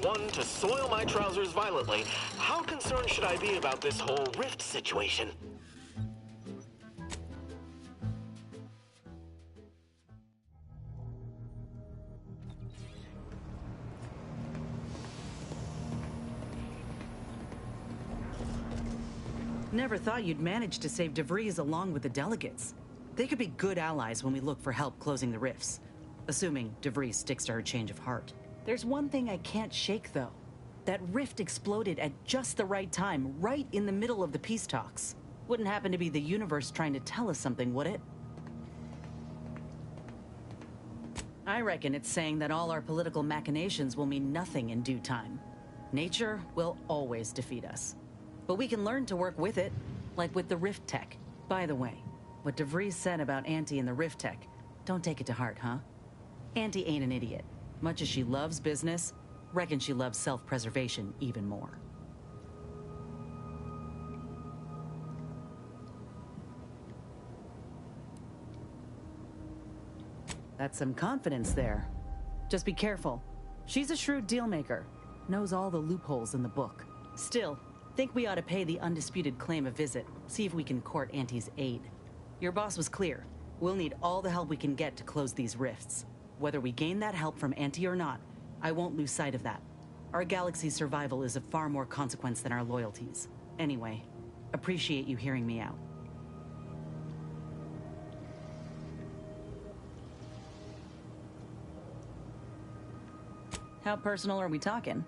one to soil my trousers violently, how concerned should I be about this whole rift situation? Never thought you'd manage to save DeVries along with the delegates. They could be good allies when we look for help closing the rifts. Assuming DeVries sticks to her change of heart. There's one thing I can't shake, though. That rift exploded at just the right time, right in the middle of the peace talks. Wouldn't happen to be the universe trying to tell us something, would it? I reckon it's saying that all our political machinations will mean nothing in due time. Nature will always defeat us. But we can learn to work with it, like with the rift tech. By the way, what DeVries said about Auntie and the rift tech, don't take it to heart, huh? Auntie ain't an idiot. Much as she loves business, reckon she loves self-preservation even more. That's some confidence there. Just be careful. She's a shrewd deal-maker. Knows all the loopholes in the book. Still, think we ought to pay the undisputed claim a visit. See if we can court Auntie's aid. Your boss was clear. We'll need all the help we can get to close these rifts. Whether we gain that help from Auntie or not, I won't lose sight of that. Our galaxy's survival is of far more consequence than our loyalties. Anyway, appreciate you hearing me out. How personal are we talking?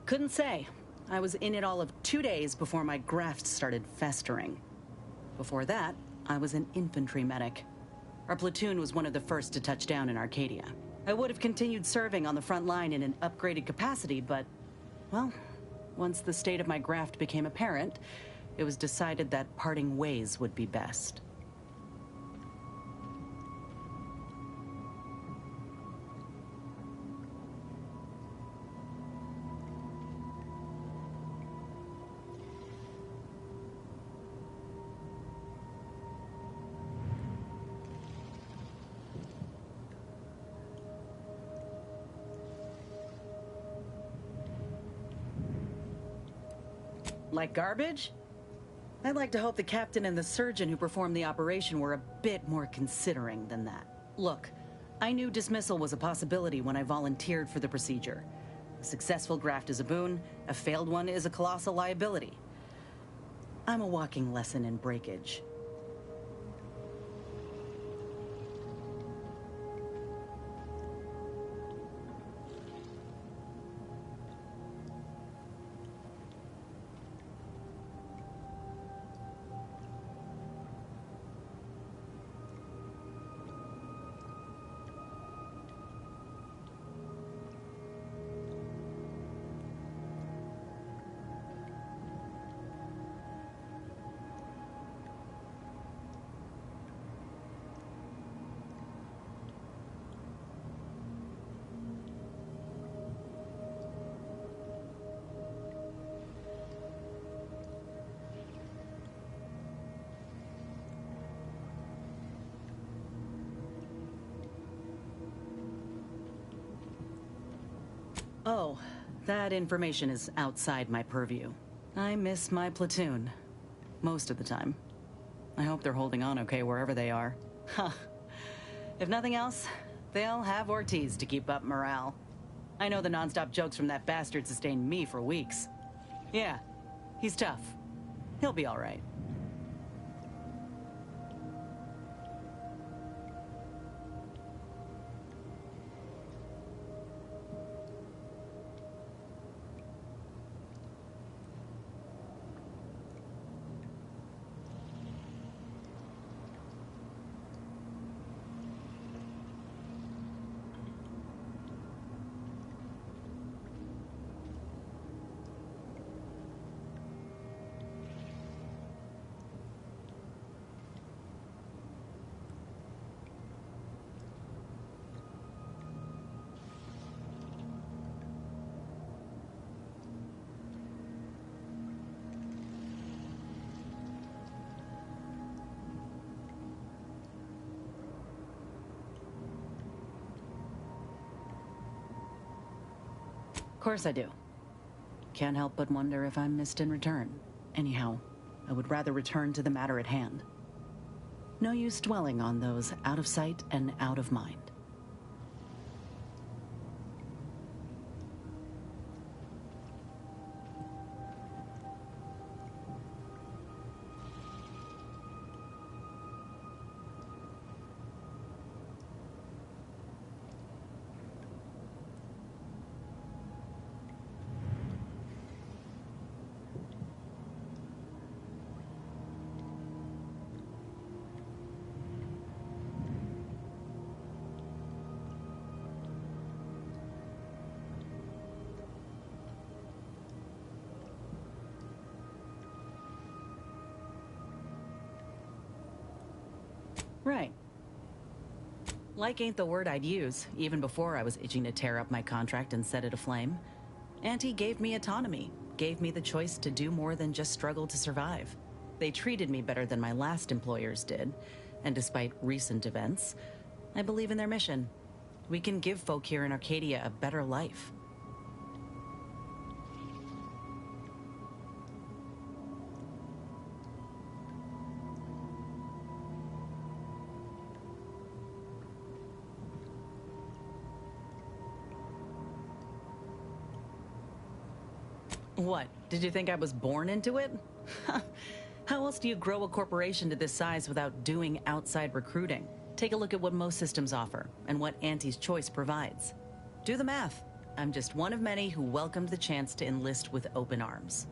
Couldn't say. I was in it all of 2 days before my graft started festering. Before that, I was an infantry medic. Our platoon was one of the first to touch down in Arcadia. I would have continued serving on the front line in an upgraded capacity, but, well, once the state of my graft became apparent, it was decided that parting ways would be best. Like garbage? I'd like to hope the captain and the surgeon who performed the operation were a bit more considering than that. Look, I knew dismissal was a possibility when I volunteered for the procedure. A successful graft is a boon, a failed one is a colossal liability. I'm a walking lesson in breakage. Oh, that information is outside my purview. I miss my platoon. Most of the time. I hope they're holding on okay wherever they are. Huh. If nothing else, they'll have Ortiz to keep up morale. I know the nonstop jokes from that bastard sustained me for weeks. Yeah, he's tough. He'll be all right. Course I do. Can't help but wonder if I'm missed in return. Anyhow, I would rather return to the matter at hand. No use dwelling on those out of sight and out of mind. Right. Like ain't the word I'd use, even before I was itching to tear up my contract and set it aflame. Auntie gave me autonomy, gave me the choice to do more than just struggle to survive. They treated me better than my last employers did, and despite recent events, I believe in their mission. We can give folk here in Arcadia a better life. What? Did you think I was born into it? How else do you grow a corporation to this size without doing outside recruiting? Take a look at what most systems offer, and what Auntie's Choice provides. Do the math. I'm just one of many who welcomed the chance to enlist with open arms.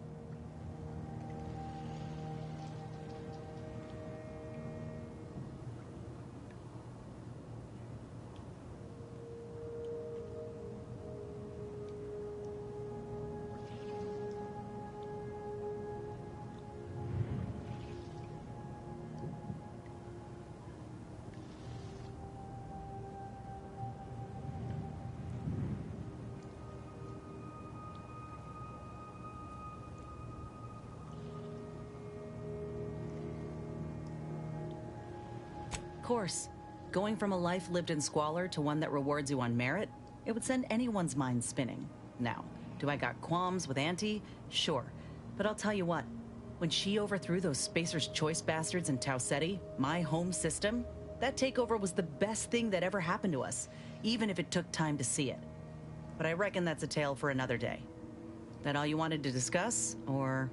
Course, going from a life lived in squalor to one that rewards you on merit, it would send anyone's mind spinning. Now, do I got qualms with Auntie? Sure. But I'll tell you what, when she overthrew those Spacer's Choice bastards in Tau Ceti, my home system, that takeover was the best thing that ever happened to us, even if it took time to see it. But I reckon that's a tale for another day. That all you wanted to discuss, or...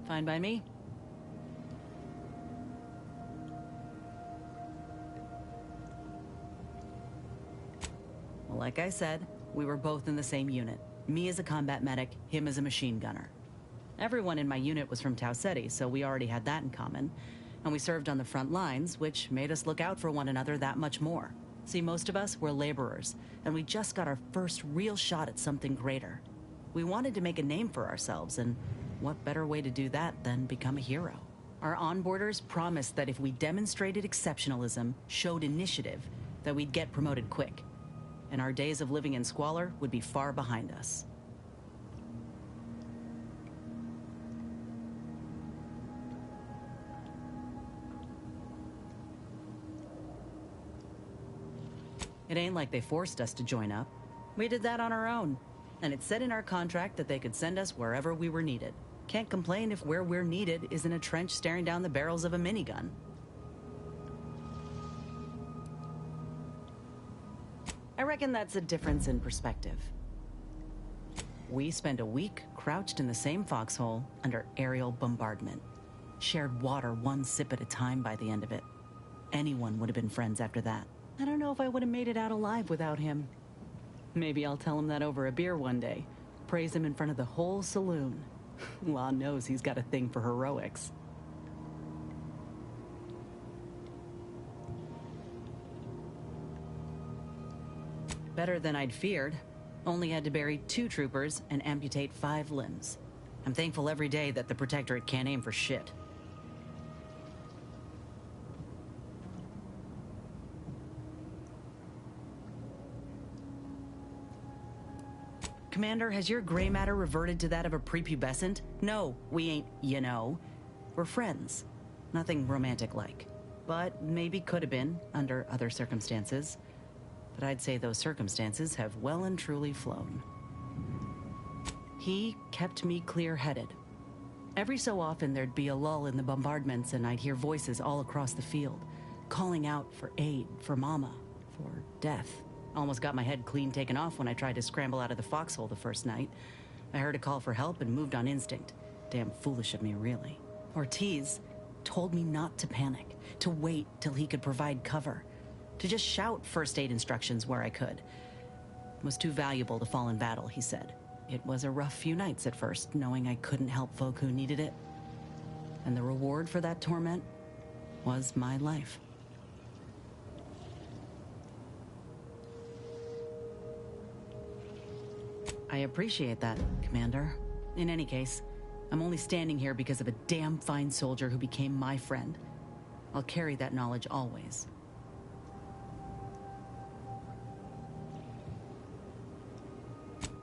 Fine by me. Well, like I said, we were both in the same unit. Me as a combat medic, him as a machine gunner. Everyone in my unit was from Tau Ceti, so we already had that in common. And we served on the front lines, which made us look out for one another that much more. See, most of us were laborers, and we just got our first real shot at something greater. We wanted to make a name for ourselves, and what better way to do that than become a hero? Our onboarders promised that if we demonstrated exceptionalism, showed initiative, that we'd get promoted quick. And our days of living in squalor would be far behind us. It ain't like they forced us to join up. We did that on our own. And it said in our contract that they could send us wherever we were needed. Can't complain if where we're needed is in a trench staring down the barrels of a minigun. I reckon that's a difference in perspective. We spent a week crouched in the same foxhole under aerial bombardment. Shared water one sip at a time by the end of it. Anyone would have been friends after that. I don't know if I would have made it out alive without him. Maybe I'll tell him that over a beer one day. Praise him in front of the whole saloon. Law knows he's got a thing for heroics. Better than I'd feared. Only had to bury 2 troopers and amputate 5 limbs. I'm thankful every day that the Protectorate can't aim for shit. Commander, has your gray matter reverted to that of a prepubescent? No, we ain't, you know. We're friends. Nothing romantic-like. But maybe could have been, under other circumstances. But I'd say those circumstances have well and truly flown. He kept me clear-headed. Every so often there'd be a lull in the bombardments and I'd hear voices all across the field, calling out for aid, for Mama, for death. Almost got my head clean taken off when I tried to scramble out of the foxhole the first night. I heard a call for help and moved on instinct. Damn foolish of me, really. Ortiz told me not to panic, to wait till he could provide cover, to just shout first aid instructions where I could. It was too valuable to fall in battle, he said. It was a rough few nights at first, knowing I couldn't help folk who needed it. And the reward for that torment was my life. I appreciate that, Commander. In any case, I'm only standing here because of a damn fine soldier who became my friend. I'll carry that knowledge always.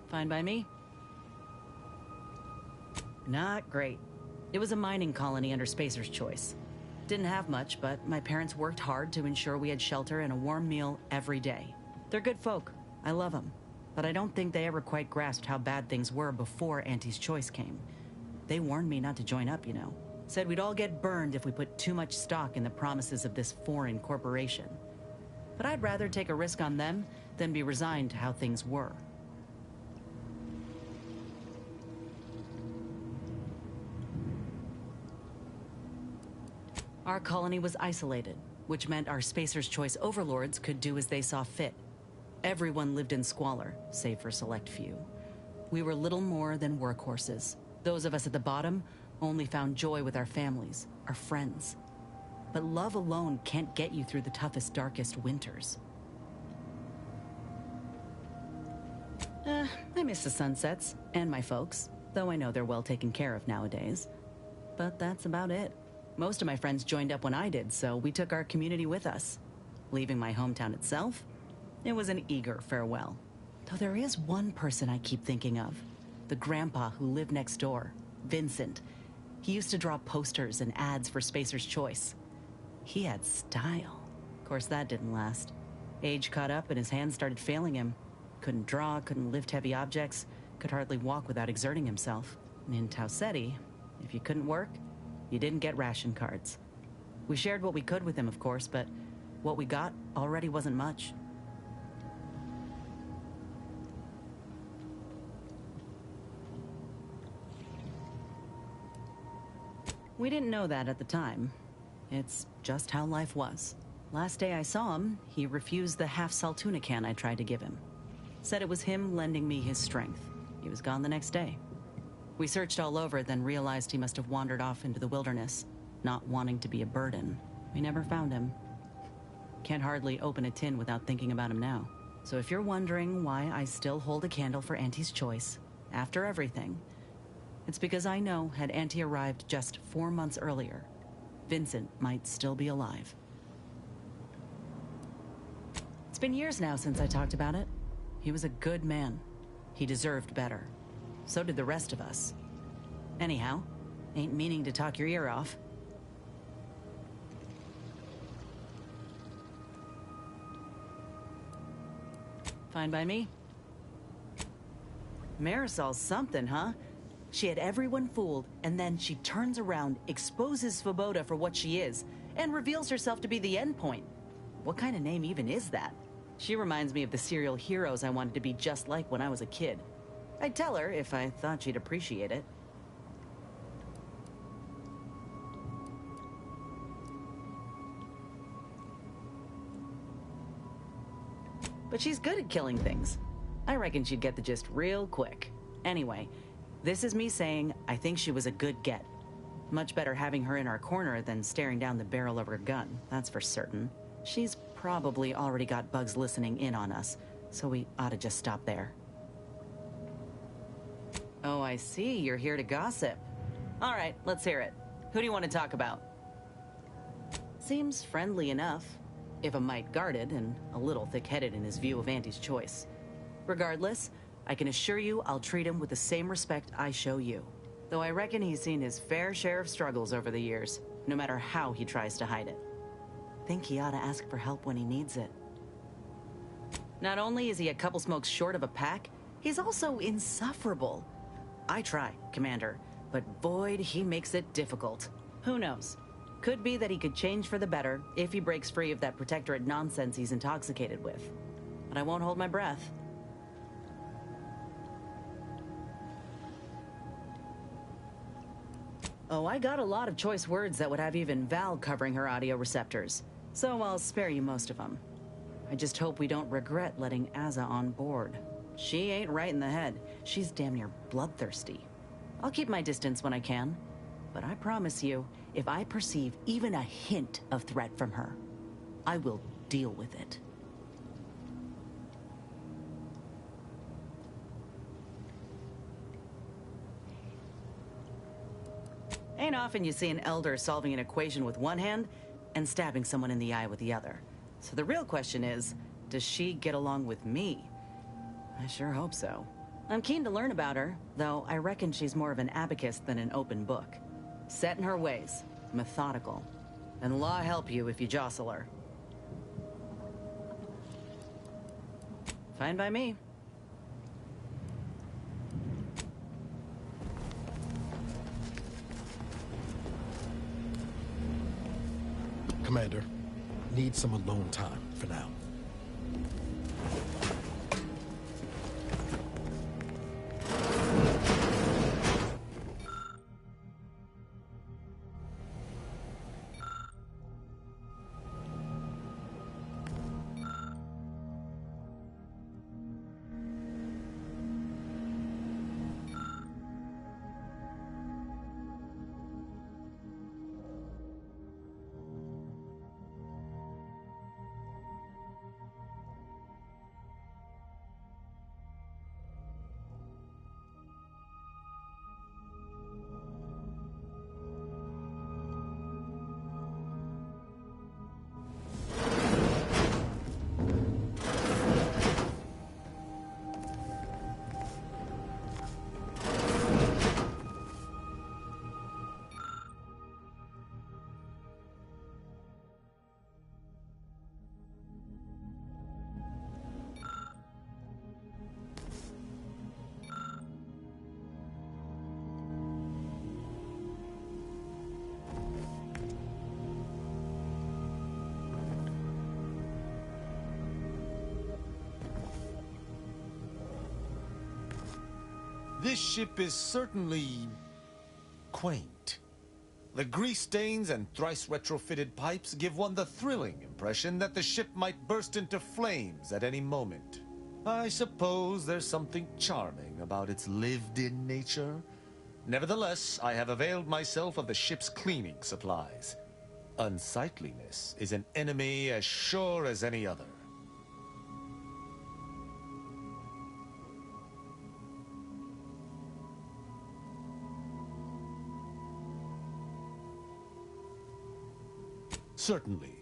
Fine by me. Not great. It was a mining colony under Spacer's Choice. Didn't have much, but my parents worked hard to ensure we had shelter and a warm meal every day. They're good folk. I love them. But I don't think they ever quite grasped how bad things were before Auntie's Choice came. They warned me not to join up, you know. Said we'd all get burned if we put too much stock in the promises of this foreign corporation. But I'd rather take a risk on them than be resigned to how things were. Our colony was isolated, which meant our Spacer's Choice overlords could do as they saw fit. Everyone lived in squalor, save for a select few. We were little more than workhorses. Those of us at the bottom only found joy with our families, our friends. But love alone can't get you through the toughest, darkest winters. I miss the sunsets, and my folks, though I know they're well taken care of nowadays. But that's about it. Most of my friends joined up when I did, so we took our community with us. Leaving my hometown itself, it was an eager farewell. Though there is one person I keep thinking of. The grandpa who lived next door, Vincent. He used to draw posters and ads for Spacer's Choice. He had style. Of course, that didn't last. Age caught up and his hands started failing him. Couldn't draw, couldn't lift heavy objects, could hardly walk without exerting himself. In Tau Ceti, if you couldn't work, you didn't get ration cards. We shared what we could with him, of course, but what we got already wasn't much. We didn't know that at the time. It's just how life was. Last day I saw him, he refused the half Saltuna can I tried to give him. Said it was him lending me his strength. He was gone the next day. We searched all over, then realized he must have wandered off into the wilderness, not wanting to be a burden. We never found him. Can't hardly open a tin without thinking about him now. So if you're wondering why I still hold a candle for Auntie's Choice, after everything, it's because I know had Auntie arrived just 4 months earlier, Vincent might still be alive. It's been years now since I talked about it. He was a good man. He deserved better. So did the rest of us. Anyhow, ain't meaning to talk your ear off. Fine by me. Marisol's something, huh? She had everyone fooled, and then she turns around, exposes Svoboda for what she is, and reveals herself to be the endpoint. What kind of name even is that? She reminds me of the serial heroes I wanted to be just like when I was a kid. I'd tell her if I thought she'd appreciate it. But she's good at killing things. I reckon she'd get the gist real quick. Anyway, this is me saying I think she was a good get. Much better having her in our corner than staring down the barrel of her gun, that's for certain. She's probably already got bugs listening in on us, so we ought to just stop there. Oh, I see. You're here to gossip. All right, let's hear it. Who do you want to talk about? Seems friendly enough, if a mite guarded and a little thick-headed in his view of Auntie's Choice. Regardless, I can assure you I'll treat him with the same respect I show you. Though I reckon he's seen his fair share of struggles over the years, no matter how he tries to hide it. Think he ought to ask for help when he needs it. Not only is he a couple smokes short of a pack, he's also insufferable. I try, Commander, but boy, he makes it difficult. Who knows? Could be that he could change for the better if he breaks free of that protectorate nonsense he's intoxicated with. But I won't hold my breath. Oh, I got a lot of choice words that would have even Val covering her audio receptors, so I'll spare you most of them. I just hope we don't regret letting Azza on board. She ain't right in the head. She's damn near bloodthirsty. I'll keep my distance when I can, but I promise you, if I perceive even a hint of threat from her, I will deal with it. Ain't often you see an elder solving an equation with one hand and stabbing someone in the eye with the other. So the real question is, does she get along with me? I sure hope so. I'm keen to learn about her, though I reckon she's more of an abacus than an open book. Set in her ways, methodical. And law help you if you jostle her. Fine by me. Commander, need some alone time for now. This ship is certainly quaint. The grease stains and thrice retrofitted pipes give one the thrilling impression that the ship might burst into flames at any moment. I suppose there's something charming about its lived-in nature. Nevertheless, I have availed myself of the ship's cleaning supplies. Unsightliness is an enemy as sure as any other. Certainly.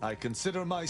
I consider my...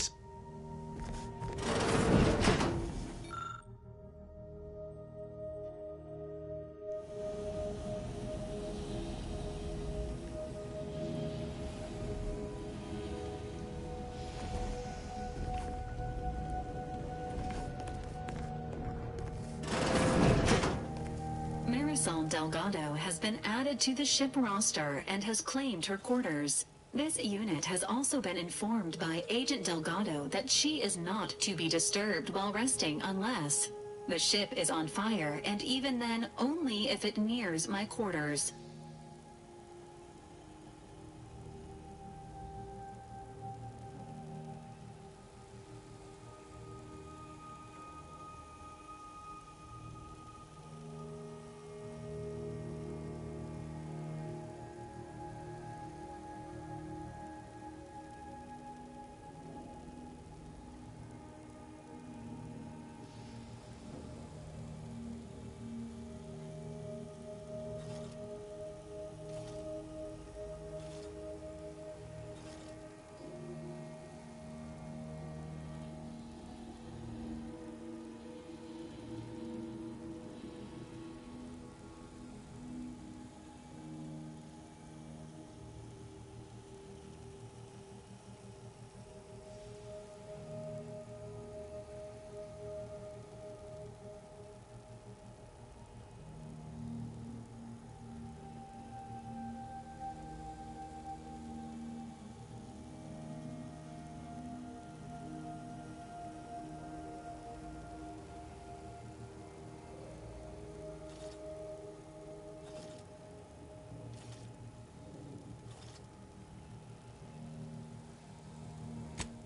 Marisol Delgado has been added to the ship roster and has claimed her quarters. This unit has also been informed by Agent Delgado that she is not to be disturbed while resting unless the ship is on fire, and even then only if it nears my quarters.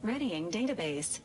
Readying database.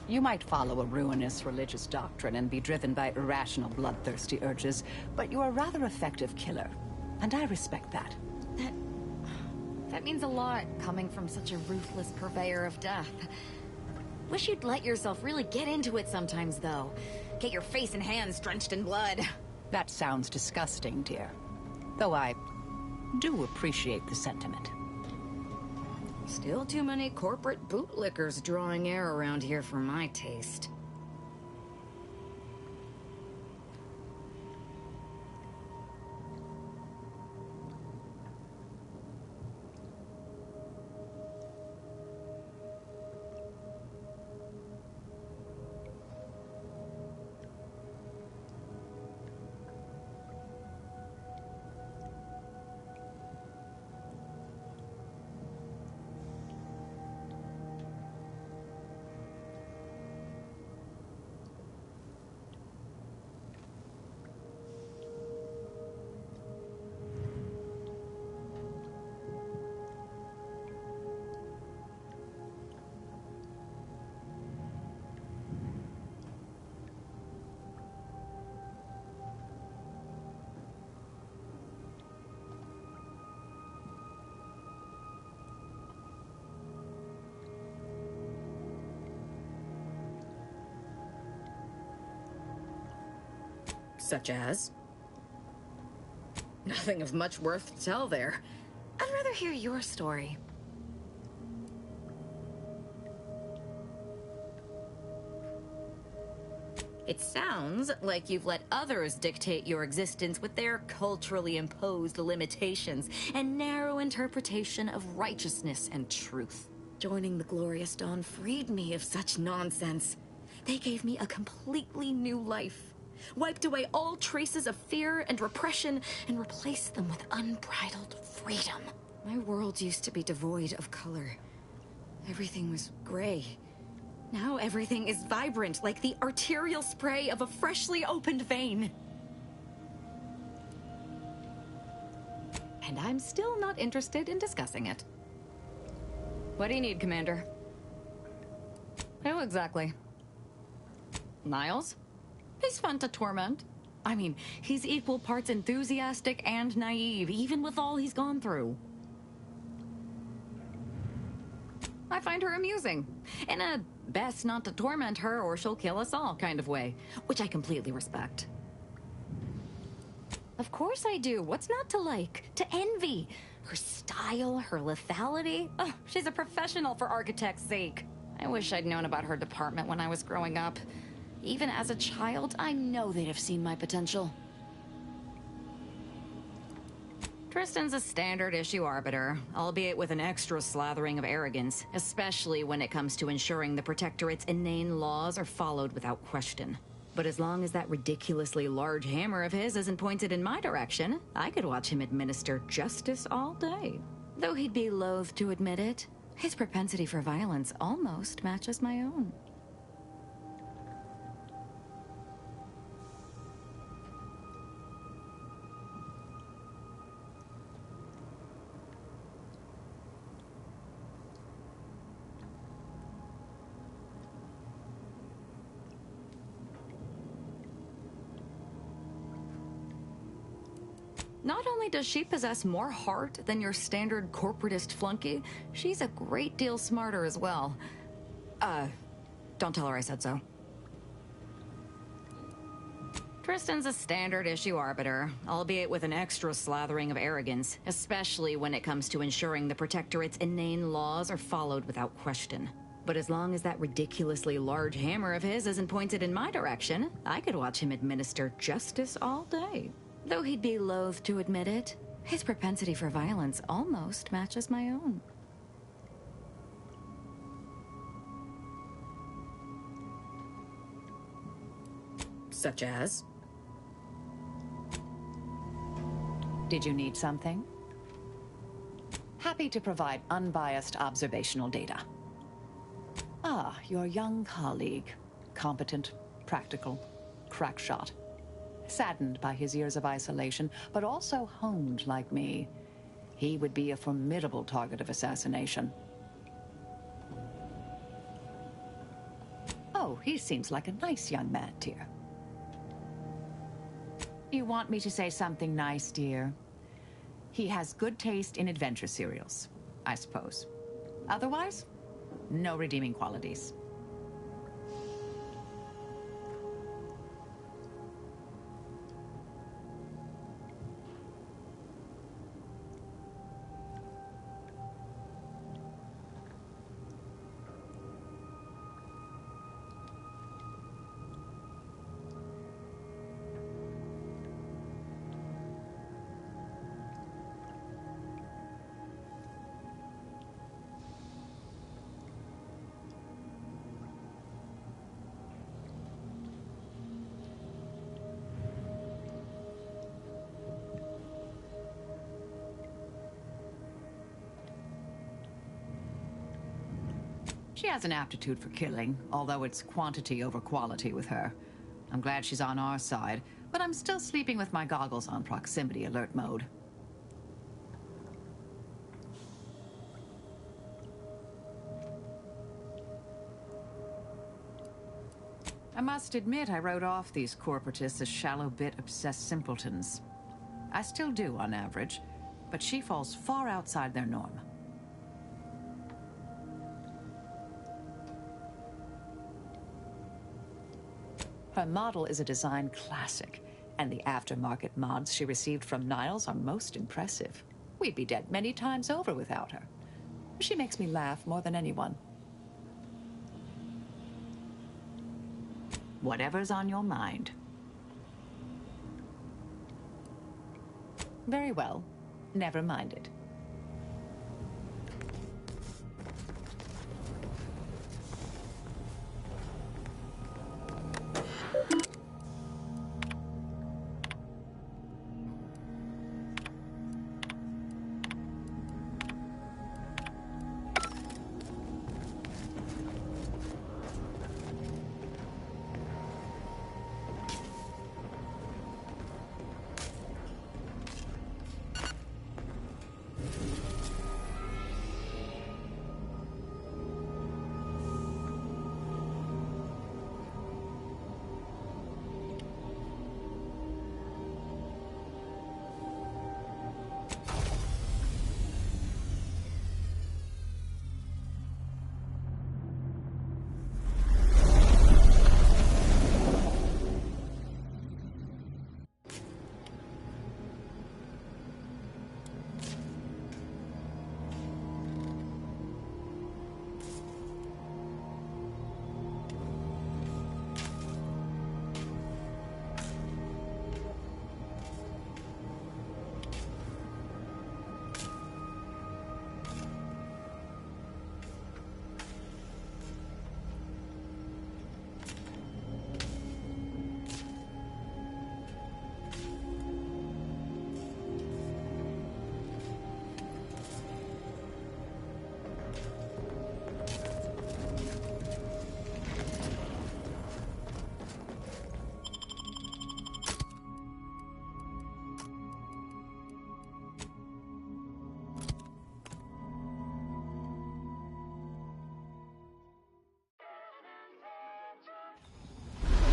You might follow a ruinous religious doctrine and be driven by irrational, bloodthirsty urges, but you're a rather effective killer, and I respect that. That means a lot, coming from such a ruthless purveyor of death. Wish you'd let yourself really get into it sometimes, though. Get your face and hands drenched in blood. That sounds disgusting, dear. Though I do appreciate the sentiment. Still too many corporate bootlickers drawing air around here for my taste. Such as? Nothing of much worth to tell there. I'd rather hear your story. It sounds like you've let others dictate your existence with their culturally imposed limitations and narrow interpretation of righteousness and truth. Joining the Glorious Dawn freed me of such nonsense. They gave me a completely new life. Wiped away all traces of fear and repression and replaced them with unbridled freedom. My world used to be devoid of color. Everything was gray. Now everything is vibrant, like the arterial spray of a freshly opened vein. And I'm still not interested in discussing it. What do you need, Commander? Who exactly? Niles? He's fun to torment. I mean, he's equal parts enthusiastic and naive, even with all he's gone through. I find her amusing. In a best not to torment her or she'll kill us all kind of way, which I completely respect. Of course I do. What's not to like? To envy? Her style, her lethality. Oh, she's a professional for architect's sake. I wish I'd known about her department when I was growing up. Even as a child, I know they'd have seen my potential. Tristan's a standard issue arbiter, albeit with an extra slathering of arrogance, especially when it comes to ensuring the Protectorate's inane laws are followed without question. But as long as that ridiculously large hammer of his isn't pointed in my direction, I could watch him administer justice all day. Though he'd be loath to admit it, his propensity for violence almost matches my own. Not only does she possess more heart than your standard corporatist flunky, she's a great deal smarter as well. Don't tell her I said so. Tristan's a standard issue arbiter, albeit with an extra slathering of arrogance, especially when it comes to ensuring the Protectorate's inane laws are followed without question. But as long as that ridiculously large hammer of his isn't pointed in my direction, I could watch him administer justice all day. Though he'd be loath to admit it, his propensity for violence almost matches my own. Such as? Did you need something? Happy to provide unbiased observational data. Ah, your young colleague. Competent, practical, crack shot. Saddened by his years of isolation, but also honed like me. He would be a formidable target of assassination. Oh, he seems like a nice young man, dear. You want me to say something nice, dear? He has good taste in adventure serials, I suppose. Otherwise, no redeeming qualities. She has an aptitude for killing, although it's quantity over quality with her. I'm glad she's on our side, but I'm still sleeping with my goggles on proximity alert mode. I must admit I wrote off these corporatists as shallow bit obsessed simpletons. I still do on average, but she falls far outside their norm. Her model is a design classic, and the aftermarket mods she received from Niles are most impressive. We'd be dead many times over without her. She makes me laugh more than anyone. Whatever's on your mind. Very well. Never mind it.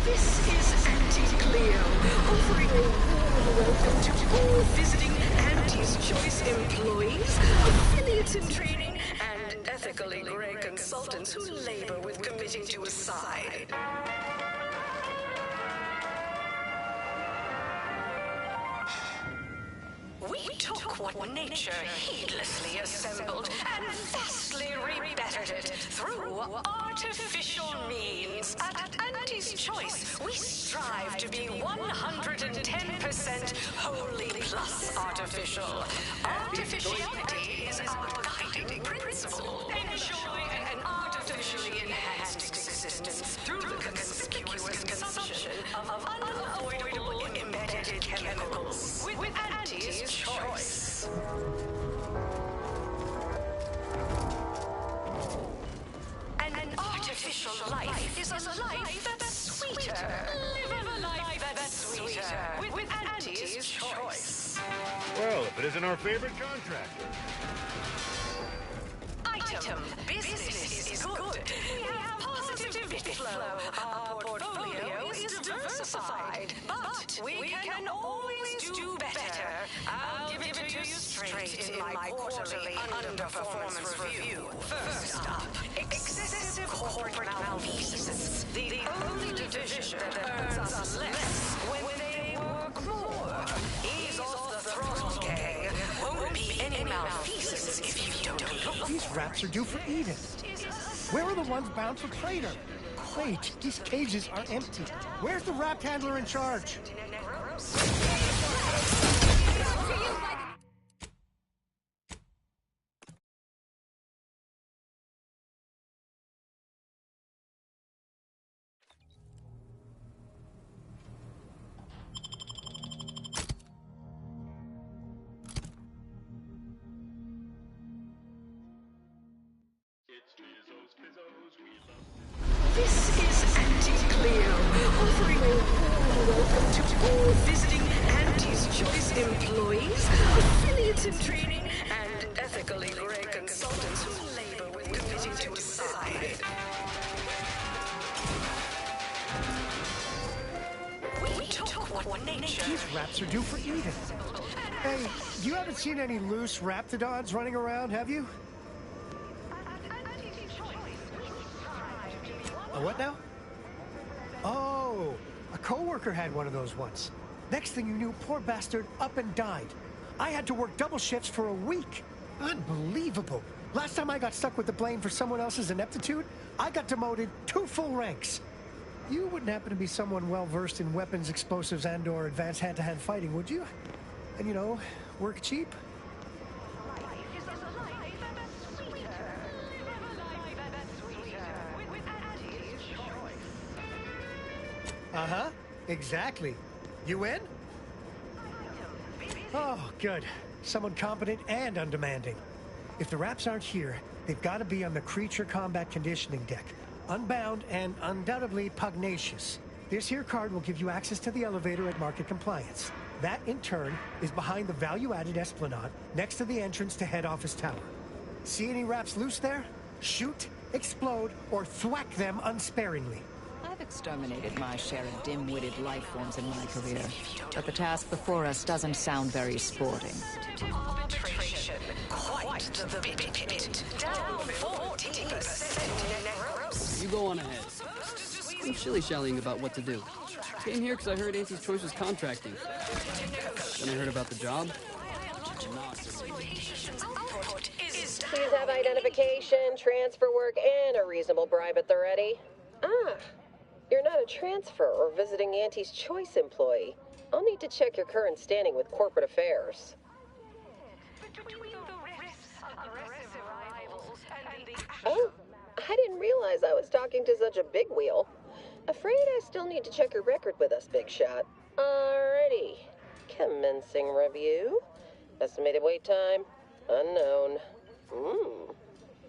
This is Anti-Cleo, offering a welcome to all visiting Auntie's Choice employees, affiliates in training, and ethically gray consultants who labor with committing to a side. We took what nature heedlessly assembled and vastly rebettered it through artificial means. At Auntie's Choice, we strive to be 110% wholly plus artificial. Artificiality is our guiding principle. Enjoy an artificially enhanced existence through the conspicuous consumption of unavoidable embedded chemicals. With Auntie's Choice. An artificial life is a life that's sweeter. Live a life that's sweeter. With Auntie's Choice. Well, if it isn't our favorite contractor. Item. Business is good. We have positive bit flow. Our portfolio is diversified. But we can always do better. I'll give it to you straight in my quarterly underperformance review. First up, excessive corporate malfeasance. The only division that earns us less when they work more. Ease off the throttle, gang. Won't be any malfeasance if you don't look. These wraps are due for Edith. Where are the ones bound for Crater? Wait, these cages are empty. Where's the wrap handler in charge? This is Auntie Cleo, offering a warm welcome to all visiting Auntie's Choice employees, affiliates in training, and ethically gray consultants who labor with committing to a side. We took what nature... These wraps are due for Edith. Hey, you haven't seen any loose raptidons running around, have you? A what now? Oh, a coworker had one of those once. Next thing you knew, poor bastard up and died. I had to work double shifts for a week. Unbelievable. Last time I got stuck with the blame for someone else's ineptitude, I got demoted 2 full ranks. You wouldn't happen to be someone well-versed in weapons, explosives, and/or advanced hand-to-hand fighting, would you? And, you know, work cheap? Uh-huh, exactly. You in? Oh, good. Someone competent and undemanding. If the wraps aren't here, they've got to be on the creature combat conditioning deck. Unbound and undoubtedly pugnacious. This here card will give you access to the elevator at market compliance. That, in turn, is behind the value-added esplanade next to the entrance to head office tower. See any wraps loose there? Shoot, explode, or thwack them unsparingly. I've exterminated my share of dim-witted life forms in my career, but the task before us doesn't sound very sporting. Arbitration. Quite the bit. Down 40%. You go on ahead. I'm shilly-shallying about what to do. Came here because I heard Auntie's Choice was contracting. Then I heard about the job. Please have identification, transfer work, and a reasonable bribe at the ready. Ah, you're not a transfer or visiting Auntie's Choice employee. I'll need to check your current standing with corporate affairs. Oh, I didn't realize I was talking to such a big wheel. Afraid I still need to check your record with us, Big Shot. Alrighty. Commencing review. Estimated wait time, unknown.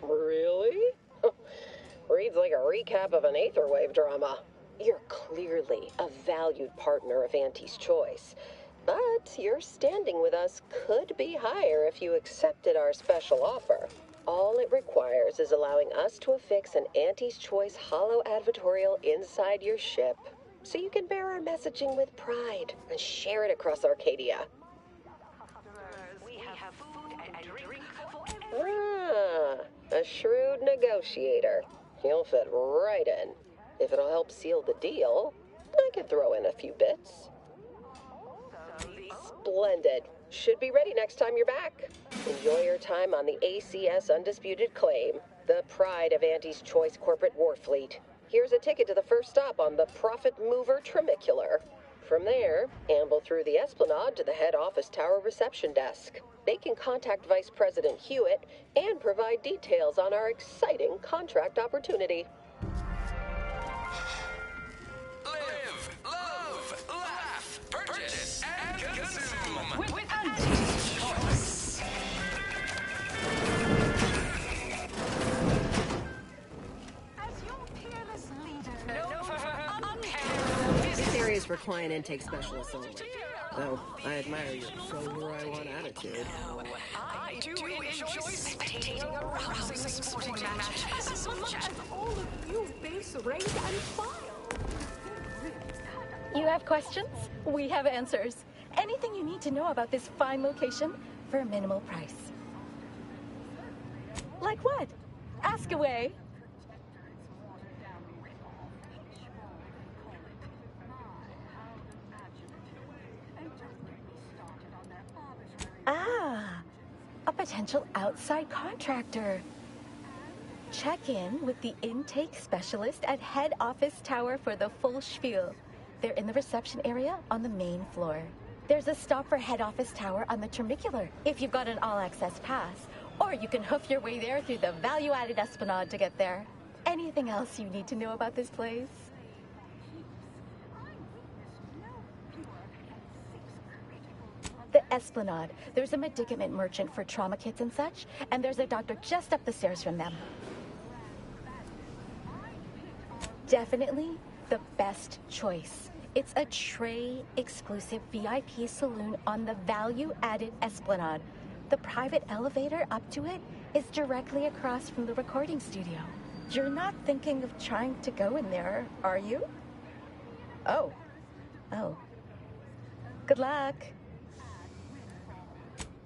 Really? Reads like a recap of an Aetherwave drama. You're clearly a valued partner of Auntie's Choice. But your standing with us could be higher if you accepted our special offer. All it requires is allowing us to affix an Auntie's Choice holo advertorial inside your ship. so you can bear our messaging with pride and share it across Arcadia. We have food and drink for Ah, a shrewd negotiator. He'll fit right in. If it'll help seal the deal, I could throw in a few bits. Splendid. Should be ready next time you're back. Enjoy your time on the ACS Undisputed Claim, the pride of Auntie's Choice corporate war fleet. Here's a ticket to the first stop on the Profit Mover Trimicular. From there, amble through the Esplanade to the head office tower reception desk. They can contact Vice President Hewitt and provide details on our exciting contract opportunity. Live, love, laugh, purchase, and consume with Choice. As your peerless leader, known for her unparalleled This area is for client intake specialists only. Though, I admire your throw-where-I-want attitude. I do enjoy spectating a rousing sporting match as much as all of you base rank and file. You have questions? We have answers. Anything you need to know about this fine location for a minimal price. Like what? Ask away. Ah, a potential outside contractor. Check in with the intake specialist at head office tower for the full spiel. They're in the reception area on the main floor. There's a stop for head office tower on the Trimicular if you've got an all-access pass, or you can hoof your way there through the value-added Esplanade to get there. Anything else you need to know about this place? The Esplanade. There's a medicament merchant for trauma kits and such, and there's a doctor just up the stairs from them. Definitely the best choice. It's a Trey-exclusive VIP saloon on the value-added Esplanade. The private elevator up to it is directly across from the recording studio. You're not thinking of trying to go in there, are you? Oh. Good luck.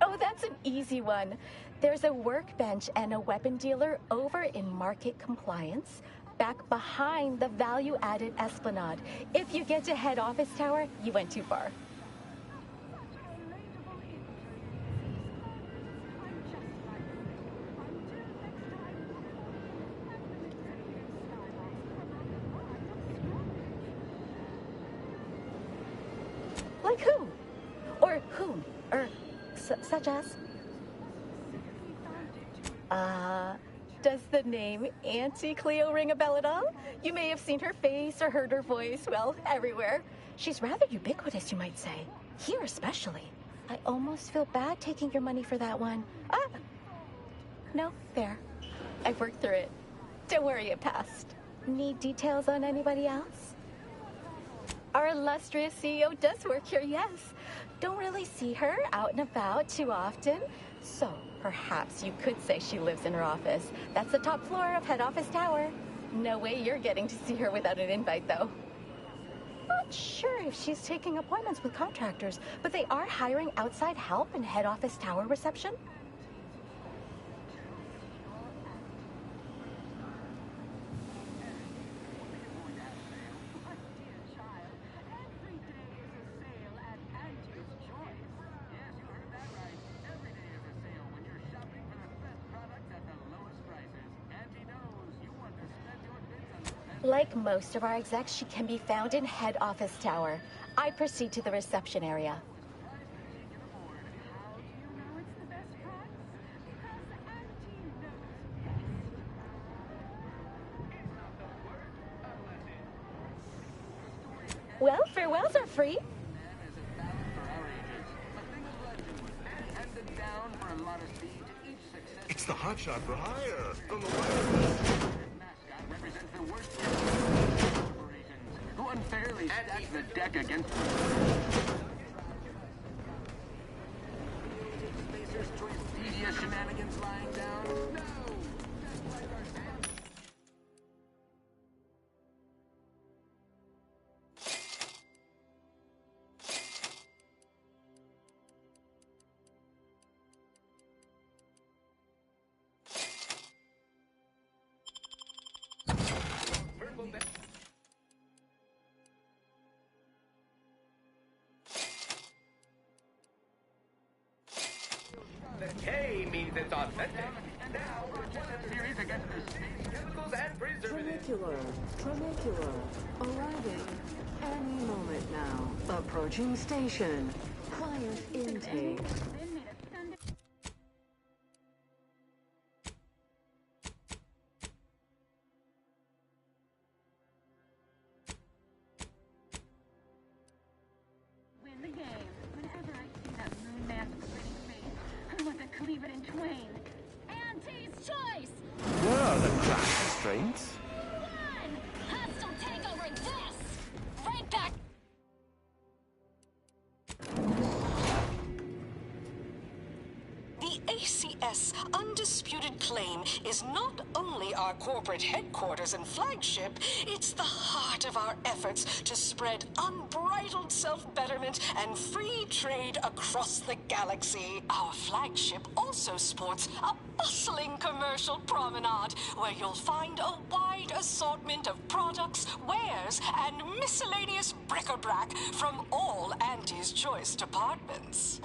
Oh, that's an easy one. There's a workbench and a weapon dealer over in Market Compliance, back behind the value-added Esplanade. If you get to head office tower, you went too far. Like who? Or whom? Or such as? Does the name Auntie Cleo ring a bell at all? You may have seen her face or heard her voice, well, everywhere. She's rather ubiquitous, you might say. Here especially. I almost feel bad taking your money for that one. No, fair. I've worked through it. Don't worry, it passed. Need details on anybody else? Our illustrious CEO does work here, yes. Don't really see her out and about too often. So, perhaps you could say she lives in her office. That's the top floor of head office tower. No way you're getting to see her without an invite, though. Not sure if she's taking appointments with contractors, but they are hiring outside help in head office tower reception. Like most of our execs, she can be found in head office tower. I proceed to the reception area. Well, farewells are free. It's the hotshot for hire from the West. Represents the worst corporations who unfairly stack the deck against Spacer's choice devious shenanigans lying down. No! means it's authentic. Now, we're series against the same chemicals and preservatives. Tramicular. Arriving any moment now. Approaching station. Client intake. Win the game. Whenever I see that moon mask grinning face, I want to cleave it in twain. Auntie's choice! Where are the class restraints? One! Hostile takeover this! Right back! The ACS Undisputed Claim is not only our corporate headquarters and flagship, it's the heart of our efforts to spread unbridled self-betterment and free trade across the galaxy. Our flagship also sports a bustling commercial promenade where you'll find a wide assortment of products, wares, and miscellaneous bric-a-brac from all Auntie's Choice departments.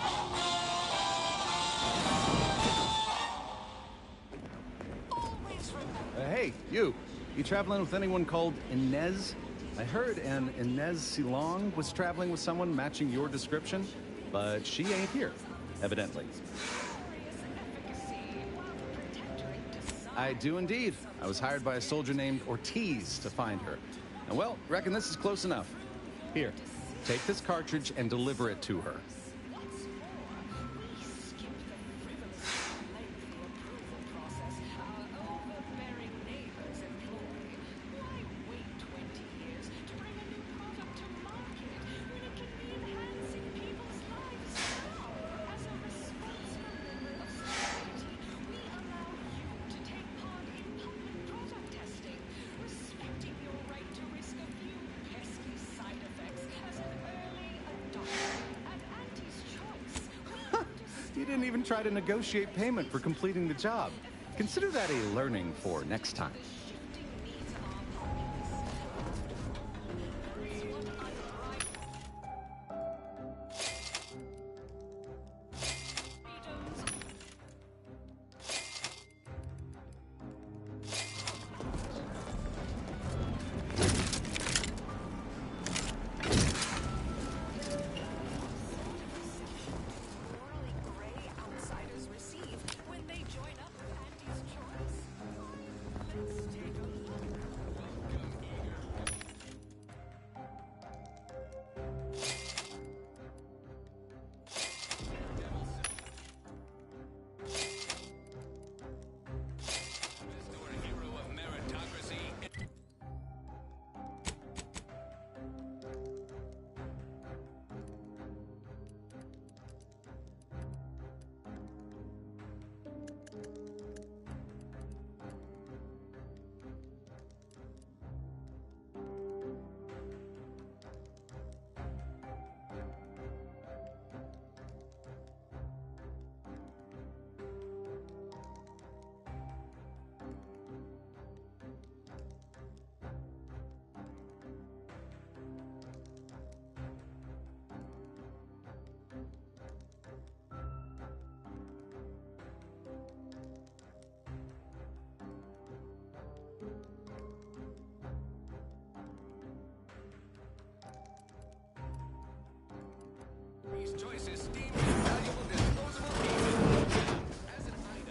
Hey, you traveling with anyone called Inez? I heard an Inez Silong was traveling with someone matching your description, but she ain't here, evidently. I do indeed. I was hired by a soldier named Ortiz to find her. And well, reckon this is close enough. Here, take this cartridge and deliver it to her. You didn't even try to negotiate payment for completing the job. Consider that a learning for next time.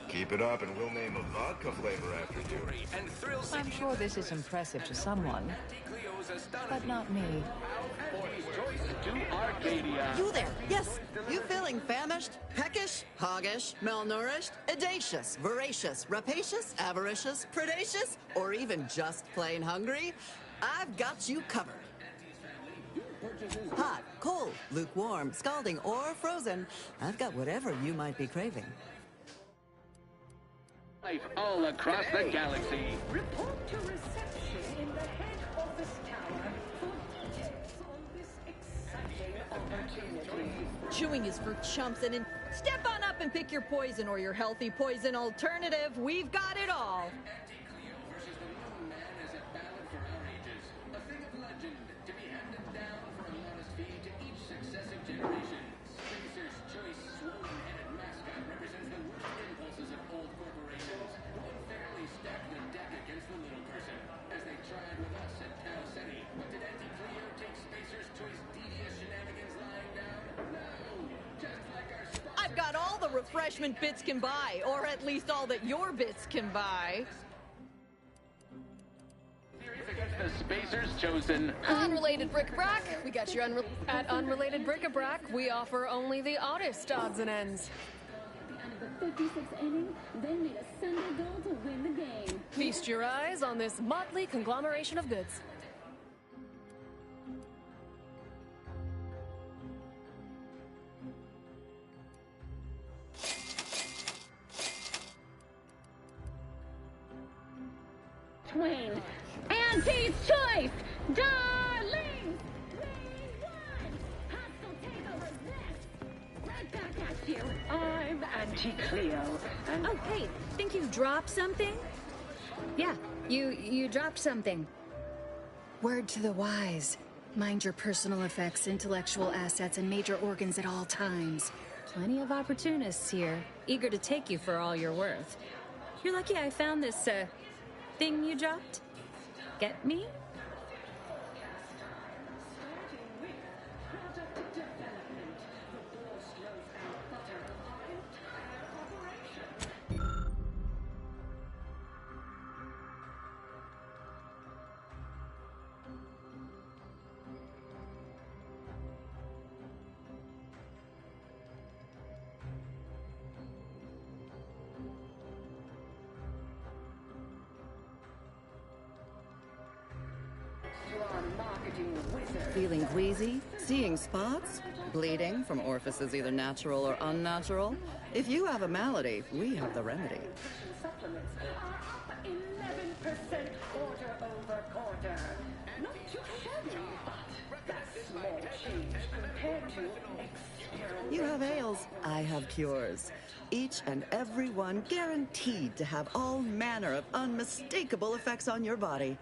Keep it up and we'll name a vodka flavor after you. I'm sure this is impressive to someone, but not me. You there? Yes. You feeling famished, peckish, hoggish, malnourished, audacious, voracious, rapacious, avaricious, predacious, or even just plain hungry? I've got you covered. Hot, cold, lukewarm, scalding, or frozen. I've got whatever you might be craving. Life all across the galaxy. Report to reception in the head office tower for details on this exciting opportunity. Chewing is for chumps and step on up and pick your poison or your healthy poison alternative. We've got it all. Choice, swoon-headed mascot represents the worst impulses of the refreshment bits can buy, or at least all that your bits can buy. Against the Spacers chosen. Unrelated bric-a-brac. We got you at Unrelated Bric-a-brac. We offer only the oddest odds and ends. The 56th inning, they need a single goal to win the game. Feast your eyes on this motley conglomeration of goods. Twain, Auntie's choice, darlings, we won. Hostile takeover this. Right back at you. I'm Auntie Cleo. And Oh, hey, think you dropped something? Yeah, you dropped something. Word to the wise. Mind your personal effects, intellectual assets, and major organs at all times. Plenty of opportunists here, eager to take you for all you're worth. You're lucky I found this, thing you dropped. Get me? Feeling queasy? Seeing spots? Bleeding from orifices either natural or unnatural? If you have a malady, we have the remedy. Supplements are up 11% quarter over quarter. Not too shabby, but that's small change compared to experience. You have ails, I have cures. Each and every one guaranteed to have all manner of unmistakable effects on your body.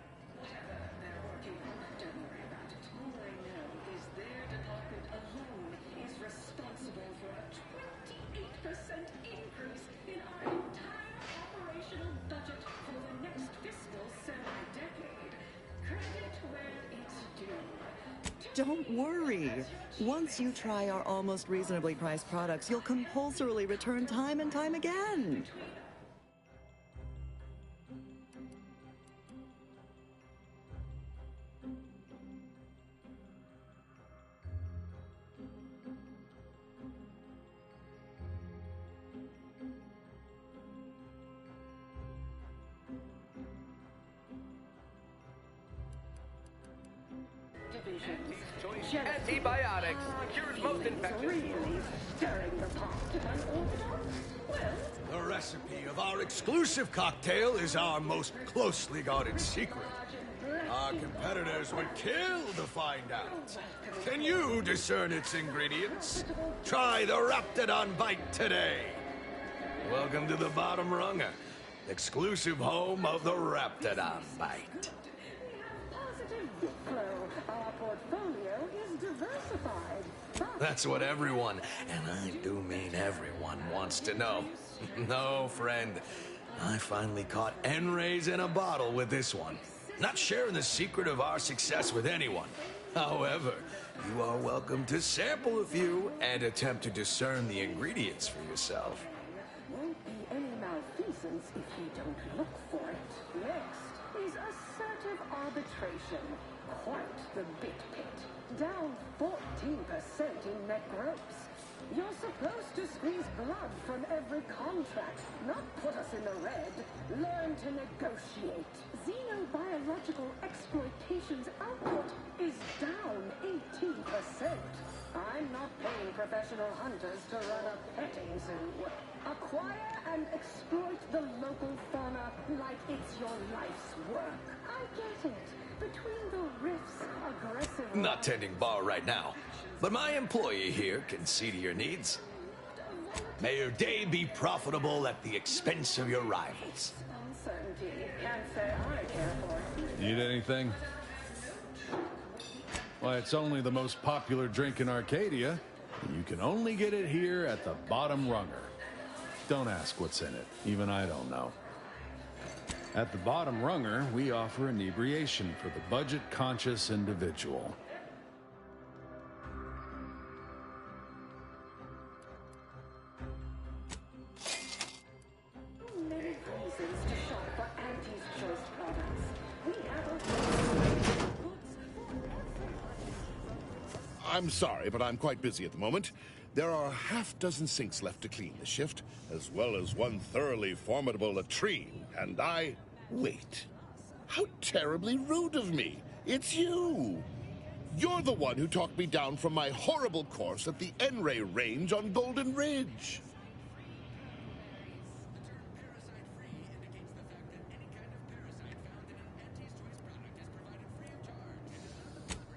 Don't worry. Once you try our almost reasonably priced products, you'll compulsorily return time and time again. Antibiotics cures most infections. Really stirring the pot, unorthodox? Well, The recipe of our exclusive cocktail is our most closely guarded secret. Our competitors would kill to find out. Can you discern its ingredients? Try the Raptidon Bite today. Welcome to the Bottom Runger, exclusive home of the Raptidon Bite. positive bit flow. Our portfolio is diversified. That's what everyone, and I do mean everyone, wants to know. No, friend. I finally caught N-rays in a bottle with this one. Not sharing the secret of our success with anyone. However, you are welcome to sample a few and attempt to discern the ingredients for yourself. Won't be any malfeasance if you don't look for it. Next is assertive arbitration. Quite the bit pit. Down 14% in net gross. You're supposed to squeeze blood from every contract, not put us in the red. Learn to negotiate. Xenobiological exploitation's output is down 18%. I'm not paying professional hunters to run a petting zoo. Acquire and exploit the local fauna like it's your life's work. I get it. Between the rifts, aggressive... Not tending bar right now, but my employee here can see to your needs. May your day be profitable at the expense of your rivals. Uncertainty. Can't say I care for it. Need anything? Why, it's only the most popular drink in Arcadia. You can only get it here at the Bottom Runger. Don't ask what's in it. Even I don't know. At the Bottom Runger, we offer inebriation for the budget-conscious individual. I'm sorry, but I'm quite busy at the moment. There are a half-dozen sinks left to clean this shift, as well as one thoroughly formidable latrine, and I... Wait. How terribly rude of me. It's you. You're the one who talked me down from my horrible course at the N-Ray range on Golden Ridge.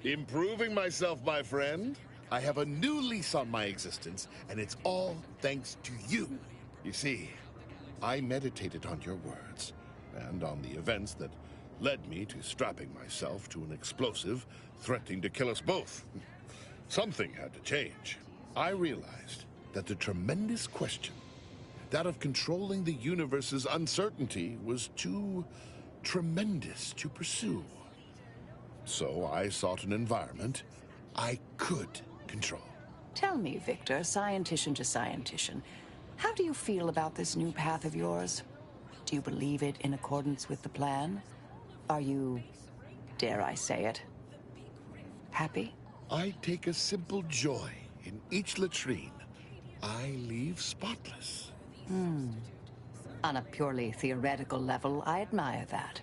Improving myself, my friend. I have a new lease on my existence, and it's all thanks to you. You see, I meditated on your words, and on the events that led me to strapping myself to an explosive threatening to kill us both. Something had to change. I realized that the tremendous question, that of controlling the universe's uncertainty, was too tremendous to pursue. So I sought an environment I could control. Tell me, Victor, scientician to scientician, how do you feel about this new path of yours? Do you believe it in accordance with the plan? Are you, dare I say it, happy? I take a simple joy in each latrine I leave spotless. On a purely theoretical level, I admire that.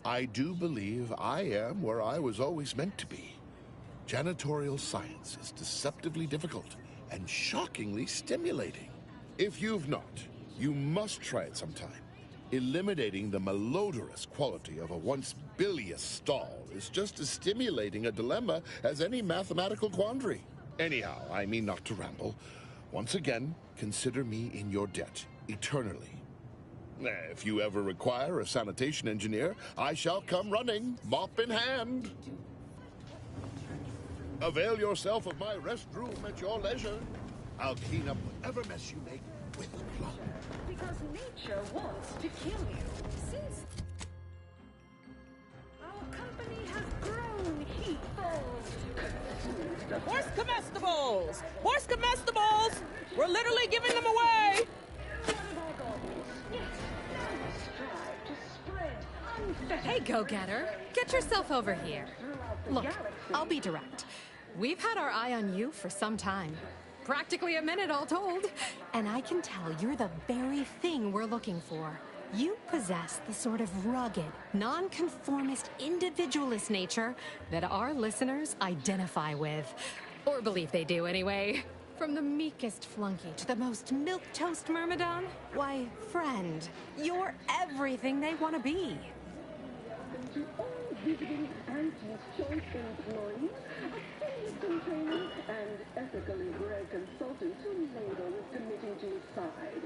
I do believe I am where I was always meant to be. Janitorial science is deceptively difficult and shockingly stimulating. If you've not, you must try it sometime. Eliminating the malodorous quality of a once bilious stall is just as stimulating a dilemma as any mathematical quandary. Anyhow, I mean not to ramble. Once again, consider me in your debt, eternally. If you ever require a sanitation engineer, I shall come running, mop in hand. Avail yourself of my restroom at your leisure. I'll clean up whatever mess you make with plum. Because nature wants to kill you. Since our company has grown heatful. Where's comestibles? Where's comestibles? We're literally giving them away. Hey, go-getter. Get yourself over here. Look, I'll be direct. We've had our eye on you for some time. Practically a minute all told. And I can tell you're the very thing we're looking for. You possess the sort of rugged, nonconformist, individualist nature that our listeners identify with. Or believe they do anyway. From the meekest flunky to the most milquetoast myrmidon, why, friend, you're everything they want to be. To all visiting Auntie's Choice employees, affiliates training, and ethically bred consultants who labor with committing to his side.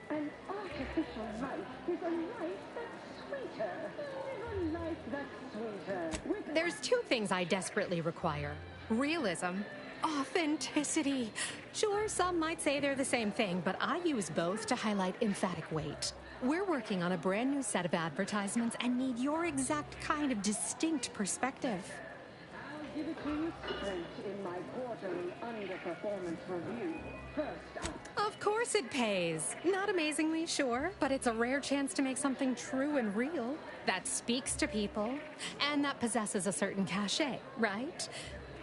An artificial life is a life that's sweeter. Live a life that's sweeter. There's two things I desperately require. Realism. Authenticity. Sure, some might say they're the same thing, but I use both to highlight emphatic weight. We're working on a brand new set of advertisements and need your exact kind of distinct perspective. I'll give it to you straight in my quarterly underperformance review. First up. Of course it pays. Not amazingly, sure, but it's a rare chance to make something true and real that speaks to people and that possesses a certain cachet, right?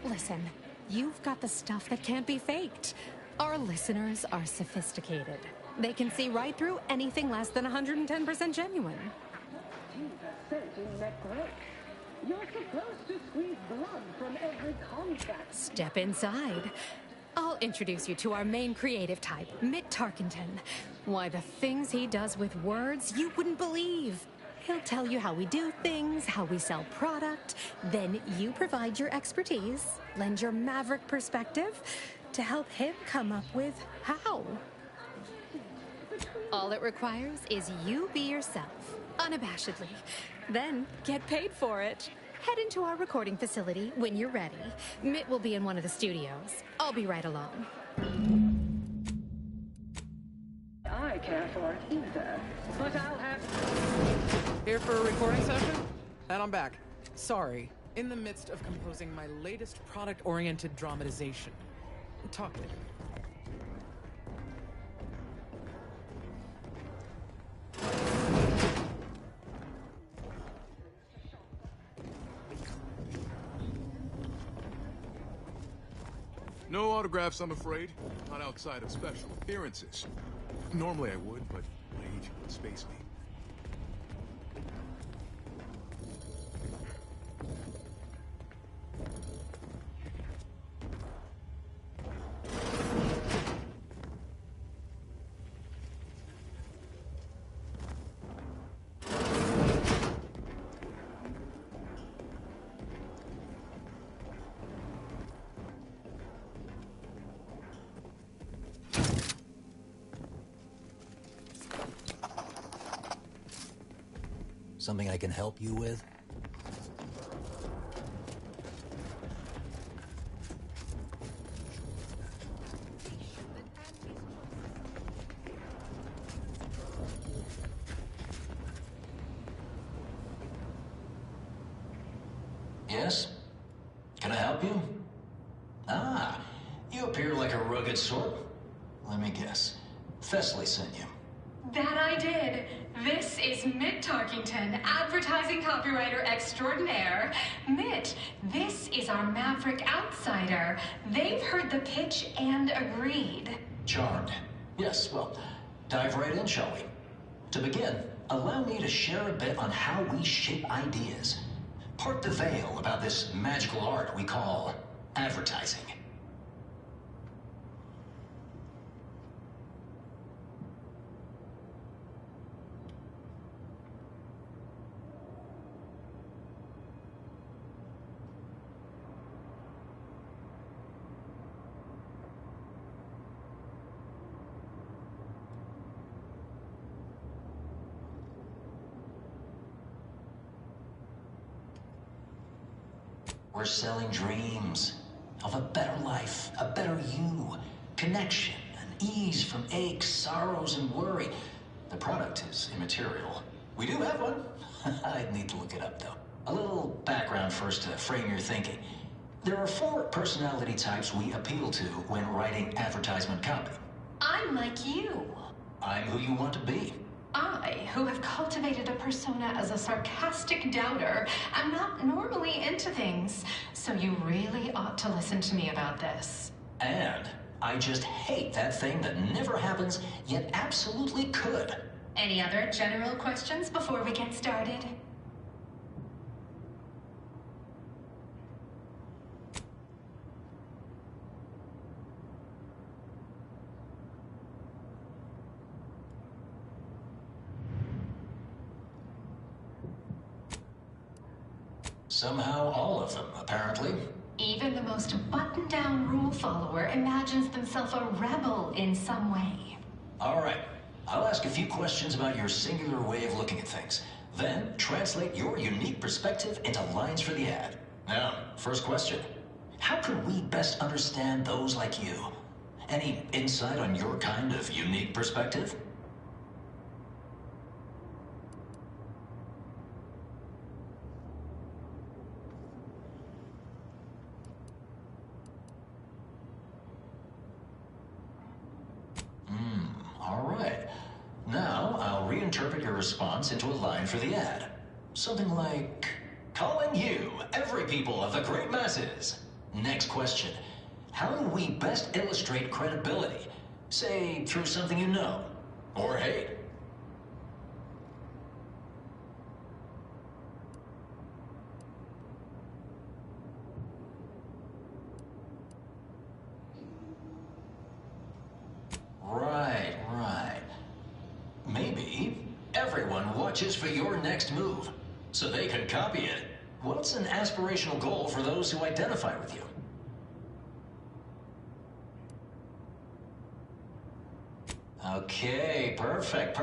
Listen, you've got the stuff that can't be faked. Our listeners are sophisticated. They can see right through anything less than 110% genuine. 15% in net growth. You're supposed to squeeze blood from every contract. Step inside. I'll introduce you to our main creative type, Mitt Tarkenton. Why, the things he does with words you wouldn't believe. He'll tell you how we do things, how we sell product. Then you provide your expertise, lend your maverick perspective to help him come up with how. All it requires is you be yourself, unabashedly. Then get paid for it. Head into our recording facility when you're ready. Mitt will be in one of the studios. I'll be right along. I can't afford either, but I'll have... Here for a recording session? And I'm back. Sorry, in the midst of composing my latest product-oriented dramatization. Talk later. No autographs, I'm afraid. Not outside of special appearances. Normally I would, but my agent would space me. Something I can help you with? Yes? Can I help you? Ah, you appear like a rugged sort. Let me guess. Fesley sent you. That I did. This is Mitt Tarkington, advertising copywriter extraordinaire. Mitt, this is our maverick outsider. They've heard the pitch and agreed. Charmed. Yes, well, dive right in, shall we? To begin, allow me to share a bit on how we shape ideas. Part the veil about this magical art we call advertising. We're selling dreams of a better life, a better you, connection and ease from aches, sorrows, and worry. The product is immaterial. We do have one. I'd need to look it up, though. A little background first to frame your thinking. There are 4 personality types we appeal to when writing advertisement copy. I'm like you. I'm who you want to be. I, who have cultivated a persona as a sarcastic doubter, am not normally into things. So you really ought to listen to me about this. And I just hate that thing that never happens, yet absolutely could. Any other general questions before we get started? Somehow all of them, apparently. Even the most buttoned-down rule follower imagines themselves a rebel in some way. All right. I'll ask a few questions about your singular way of looking at things. Then translate your unique perspective into lines for the ad. Now, first question. How can we best understand those like you? Any insight on your kind of unique perspective? All right. Now, I'll reinterpret your response into a line for the ad. Something like, calling you, every people of the great masses. Next question. How do we best illustrate credibility? Say, through something you know, or hate. Right. Maybe everyone watches for your next move, so they can copy it. What's an aspirational goal for those who identify with you? Okay, perfect.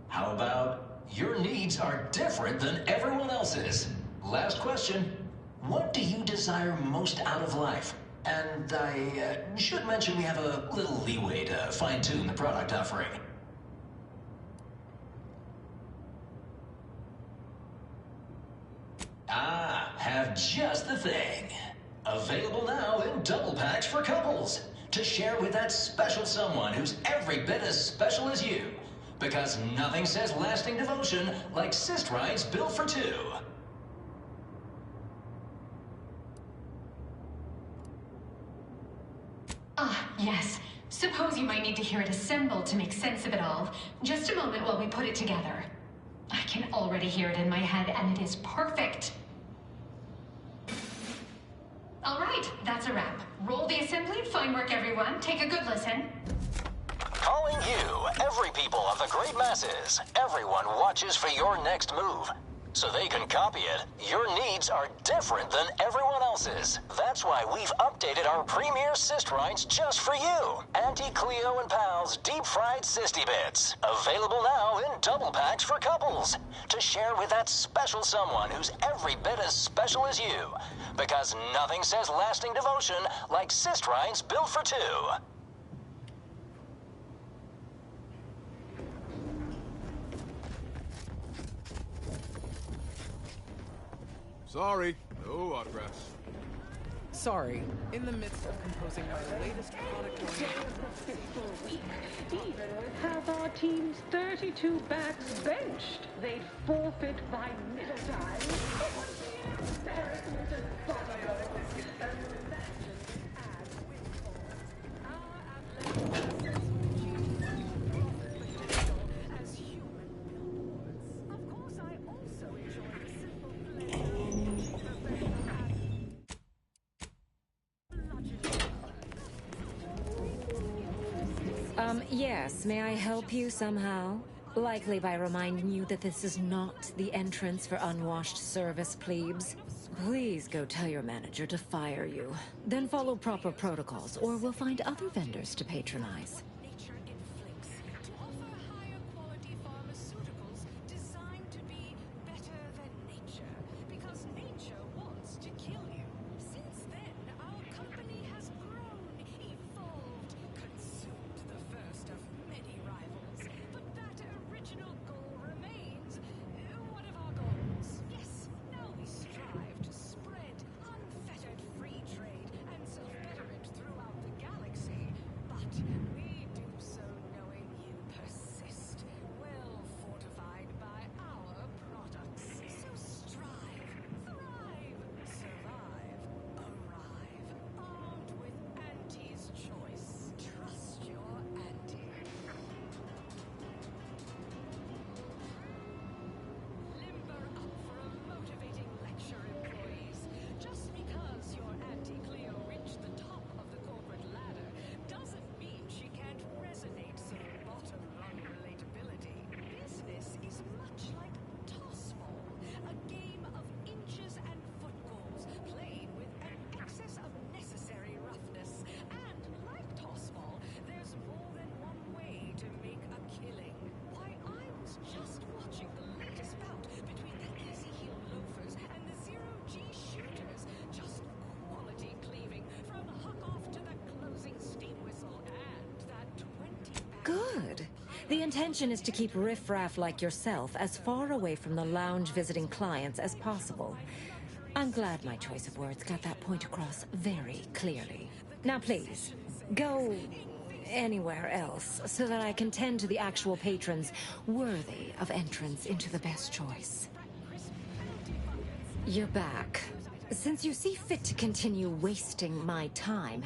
How about your needs are different than everyone else's? Last question. What do you desire most out of life? And I should mention we have a little leeway to fine-tune the product offering. Have just the thing. Available now in double packs for couples. To share with that special someone who's every bit as special as you. Because nothing says lasting devotion like cyst rides built for two. Yes. Suppose you might need to hear it assembled to make sense of it all. Just a moment while we put it together. I can already hear it in my head, and it is perfect. All right, that's a wrap. Roll the assembly. Fine work, everyone. Take a good listen. Calling you, every people of the great masses. Everyone watches for your next move. So they can copy it. Your needs are different than everyone else's. That's why we've updated our premier cyst rides just for you. Auntie Cleo and Pal's deep-fried cysty bits. Available now in double packs for couples. To share with that special someone who's every bit as special as you. Because nothing says lasting devotion like cyst rides built for two. Sorry, no autographs. Sorry, in the midst of composing my latest product Even have our team's 32 backs benched, they'd forfeit by middle time. It would be an embarrassment as bodyguard. Yes, may I help you somehow? Likely by reminding you that this is not the entrance for unwashed service plebes. Please go tell your manager to fire you. Then follow proper protocols, or we'll find other vendors to patronize. Good. The intention is to keep riffraff like yourself as far away from the lounge visiting clients as possible. I'm glad my choice of words got that point across very clearly. Now please, go anywhere else so that I can tend to the actual patrons worthy of entrance into the best choice. You're back. Since you see fit to continue wasting my time,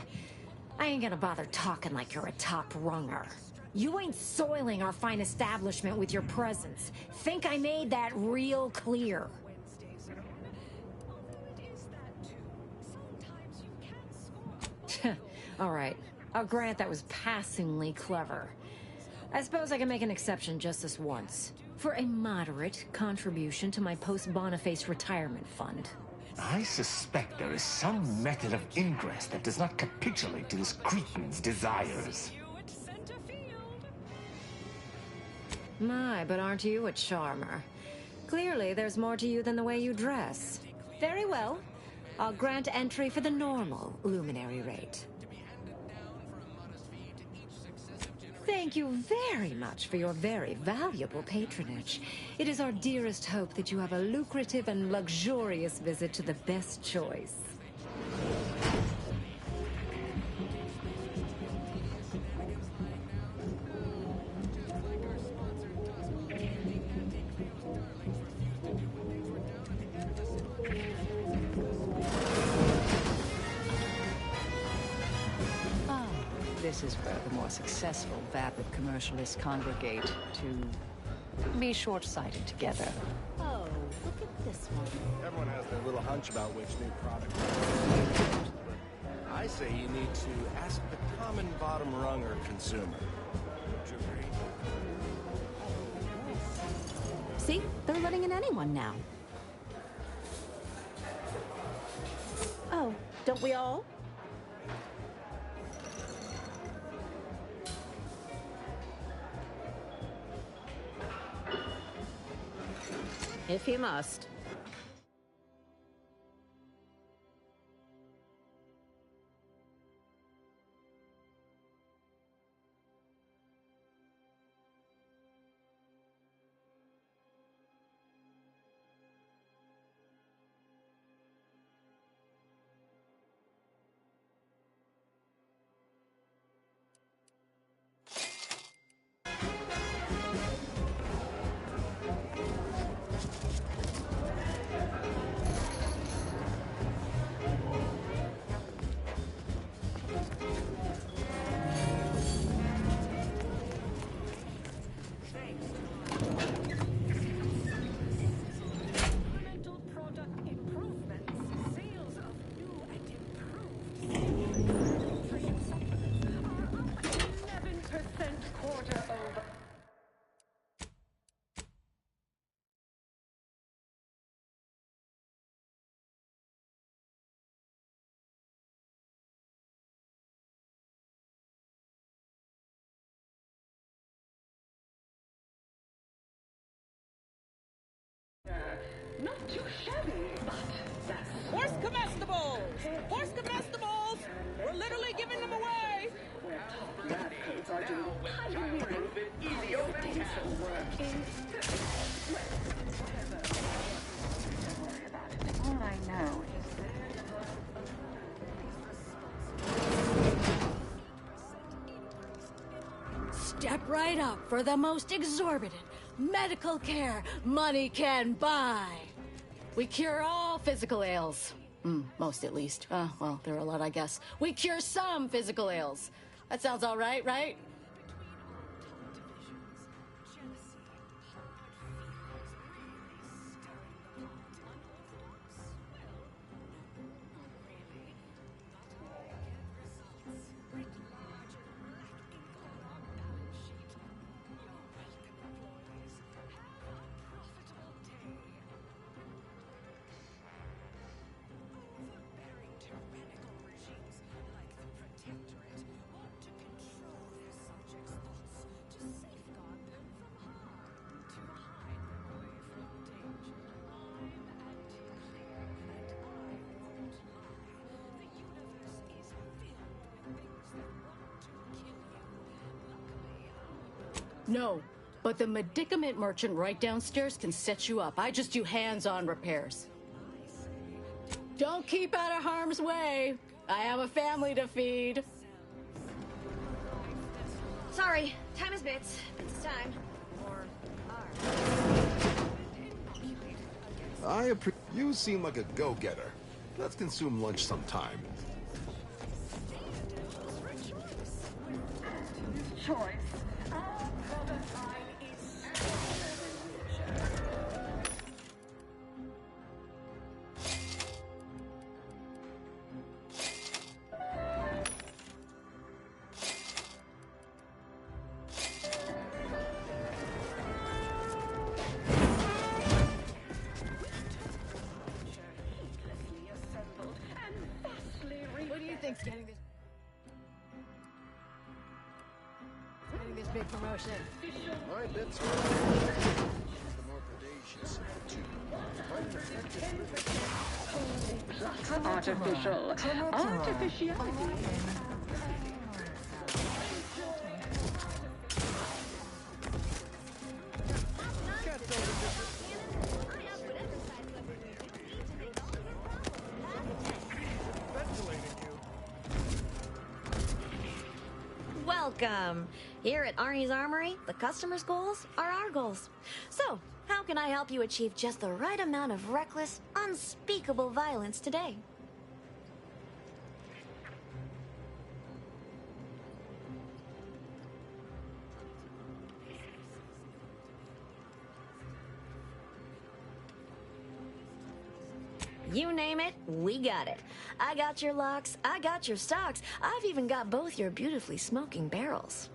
I ain't gonna bother talking like you're a top runger. You ain't soiling our fine establishment with your presence. Think I made that real clear. All right. I'll grant that was passingly clever. I suppose I can make an exception just this once. For a moderate contribution to my post-Boniface retirement fund. I suspect there is some method of ingress that does not capitulate to this cretin's desires. My, but aren't you a charmer? Clearly, there's more to you than the way you dress. Very well. I'll grant entry for the normal luminary rate. Thank you very much for your very valuable patronage. It is our dearest hope that you have a lucrative and luxurious visit to the best choice. This is where the more successful vapid commercialists congregate to be short-sighted together. Oh, look at this one. Everyone has their little hunch about which new product. I say you need to ask the common bottom-runger consumer. Would you agree? See? They're letting in anyone now. Oh, don't we all? If you must. Not too shabby, but that's... Horse comestibles! Horse comestibles! We're literally giving them away! Where top lab codes are doing pioneering easy potential work in... Don't worry about it. All I know is Step right up for the most exorbitant medical care money can buy. We cure all physical ails. Most, at least. Well, there are a lot, I guess. We cure some physical ails. That sounds all right, right? No, but the medicament merchant right downstairs can set you up. I just do hands-on repairs. Don't keep out of harm's way. I have a family to feed. Sorry, time is bits. It's time. Or You seem like a go-getter. Let's consume lunch sometime. Choice. Our product line is stronger than richer. What do you think's getting this big promotion? My bits are the more predacious of the two. Artificiality. Welcome! Here at Arnie's Armory, the customer's goals are our goals. So, how can I help you achieve just the right amount of reckless, unspeakable violence today? You name it, we got it. I got your locks, I got your stocks, I've even got both your beautifully smoking barrels.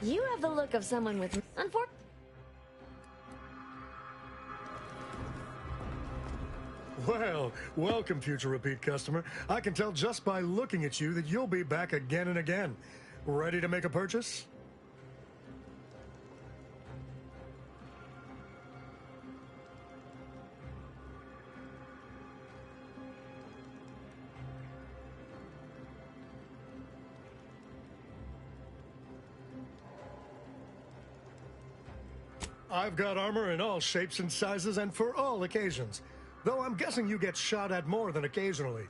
You have the look of someone with Well, welcome, future repeat customer. I can tell just by looking at you that you'll be back again and again. Ready to make a purchase? I've got armor in all shapes and sizes and for all occasions. Though I'm guessing you get shot at more than occasionally.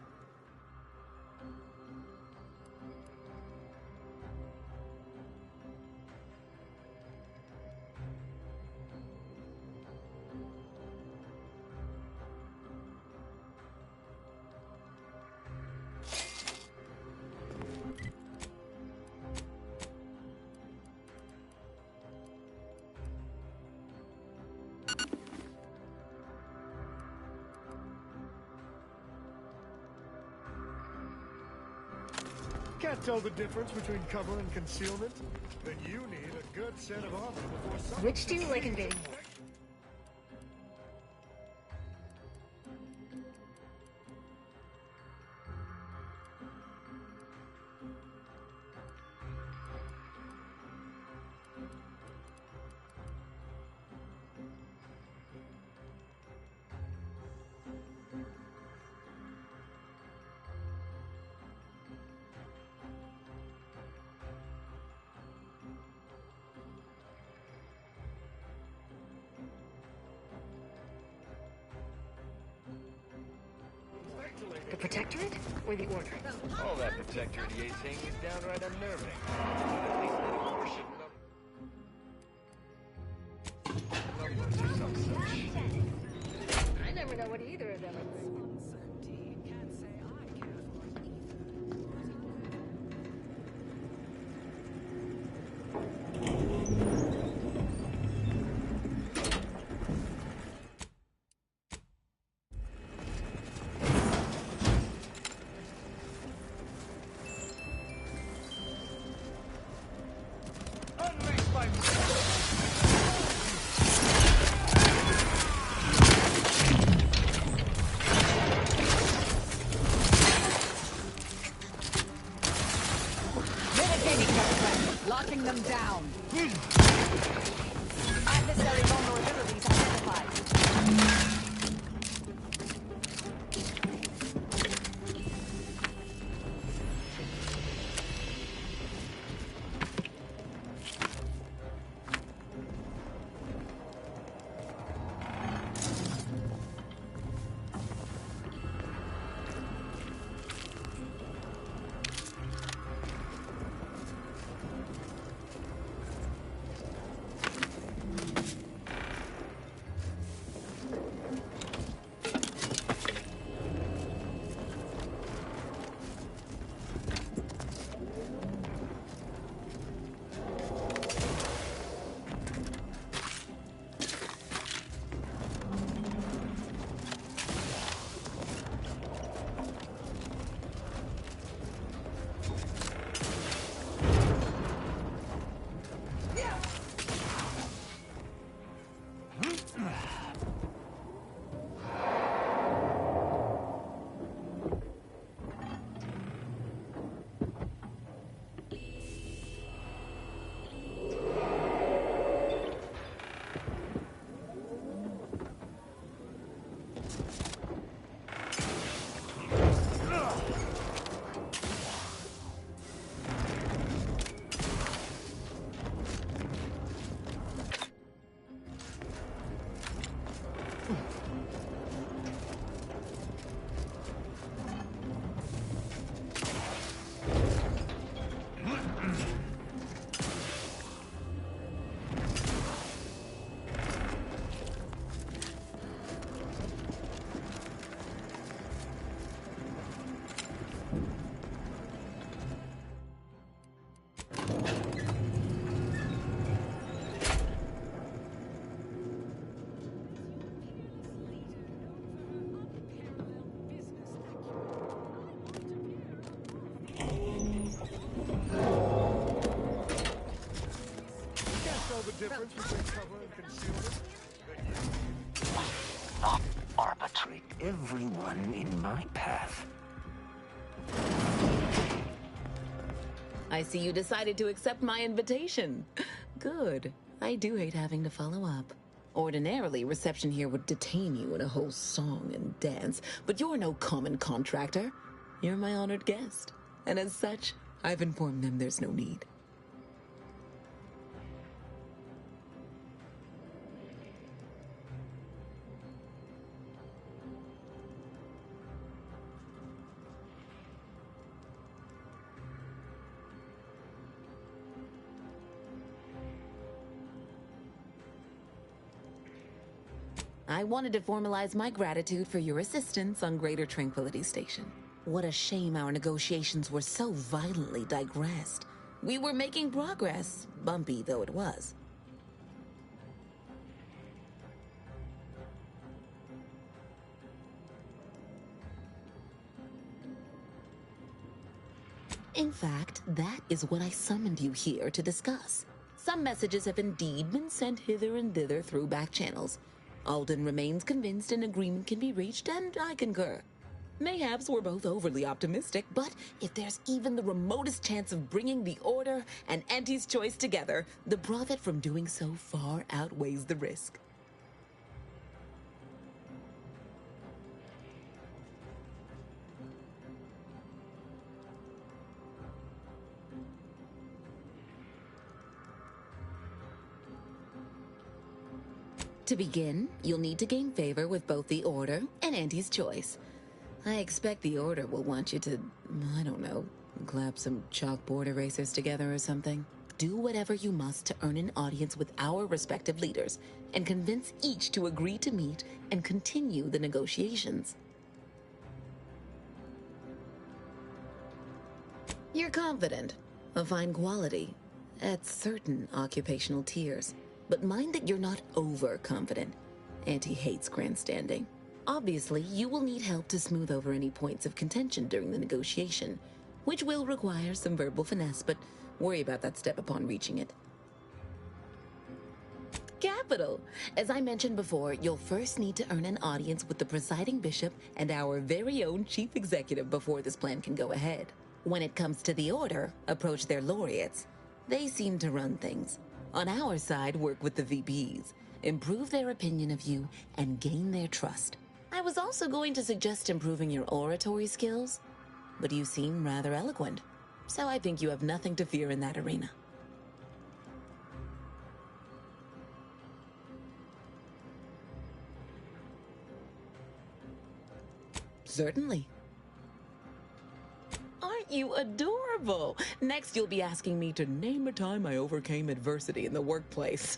Can't tell the difference between cover and concealment? Then you need a good set of armor before someone... Which do you like in getting more? The Protectorate or the Order? All that Protectorate saying is downright unnerving. At least let him worship numbers or some such. I never know what either of them is. Locking them down. Adversary vulnerabilities identified. Difference between cover and concealment? Not arbitrate everyone in my path. I see you decided to accept my invitation. Good. I do hate having to follow up. Ordinarily, reception here would detain you in a whole song and dance, but you're no common contractor. You're my honored guest. And as such, I've informed them there's no need. I wanted to formalize my gratitude for your assistance on Greater Tranquility Station. What a shame our negotiations were so violently digressed. We were making progress, bumpy though it was. In fact, that is what I summoned you here to discuss. Some messages have indeed been sent hither and thither through back channels. Alden remains convinced an agreement can be reached, and I concur. Mayhaps we're both overly optimistic, but if there's even the remotest chance of bringing the Order and Auntie's Choice together, the profit from doing so far outweighs the risk. To begin, you'll need to gain favor with both the Order and Auntie's Choice. I expect the Order will want you to, I don't know, clap some chalkboard erasers together or something. Do whatever you must to earn an audience with our respective leaders and convince each to agree to meet and continue the negotiations. You're confident, of fine quality, at certain occupational tiers. But mind that you're not overconfident. Auntie hates grandstanding. Obviously, you will need help to smooth over any points of contention during the negotiation, which will require some verbal finesse, but worry about that step upon reaching it. Capital! As I mentioned before, you'll first need to earn an audience with the presiding bishop and our very own chief executive before this plan can go ahead. When it comes to the Order, approach their laureates. They seem to run things. On our side, work with the VPs, improve their opinion of you, and gain their trust. I was also going to suggest improving your oratory skills, but you seem rather eloquent, so I think you have nothing to fear in that arena. Certainly. Aren't you adorable? Next, you'll be asking me to name a time I overcame adversity in the workplace.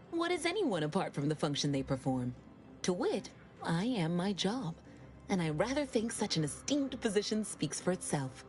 What is anyone apart from the function they perform? To wit, I am my job, and I rather think such an esteemed position speaks for itself.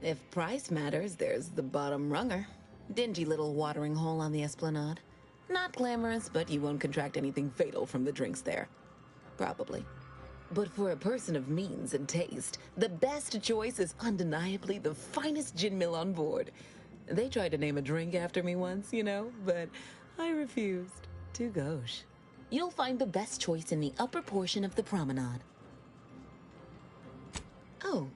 If price matters, there's the bottom runger. Dingy little watering hole on the Esplanade. Not glamorous, but you won't contract anything fatal from the drinks there. Probably. But for a person of means and taste, the best choice is undeniably the finest gin mill on board. They tried to name a drink after me once, you know, but I refused. Too gauche. You'll find the best choice in the upper portion of the promenade. Oh,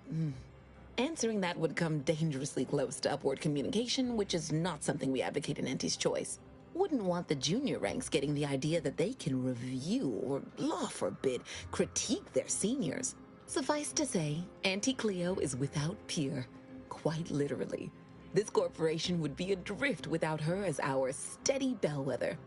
answering that would come dangerously close to upward communication, which is not something we advocate in Auntie's Choice. Wouldn't want the junior ranks getting the idea that they can review or, law forbid, critique their seniors. Suffice to say, Auntie Cleo is without peer, quite literally. This corporation would be adrift without her as our steady bellwether.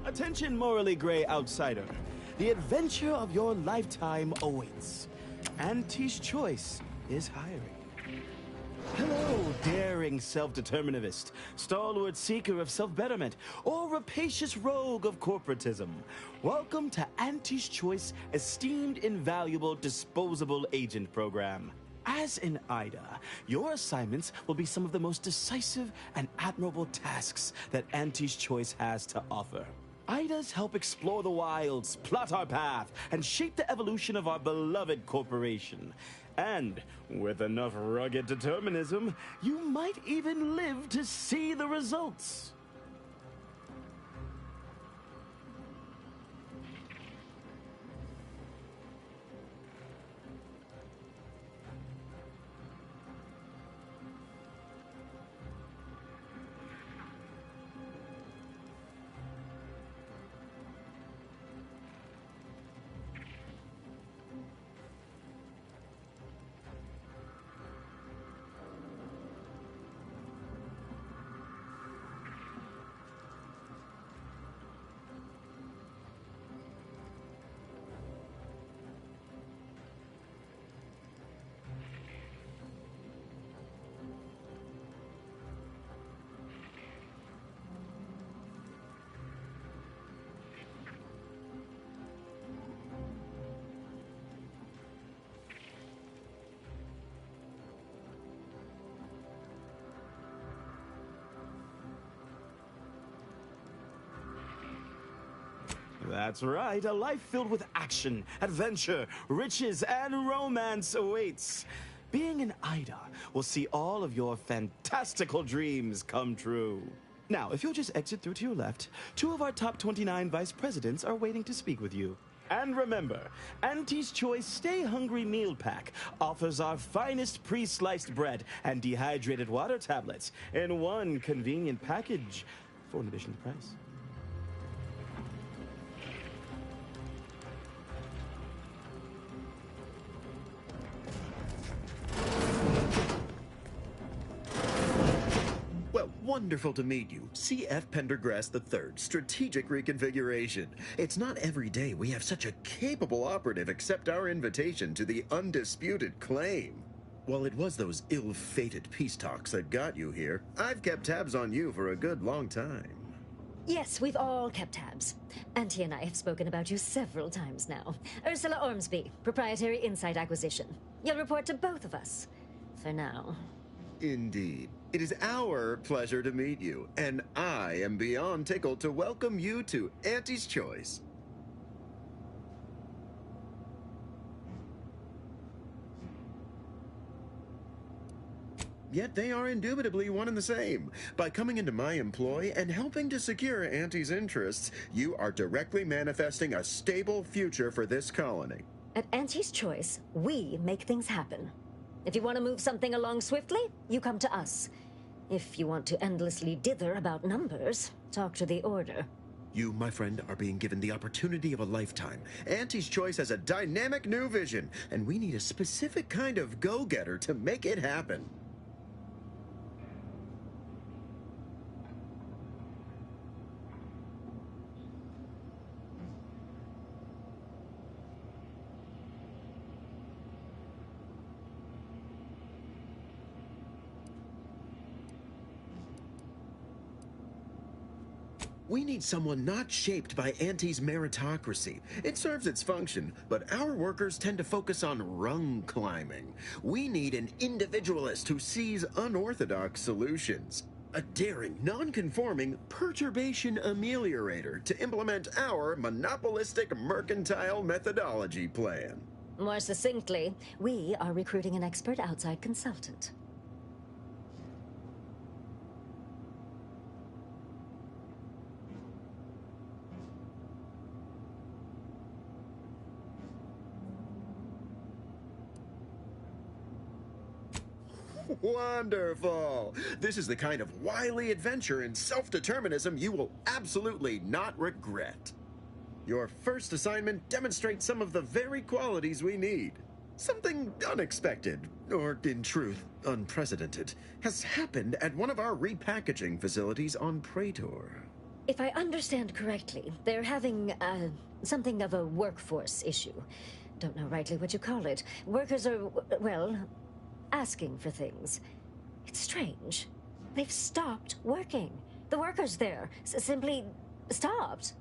Attention, morally gray outsider. The adventure of your lifetime awaits. Auntie's Choice is hiring. Hello, daring self-determinivist, stalwart seeker of self-betterment, or rapacious rogue of corporatism. Welcome to Auntie's Choice Esteemed Invaluable Disposable Agent Program. As in Ida, your assignments will be some of the most decisive and admirable tasks that Auntie's Choice has to offer. Idas help explore the wilds, plot our path, and shape the evolution of our beloved corporation. And with enough rugged determinism, you might even live to see the results. That's right, a life filled with action, adventure, riches, and romance awaits. Being an Ida will see all of your fantastical dreams come true. Now, if you'll just exit through to your left, 2 of our top 29 vice presidents are waiting to speak with you. And remember, Auntie's Choice Stay Hungry Meal Pack offers our finest pre-sliced bread and dehydrated water tablets in one convenient package for an additional price. Well, wonderful to meet you. C.F. Pendergrass III, Strategic Reconfiguration. It's not every day we have such a capable operative accept our invitation to the undisputed claim. While it was those ill-fated peace talks that got you here, I've kept tabs on you for a good long time. Yes, we've all kept tabs. Auntie and I have spoken about you several times now. Ursula Ormsby, Proprietary Insight Acquisition. You'll report to both of us. For now. Indeed. It is our pleasure to meet you, and I am beyond tickled to welcome you to Auntie's Choice. Yet they are indubitably one and the same. By coming into my employ and helping to secure Auntie's interests, you are directly manifesting a stable future for this colony. At Auntie's Choice, we make things happen. If you want to move something along swiftly, you come to us. If you want to endlessly dither about numbers, talk to the Order. You, my friend, are being given the opportunity of a lifetime. Auntie's Choice has a dynamic new vision, and we need a specific kind of go-getter to make it happen. We need someone not shaped by Auntie's meritocracy. It serves its function, but our workers tend to focus on rung climbing. We need an individualist who sees unorthodox solutions. A daring, non-conforming perturbation ameliorator to implement our monopolistic mercantile methodology plan. More succinctly, we are recruiting an expert outside consultant. Wonderful! This is the kind of wily adventure and self-determinism you will absolutely not regret. Your first assignment demonstrates some of the very qualities we need. Something unexpected, or in truth, unprecedented, has happened at one of our repackaging facilities on Praetor. If I understand correctly, they're having, something of a workforce issue. Don't know rightly what you call it. Workers are, well, asking for things. It's strange. They've stopped working. The workers there simply stopped.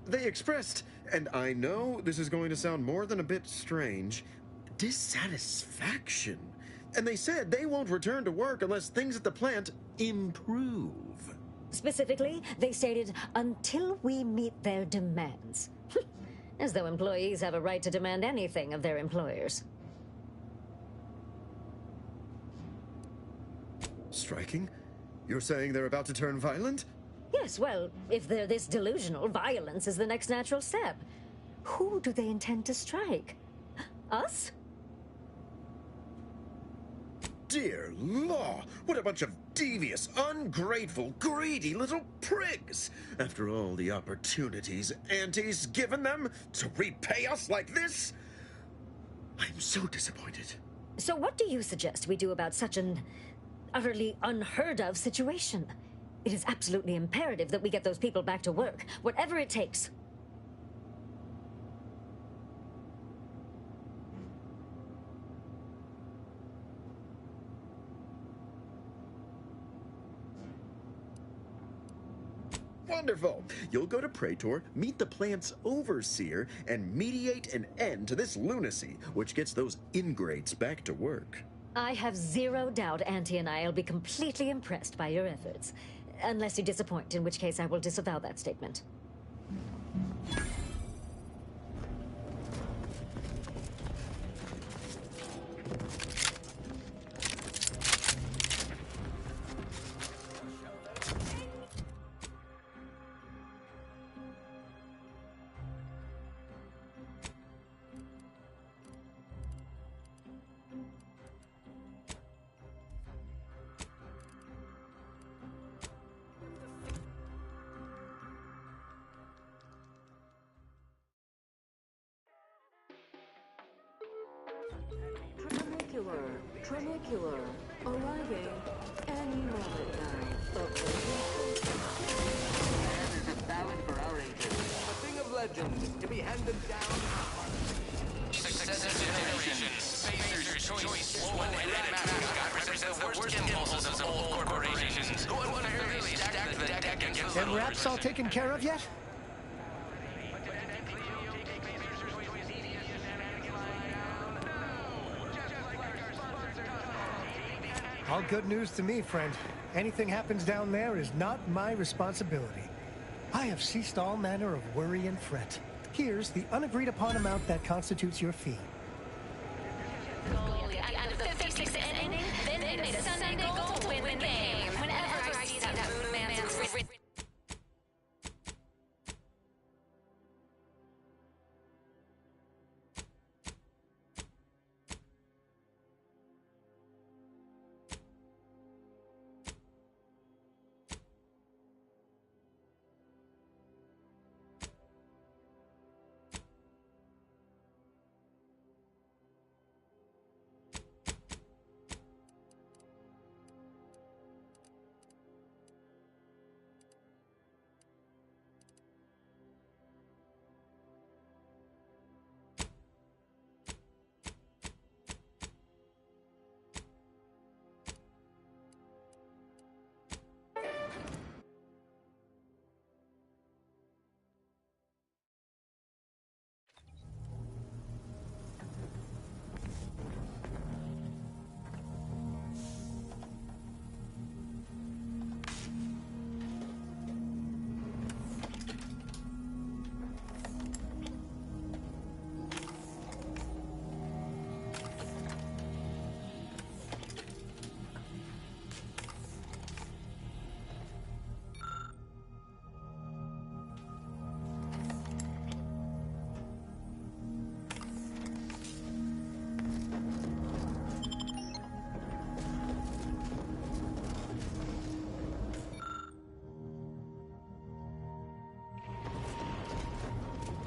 They expressed, and I know this is going to sound more than a bit strange, dissatisfaction. And they said they won't return to work unless things at the plant improve. Specifically, they stated, until we meet their demands. As though employees have a right to demand anything of their employers. Striking? You're saying they're about to turn violent? Yes, well, if they're this delusional, violence is the next natural step. Who do they intend to strike? Us? Dear law, what a bunch of devious, ungrateful, greedy little prigs! After all the opportunities Auntie's given them to repay us like this? I'm so disappointed. So what do you suggest we do about such an utterly unheard of situation? It is absolutely imperative that we get those people back to work, whatever it takes. Wonderful! You'll go to Praetor, meet the plant's overseer, and mediate an end to this lunacy, which gets those ingrates back to work. I have zero doubt Auntie and I will be completely impressed by your efforts. Unless you disappoint, in which case I will disavow that statement. Trinicular, arriving any moment now. There's a ballad for our ages. A thing of legend to be handed down. Successive generations. Phaser's choice, one-headed mascot represents the worst impulses of old corporations who unfairly stack the deck against And Raps all taken care of yet? All good news to me, friend. Anything happens down there is not my responsibility. I have ceased all manner of worry and fret. Here's the unagreed upon amount that constitutes your fee. Goalie at the end of the 56th inning, then made a Sunday goal to win the game. Whenever I see that moon man's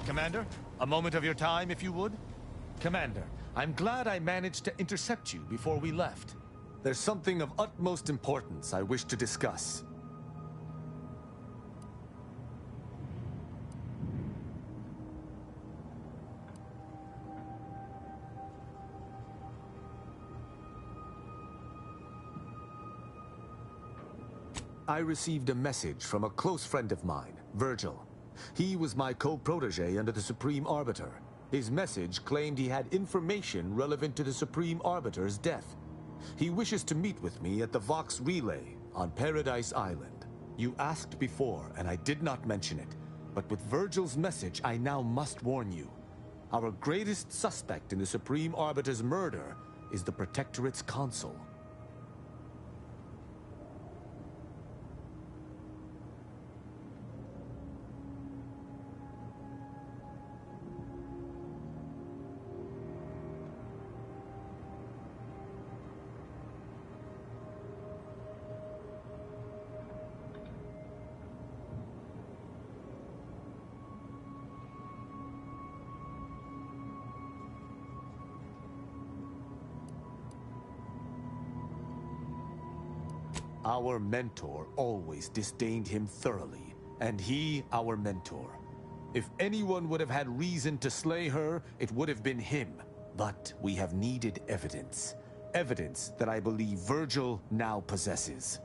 Commander, a moment of your time, if you would? Commander, I'm glad I managed to intercept you before we left. There's something of utmost importance I wish to discuss. I received a message from a close friend of mine, Virgil. He was my co-protege under the Supreme Arbiter. His message claimed he had information relevant to the Supreme Arbiter's death. He wishes to meet with me at the Vox Relay on Paradise Island. You asked before, and I did not mention it, but with Virgil's message, I now must warn you. Our greatest suspect in the Supreme Arbiter's murder is the Protectorate's consul. Our mentor always disdained him thoroughly, and he our mentor. If anyone would have had reason to slay her, it would have been him. But we have needed evidence. Evidence that I believe Virgil now possesses.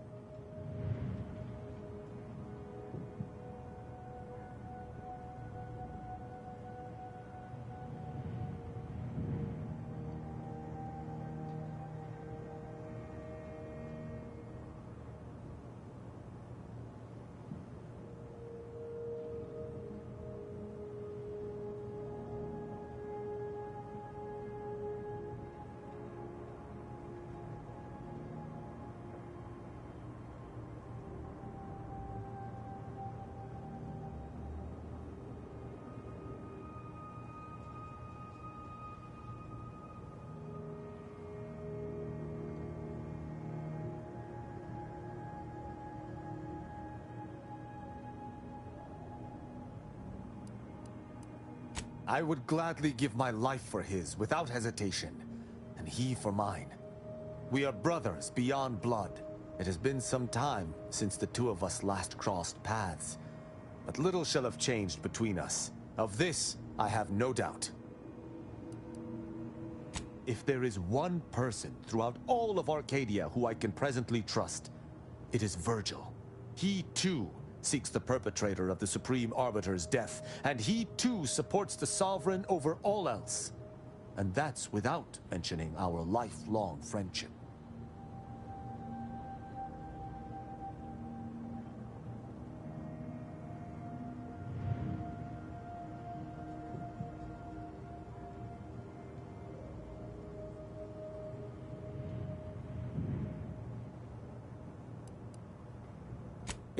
I would gladly give my life for his without hesitation, and he for mine. We are brothers beyond blood. It has been some time since the two of us last crossed paths, but little shall have changed between us. Of this, I have no doubt. If there is one person throughout all of Arcadia who I can presently trust, it is Virgil. He too seeks the perpetrator of the Supreme Arbiter's death, and he too supports the Sovereign over all else. And that's without mentioning our lifelong friendship.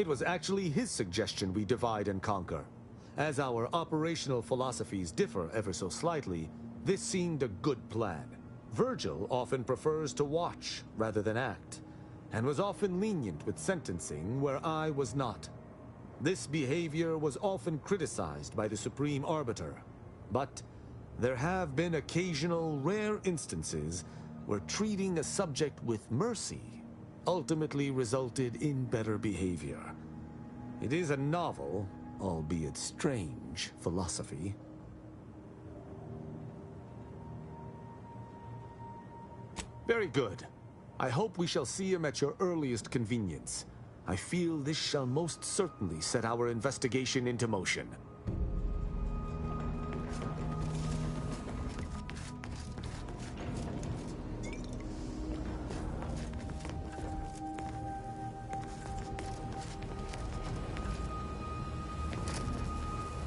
It was actually his suggestion we divide and conquer. As our operational philosophies differ ever so slightly, this seemed a good plan. Virgil often prefers to watch rather than act, and was often lenient with sentencing where I was not. This behavior was often criticized by the Supreme Arbiter, but there have been occasional rare instances where treating a subject with mercy ultimately resulted in better behavior. It is a novel, albeit strange, philosophy. Very good. I hope we shall see him at your earliest convenience. I feel this shall most certainly set our investigation into motion.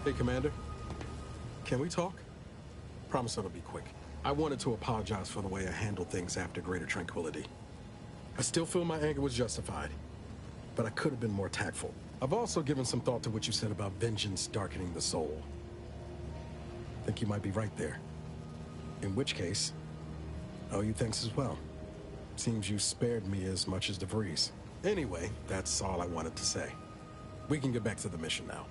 Hey, Commander. Can we talk? Promise it'll be quick. I wanted to apologize for the way I handled things after Greater Tranquility. I still feel my anger was justified, but I could have been more tactful. I've also given some thought to what you said about vengeance darkening the soul. I think you might be right there. In which case, I owe you thanks as well. Seems you spared me as much as DeVries. Anyway, that's all I wanted to say. We can get back to the mission now.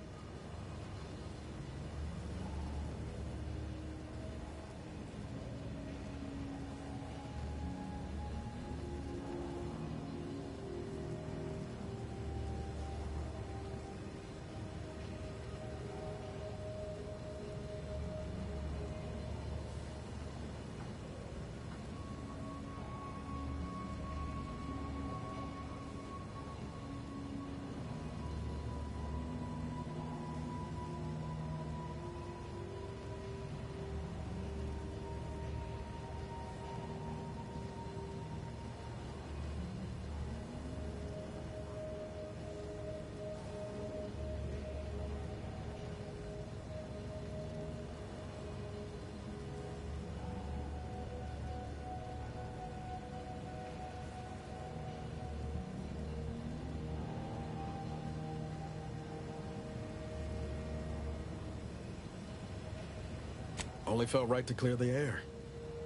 Only felt right to clear the air.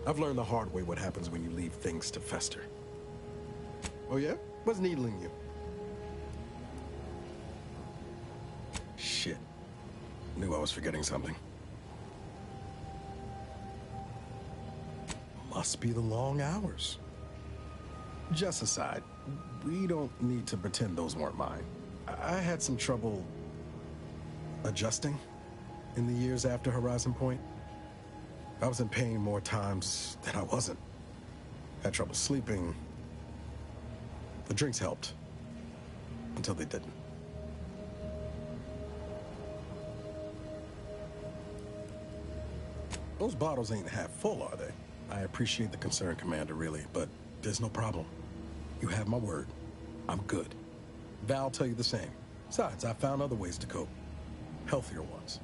I've learned the hard way what happens when you leave things to fester. Oh yeah? What's needling you? Shit. Knew I was forgetting something. Must be the long hours. Just aside, we don't need to pretend those weren't mine. I had some trouble adjusting in the years after Horizon Point. I was in pain more times than I wasn't. Had trouble sleeping. The drinks helped. Until they didn't. Those bottles ain't half full, are they? I appreciate the concern, Commander, really, but there's no problem. You have my word. I'm good. Val tell you the same. Besides, I found other ways to cope. Healthier ones.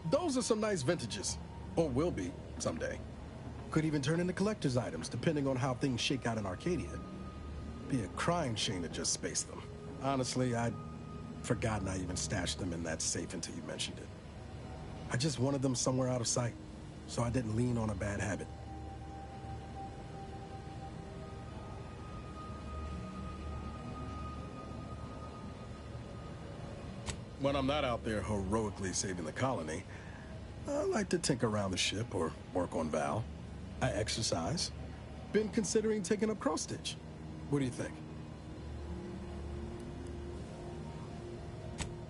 Those are some nice vintages. Or will be, someday. Could even turn into collector's items, depending on how things shake out in Arcadia. Be a crying shame to just space them. Honestly, I'd forgotten I even stashed them in that safe until you mentioned it. I just wanted them somewhere out of sight, so I didn't lean on a bad habit. When I'm not out there heroically saving the colony, I like to tinker around the ship or work on Val. I exercise. Been considering taking up cross-stitch. What do you think?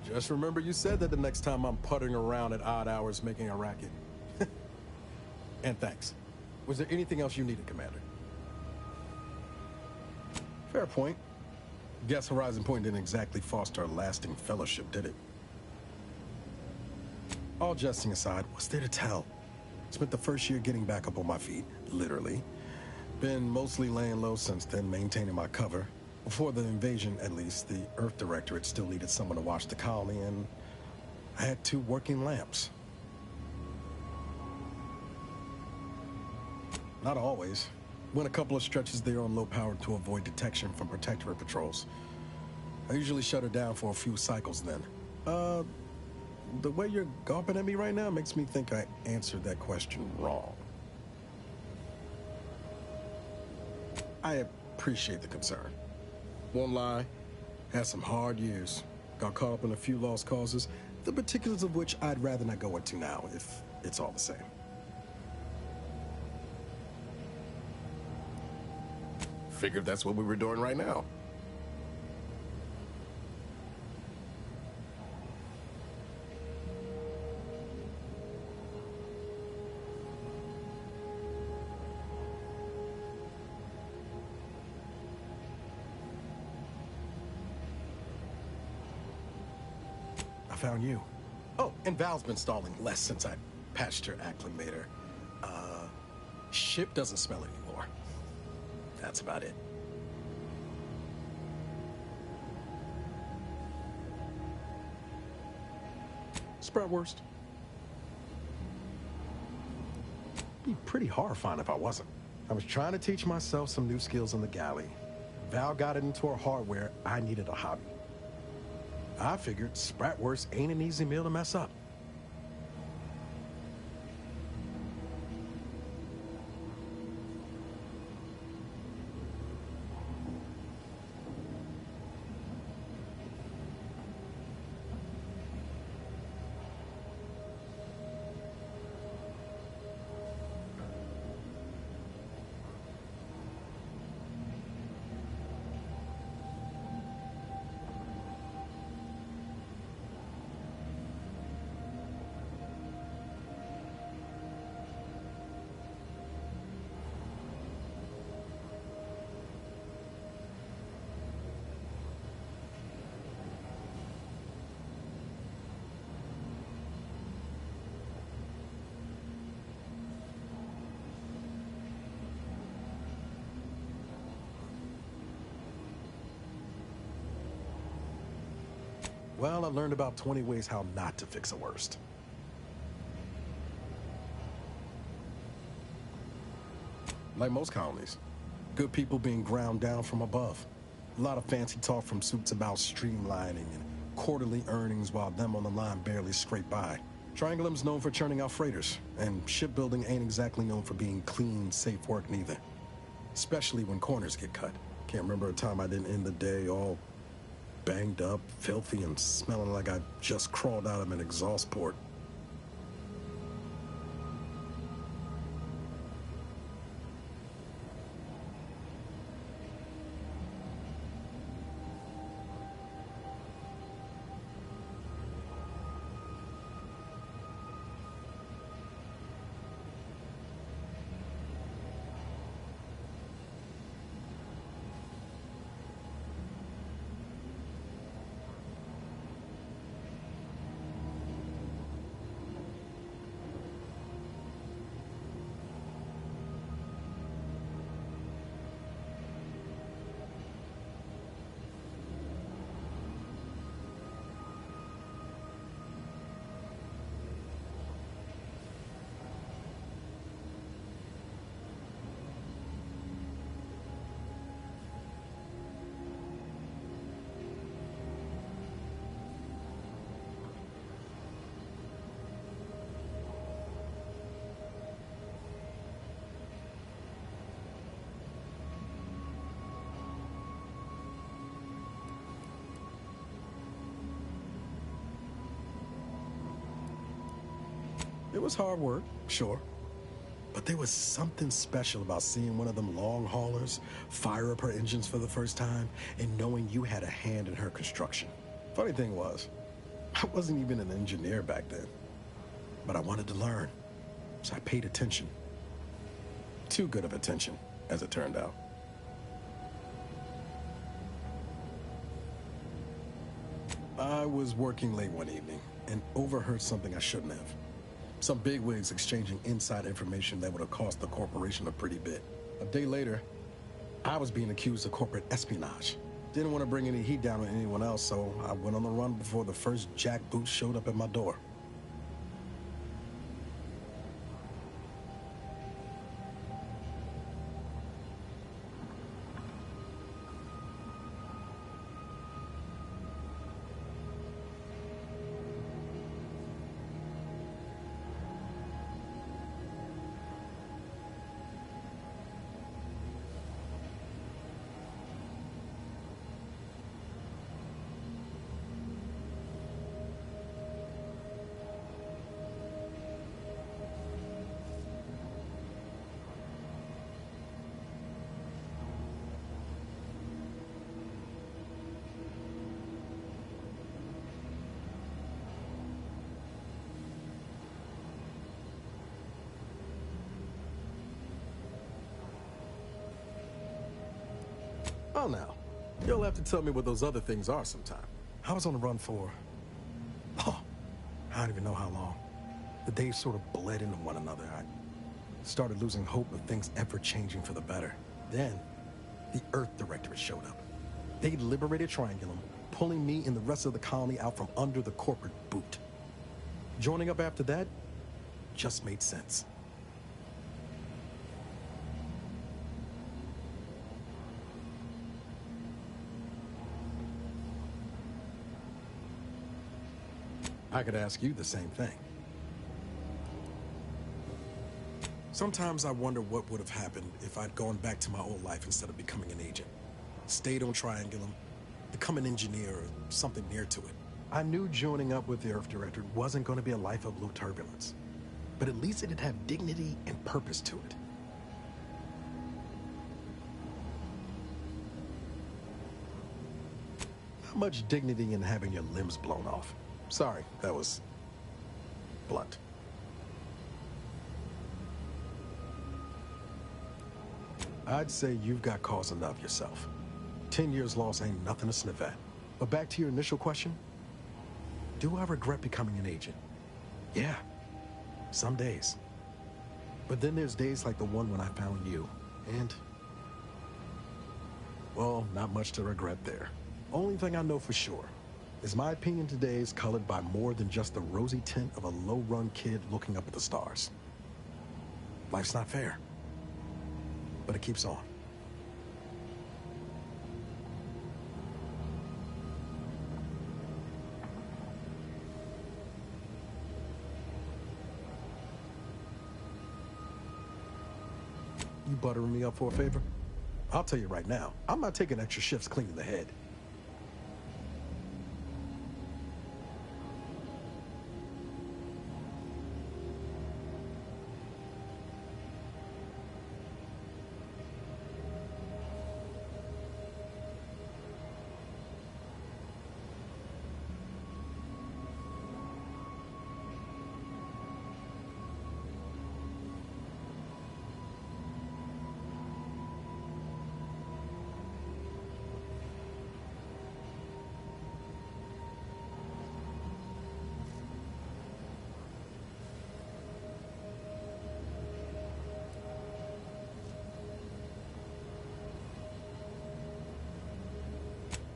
Just remember you said that the next time I'm puttering around at odd hours making a racket. And thanks. Was there anything else you needed, Commander? Fair point. Guess Horizon Point didn't exactly foster a lasting fellowship, did it? All jesting aside, what's there to tell? Spent the first year getting back up on my feet, literally. Been mostly laying low since then, maintaining my cover. Before the invasion, at least, the Earth Directorate still needed someone to watch the colony, and I had 2 working lamps. Not always. Went a couple of stretches there on low power to avoid detection from Protectorate patrols. I usually shut her down for a few cycles then. The way you're gawping at me right now makes me think I answered that question wrong. I appreciate the concern. Won't lie, had some hard years. Got caught up in a few lost causes, the particulars of which I'd rather not go into now, if it's all the same. Figured that's what we were doing right now. I found you. Oh, and Val's been stalling less since I patched her acclimator. Ship doesn't smell anymore. That's about it. Spratwurst. Be pretty horrifying if I wasn't. I was trying to teach myself some new skills in the galley. Val got it into her hardware. I needed a hobby. I figured Spratwurst ain't an easy meal to mess up. Well, I learned about 20 ways how not to fix a worst. Like most colonies, good people being ground down from above. A lot of fancy talk from suits about streamlining and quarterly earnings while them on the line barely scrape by. Triangulum's known for churning out freighters, and shipbuilding ain't exactly known for being clean, safe work neither. Especially when corners get cut. Can't remember a time I didn't end the day all banged up, filthy, and smelling like I just crawled out of an exhaust port. It was hard work, sure. But there was something special about seeing one of them long haulers fire up her engines for the first time and knowing you had a hand in her construction. Funny thing was, I wasn't even an engineer back then. But I wanted to learn, so I paid attention. Too good of attention, as it turned out. I was working late one evening and overheard something I shouldn't have. Some bigwigs exchanging inside information that would have cost the corporation a pretty bit. A day later, I was being accused of corporate espionage. Didn't want to bring any heat down on anyone else, so I went on the run before the first jackboot showed up at my door. Oh, now, you'll have to tell me what those other things are sometime. I was on the run for, I don't even know how long. The days sort of bled into one another. I started losing hope of things ever changing for the better. Then, the Earth Directorate showed up. They liberated Triangulum, pulling me and the rest of the colony out from under the corporate boot. Joining up after that just made sense. I could ask you the same thing. Sometimes I wonder what would have happened if I'd gone back to my old life instead of becoming an agent. Stayed on Triangulum, become an engineer or something near to it. I knew joining up with the Earth Directorate wasn't going to be a life of blue turbulence, but at least it'd have dignity and purpose to it. Not much dignity in having your limbs blown off. Sorry, that was blunt. I'd say you've got cause enough yourself. 10 years lost ain't nothing to sniff at. But back to your initial question, do I regret becoming an agent? Yeah, some days. But then there's days like the one when I found you, and, well, not much to regret there. Only thing I know for sure is my opinion today is colored by more than just the rosy tint of a low-run kid looking up at the stars. Life's not fair, but it keeps on. You buttering me up for a favor? I'll tell you right now, I'm not taking extra shifts cleaning the head.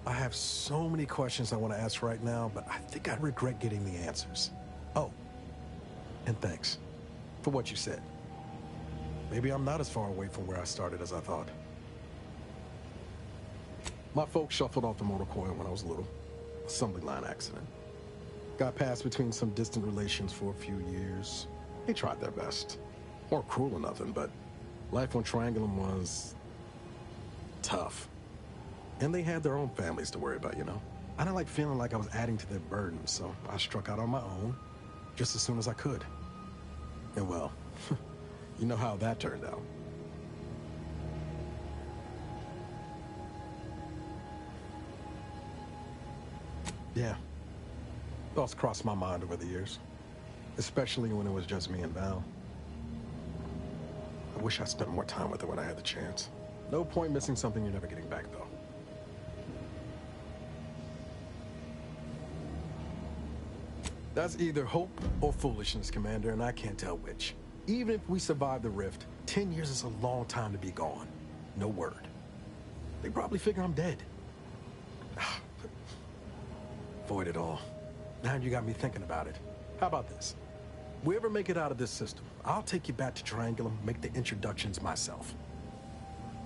I have so many questions I want to ask right now, but I think I regret getting the answers. Oh, and thanks for what you said. Maybe I'm not as far away from where I started as I thought. My folks shuffled off the motor coil when I was little. Assembly line accident. Got passed between some distant relations for a few years. They tried their best. Weren't cruel or nothing, but life on Triangulum was tough. And they had their own families to worry about, you know? I didn't like feeling like I was adding to their burden, so I struck out on my own just as soon as I could. And well, you know how that turned out. Yeah. Thoughts crossed my mind over the years. Especially when it was just me and Val. I wish I spent more time with her when I had the chance. No point missing something you're never getting back, though. That's either hope or foolishness, Commander, and I can't tell which. Even if we survive the rift, 10 years is a long time to be gone. No word. They probably figure I'm dead. Void it all. Now you got me thinking about it. How about this? We ever make it out of this system, I'll take you back to Triangulum, make the introductions myself.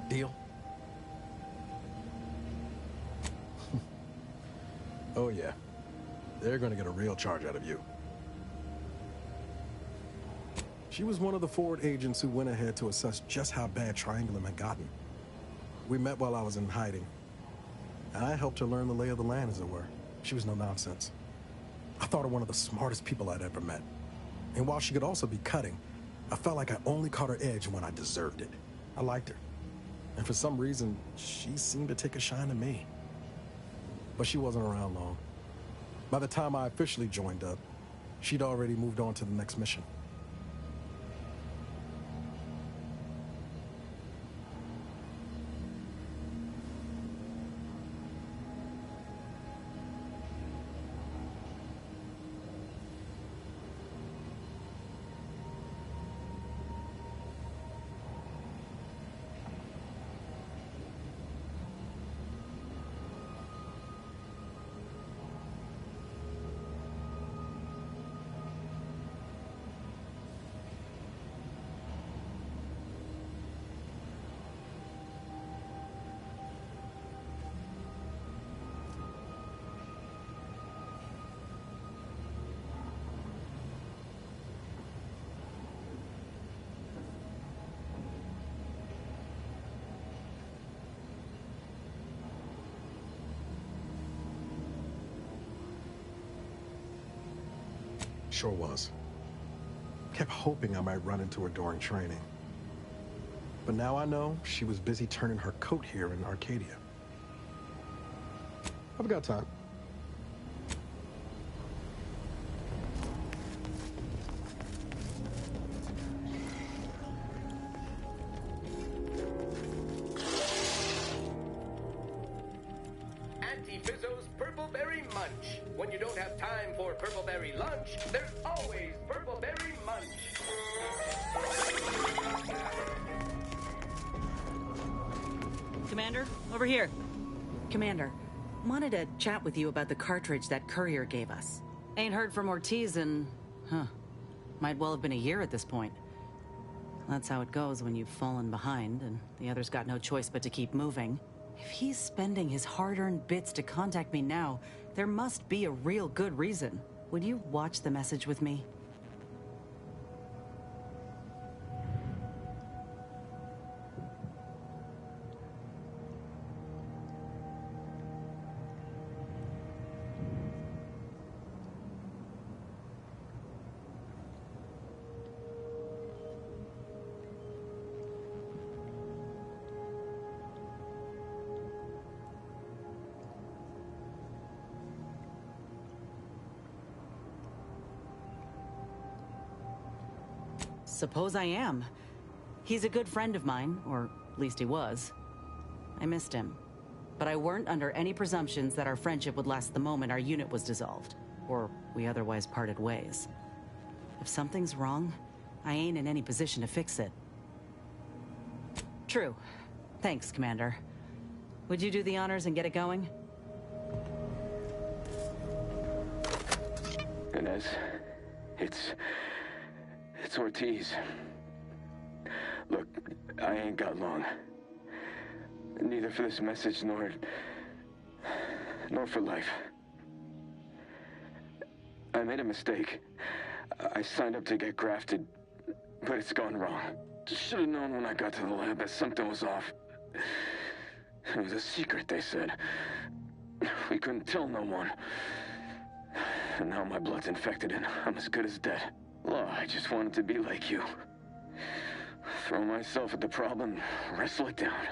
Deal? Oh yeah. They're gonna get a real charge out of you. She was one of the forward agents who went ahead to assess just how bad Triangulum had gotten. We met while I was in hiding. And I helped her learn the lay of the land, as it were. She was no nonsense. I thought her one of the smartest people I'd ever met. And while she could also be cutting, I felt like I only caught her edge when I deserved it. I liked her. And for some reason, she seemed to take a shine to me. But she wasn't around long. By the time I officially joined up, she'd already moved on to the next mission. Sure was. Kept hoping I might run into her during training. But now I know she was busy turning her coat here in Arcadia. I've got time. Auntie Fizzo's Purple Berry Munch. When you don't have time for Purple Berry lunch, there's always Purple Berry Munch. Commander, over here. Commander, wanted to chat with you about the cartridge that courier gave us. Ain't heard from Ortiz in... might well have been a year at this point. That's how it goes when you've fallen behind, and the others got no choice but to keep moving. If he's spending his hard-earned bits to contact me now, there must be a real good reason. Would you watch the message with me? Suppose I am. He's a good friend of mine, or at least he was. I missed him. But I weren't under any presumptions that our friendship would last the moment our unit was dissolved, or we otherwise parted ways. If something's wrong, I ain't in any position to fix it. True. Thanks, Commander. Would you do the honors and get it going? Inez, it's Ortiz. Look, I ain't got long. Neither for this message nor for life. I made a mistake. I signed up to get grafted, but it's gone wrong. Should have known when I got to the lab that something was off. It was a secret, they said. We couldn't tell no one. And now my blood's infected and I'm as good as dead. Well, I just wanted to be like you. Throw myself at the problem, wrestle it down.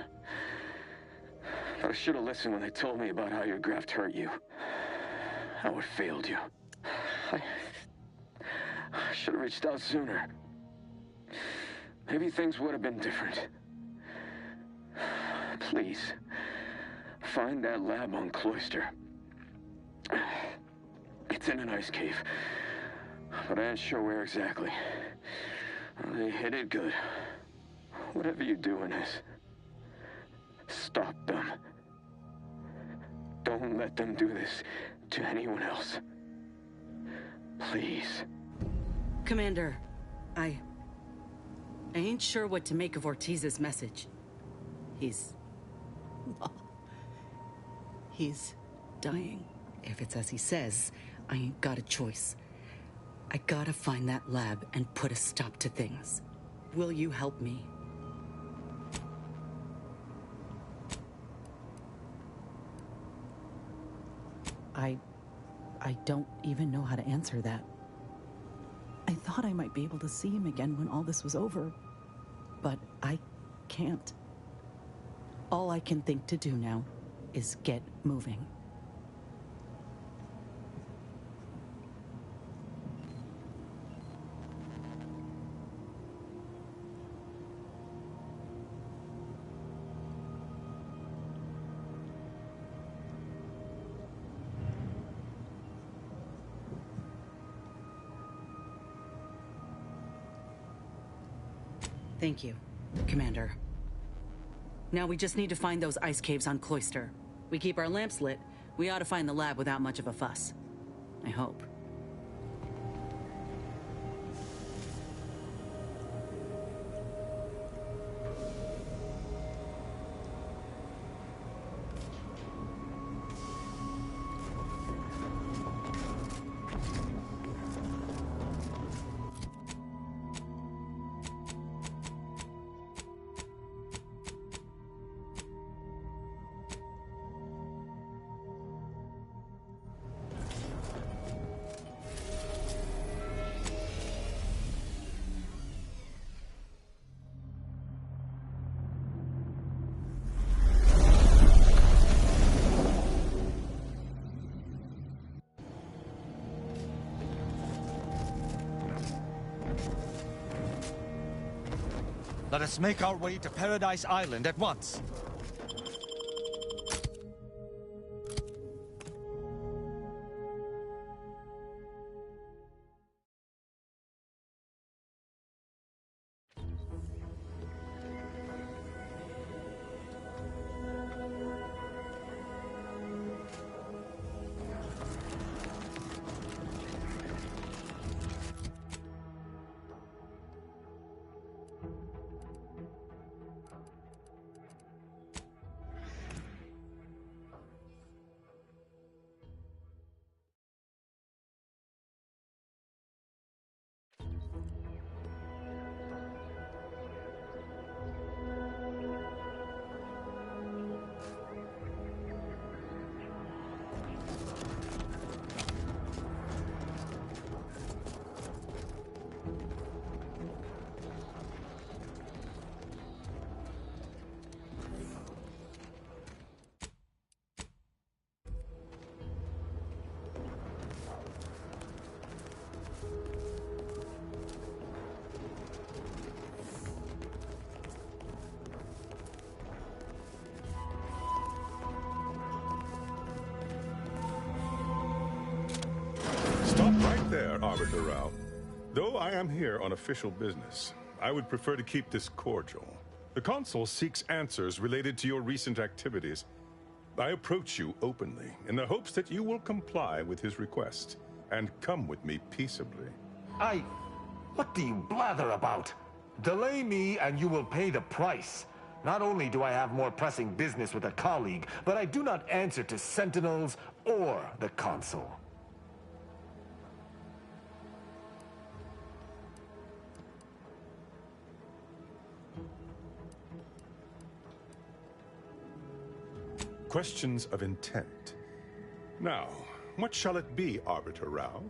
But I should have listened when they told me about how your graft hurt you. How it failed you. I should have reached out sooner. Maybe things would have been different. Please, find that lab on Cloister. It's in an ice cave, but I ain't sure where exactly. They hit it good. Whatever you do in this, stop them. Don't let them do this to anyone else. Please. Commander, I ain't sure what to make of Ortiz's message. He's dying. If it's as he says, I ain't got a choice. I gotta find that lab and put a stop to things. Will you help me? I don't even know how to answer that. I thought I might be able to see him again when all this was over, but I can't. All I can think to do now is get moving. Thank you, Commander. Now we just need to find those ice caves on Cloister. We keep our lamps lit, we ought to find the lab without much of a fuss. I hope. Let us make our way to Paradise Island at once. Stop right there, Arbiter Rao. Though I am here on official business, I would prefer to keep this cordial. The Consul seeks answers related to your recent activities. I approach you openly in the hopes that you will comply with his request and come with me peaceably. What do you blather about? Delay me and you will pay the price. Not only do I have more pressing business with a colleague, but I do not answer to sentinels or the Consul. Questions of intent. Now, what shall it be, Arbiter Rao?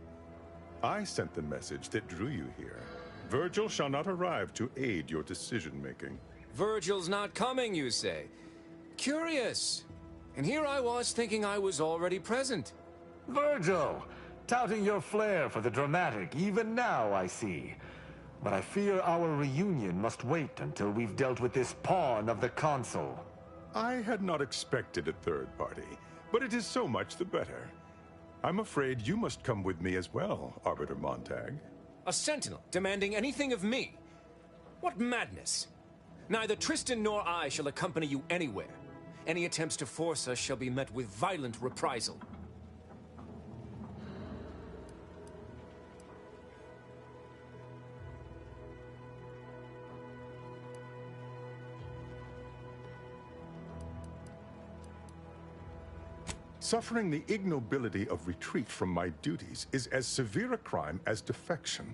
I sent the message that drew you here. Virgil shall not arrive to aid your decision-making. Virgil's not coming, you say? Curious. And here I was thinking I was already present. Virgil! Touting your flair for the dramatic, even now, I see. But I fear our reunion must wait until we've dealt with this pawn of the console. I had not expected a third party, but it is so much the better. I'm afraid you must come with me as well, Arbiter Montag. A sentinel demanding anything of me? What madness! Neither Tristan nor I shall accompany you anywhere. Any attempts to force us shall be met with violent reprisal. Suffering the ignobility of retreat from my duties is as severe a crime as defection.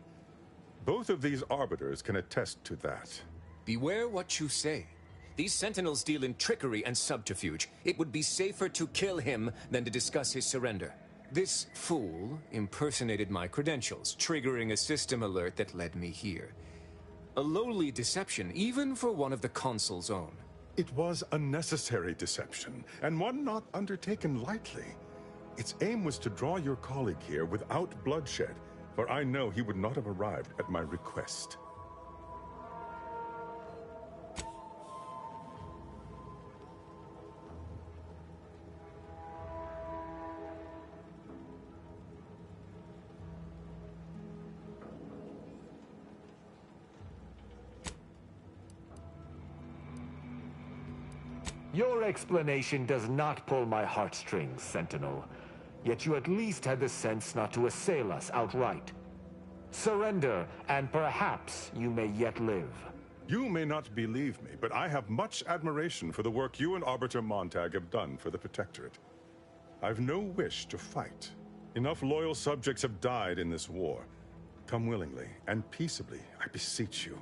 Both of these arbiters can attest to that. Beware what you say. These sentinels deal in trickery and subterfuge. It would be safer to kill him than to discuss his surrender. This fool impersonated my credentials, triggering a system alert that led me here. A lowly deception, even for one of the consul's own. It was a necessary deception, and one not undertaken lightly. Its aim was to draw your colleague here without bloodshed, for I know he would not have arrived at my request. Your explanation does not pull my heartstrings, Sentinel. Yet you at least had the sense not to assail us outright. Surrender, and perhaps you may yet live. You may not believe me, but I have much admiration for the work you and Arbiter Montag have done for the Protectorate. I've no wish to fight. Enough loyal subjects have died in this war. Come willingly and peaceably, I beseech you.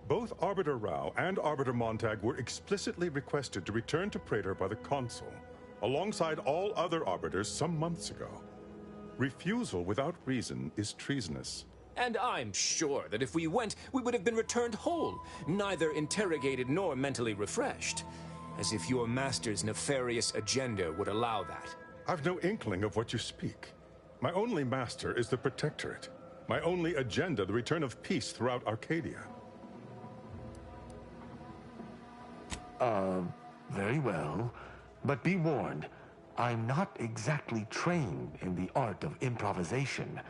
Both Arbiter Rao and Arbiter Montag were explicitly requested to return to Praetor by the Consul, alongside all other Arbiters some months ago. Refusal without reason is treasonous. And I'm sure that if we went, we would have been returned whole, neither interrogated nor mentally refreshed. As if your master's nefarious agenda would allow that. I've no inkling of what you speak. My only master is the Protectorate. My only agenda, the return of peace throughout Arcadia. Very well. But be warned, I'm not exactly trained in the art of improvisation.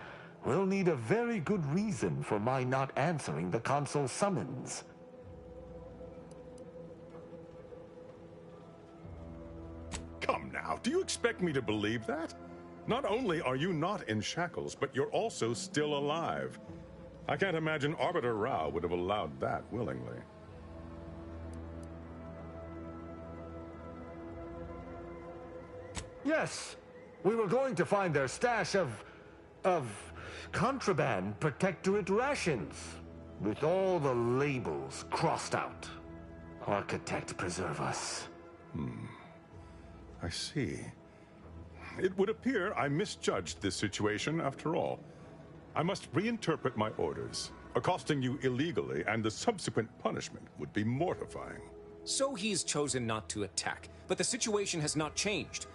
We'll need a very good reason for my not answering the Consul's summons. Come now, do you expect me to believe that? Not only are you not in shackles, but you're also still alive. I can't imagine Arbiter Rao would have allowed that willingly. Yes, we were going to find their stash of contraband Protectorate rations, with all the labels crossed out. Architect preserve us. I see. It would appear I misjudged this situation after all. I must reinterpret my orders. Accosting you illegally and the subsequent punishment would be mortifying. So he's chosen not to attack, but the situation has not changed.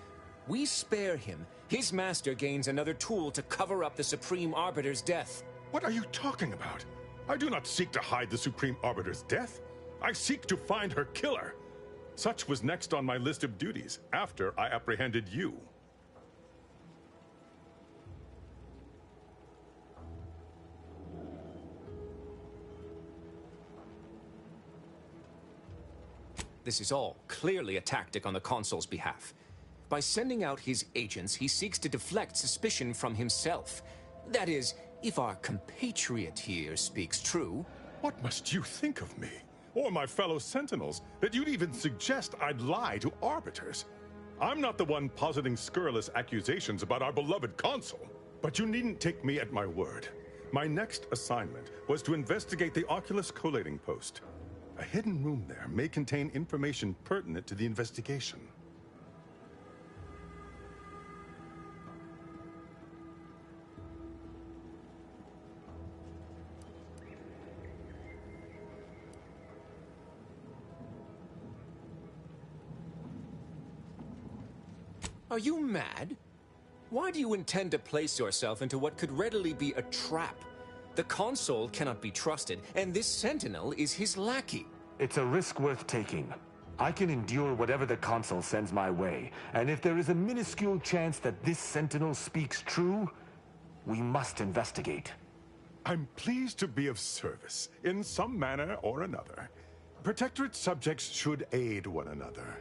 We spare him. His master gains another tool to cover up the Supreme Arbiter's death. What are you talking about? I do not seek to hide the Supreme Arbiter's death. I seek to find her killer. Such was next on my list of duties, after I apprehended you. This is all clearly a tactic on the Consul's behalf. By sending out his agents, he seeks to deflect suspicion from himself. That is, if our compatriot here speaks true. What must you think of me, or my fellow Sentinels, that you'd even suggest I'd lie to Arbiters? I'm not the one positing scurrilous accusations about our beloved Consul. But you needn't take me at my word. My next assignment was to investigate the Oculus collating post. A hidden room there may contain information pertinent to the investigation. Are you mad? Why do you intend to place yourself into what could readily be a trap? The Consul cannot be trusted, and this Sentinel is his lackey. It's a risk worth taking. I can endure whatever the Consul sends my way, and if there is a minuscule chance that this Sentinel speaks true, we must investigate. I'm pleased to be of service, in some manner or another. Protectorate subjects should aid one another.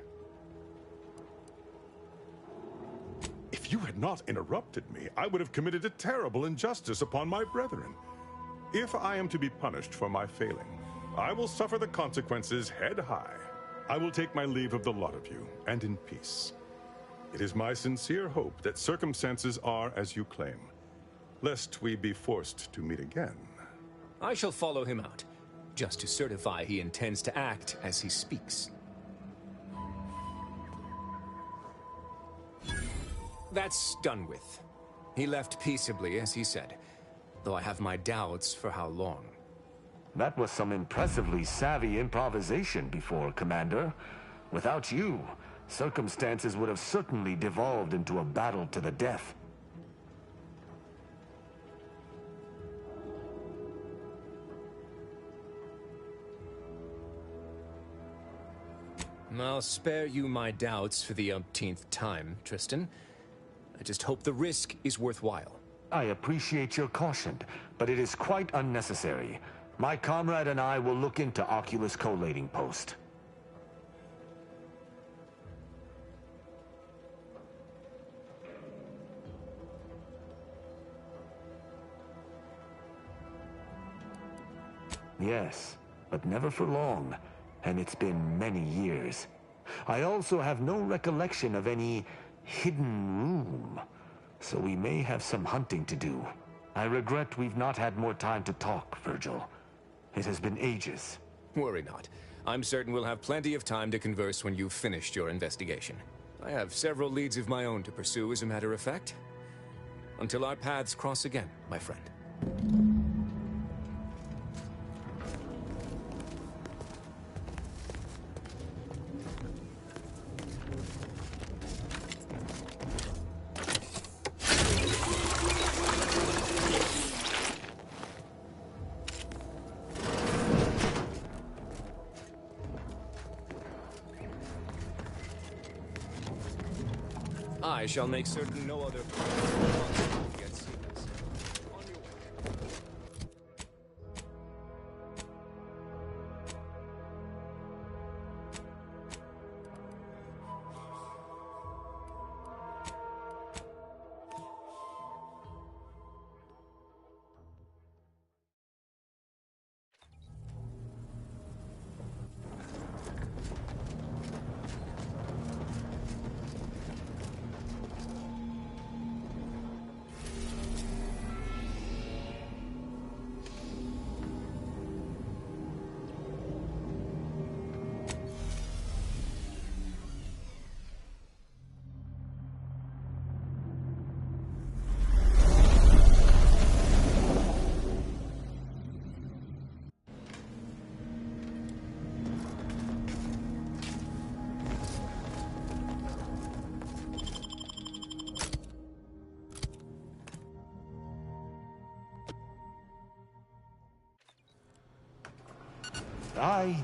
If you had not interrupted me, I would have committed a terrible injustice upon my brethren. If I am to be punished for my failing, I will suffer the consequences head high. I will take my leave of the lot of you, and in peace. It is my sincere hope that circumstances are as you claim, lest we be forced to meet again. I shall follow him out, just to certify he intends to act as he speaks. That's done with. He left peaceably, as he said, though I have my doubts for how long. That was some impressively savvy improvisation before, Commander. Without you, circumstances would have certainly devolved into a battle to the death. I'll spare you my doubts for the umpteenth time, Tristan. I just hope the risk is worthwhile. I appreciate your caution, but it is quite unnecessary. My comrade and I will look into Oculus collating post. Yes, but never for long, and it's been many years. I also have no recollection of any hidden room, so we may have some hunting to do. I regret we've not had more time to talk, Virgil. It has been ages. Worry not. I'm certain we'll have plenty of time to converse when you've finished your investigation. I have several leads of my own to pursue, as a matter of fact. Until our paths cross again, my friend. I shall make certain no other gets seen. On your way. I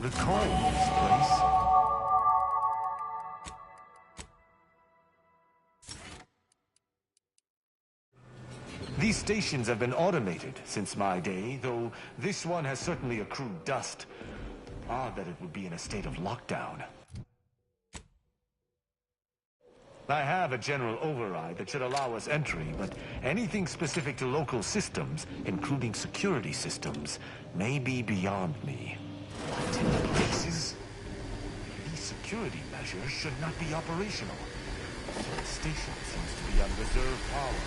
recall this place. These stations have been automated since my day, though this one has certainly accrued dust. Odd that it would be in a state of lockdown. I have a general override that should allow us entry, but anything specific to local systems, including security systems, may be beyond me. What in the blazes? These security measures should not be operational. The station seems to be on reserve power.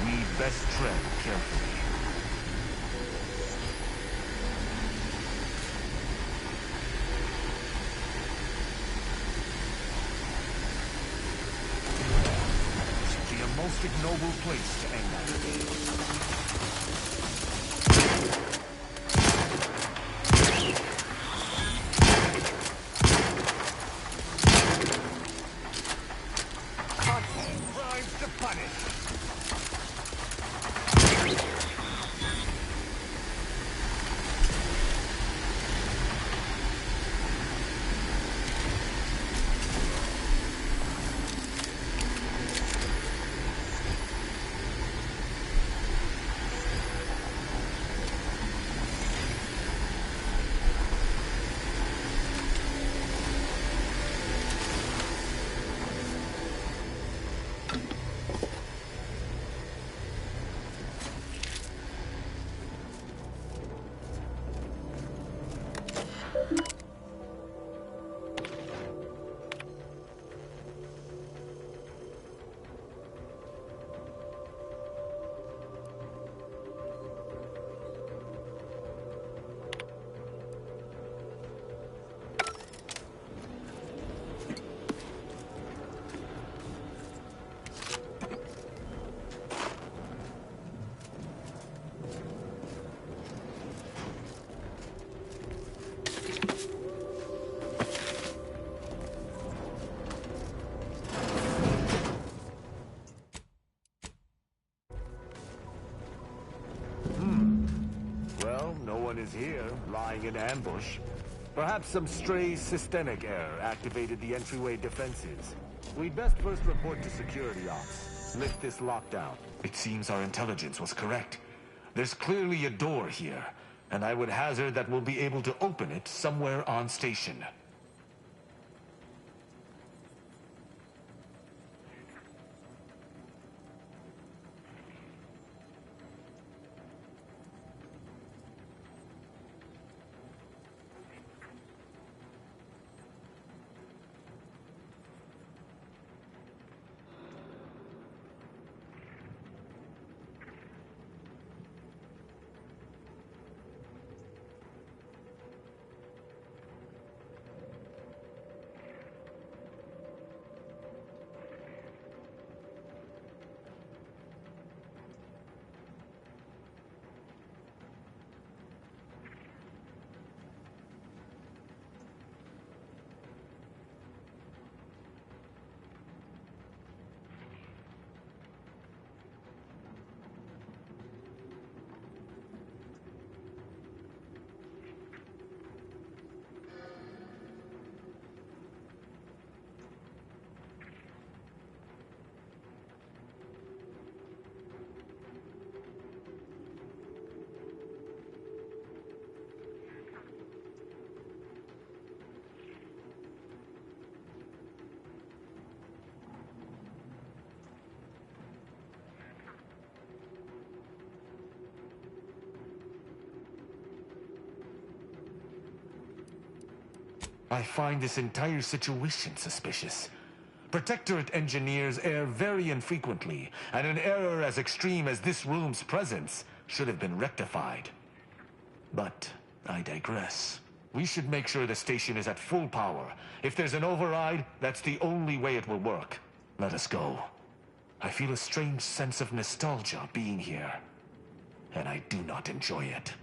We best tread carefully. Most ignoble place to end our day. Crimes to punish. Is here, lying in ambush. Perhaps some stray systemic error activated the entryway defenses. We'd best first report to security ops. Lift this lockdown. It seems our intelligence was correct. There's clearly a door here, and I would hazard that we'll be able to open it somewhere on station. I find this entire situation suspicious. Protectorate engineers err very infrequently, and an error as extreme as this room's presence should have been rectified. But I digress. We should make sure the station is at full power. If there's an override, that's the only way it will work. Let us go. I feel a strange sense of nostalgia being here, and I do not enjoy it.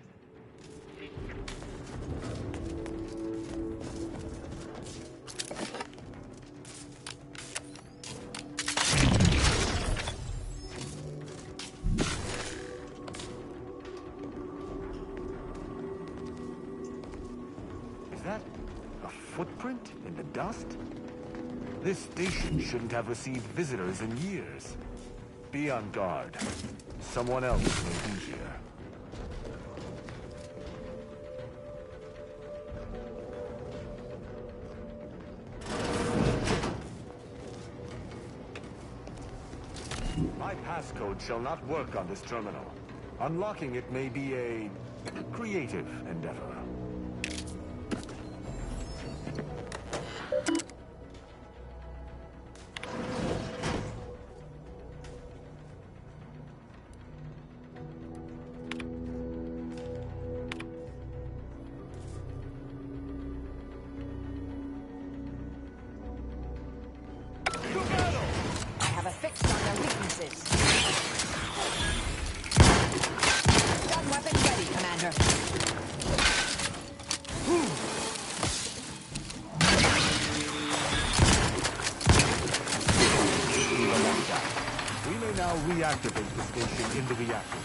Footprint in the dust? This station shouldn't have received visitors in years. Be on guard. Someone else may be here. passcode shall not work on this terminal. Unlocking it may be a creative endeavor. I have a fix on their weaknesses. Stun weapon ready, Commander. We may now reactivate the station in the reactor.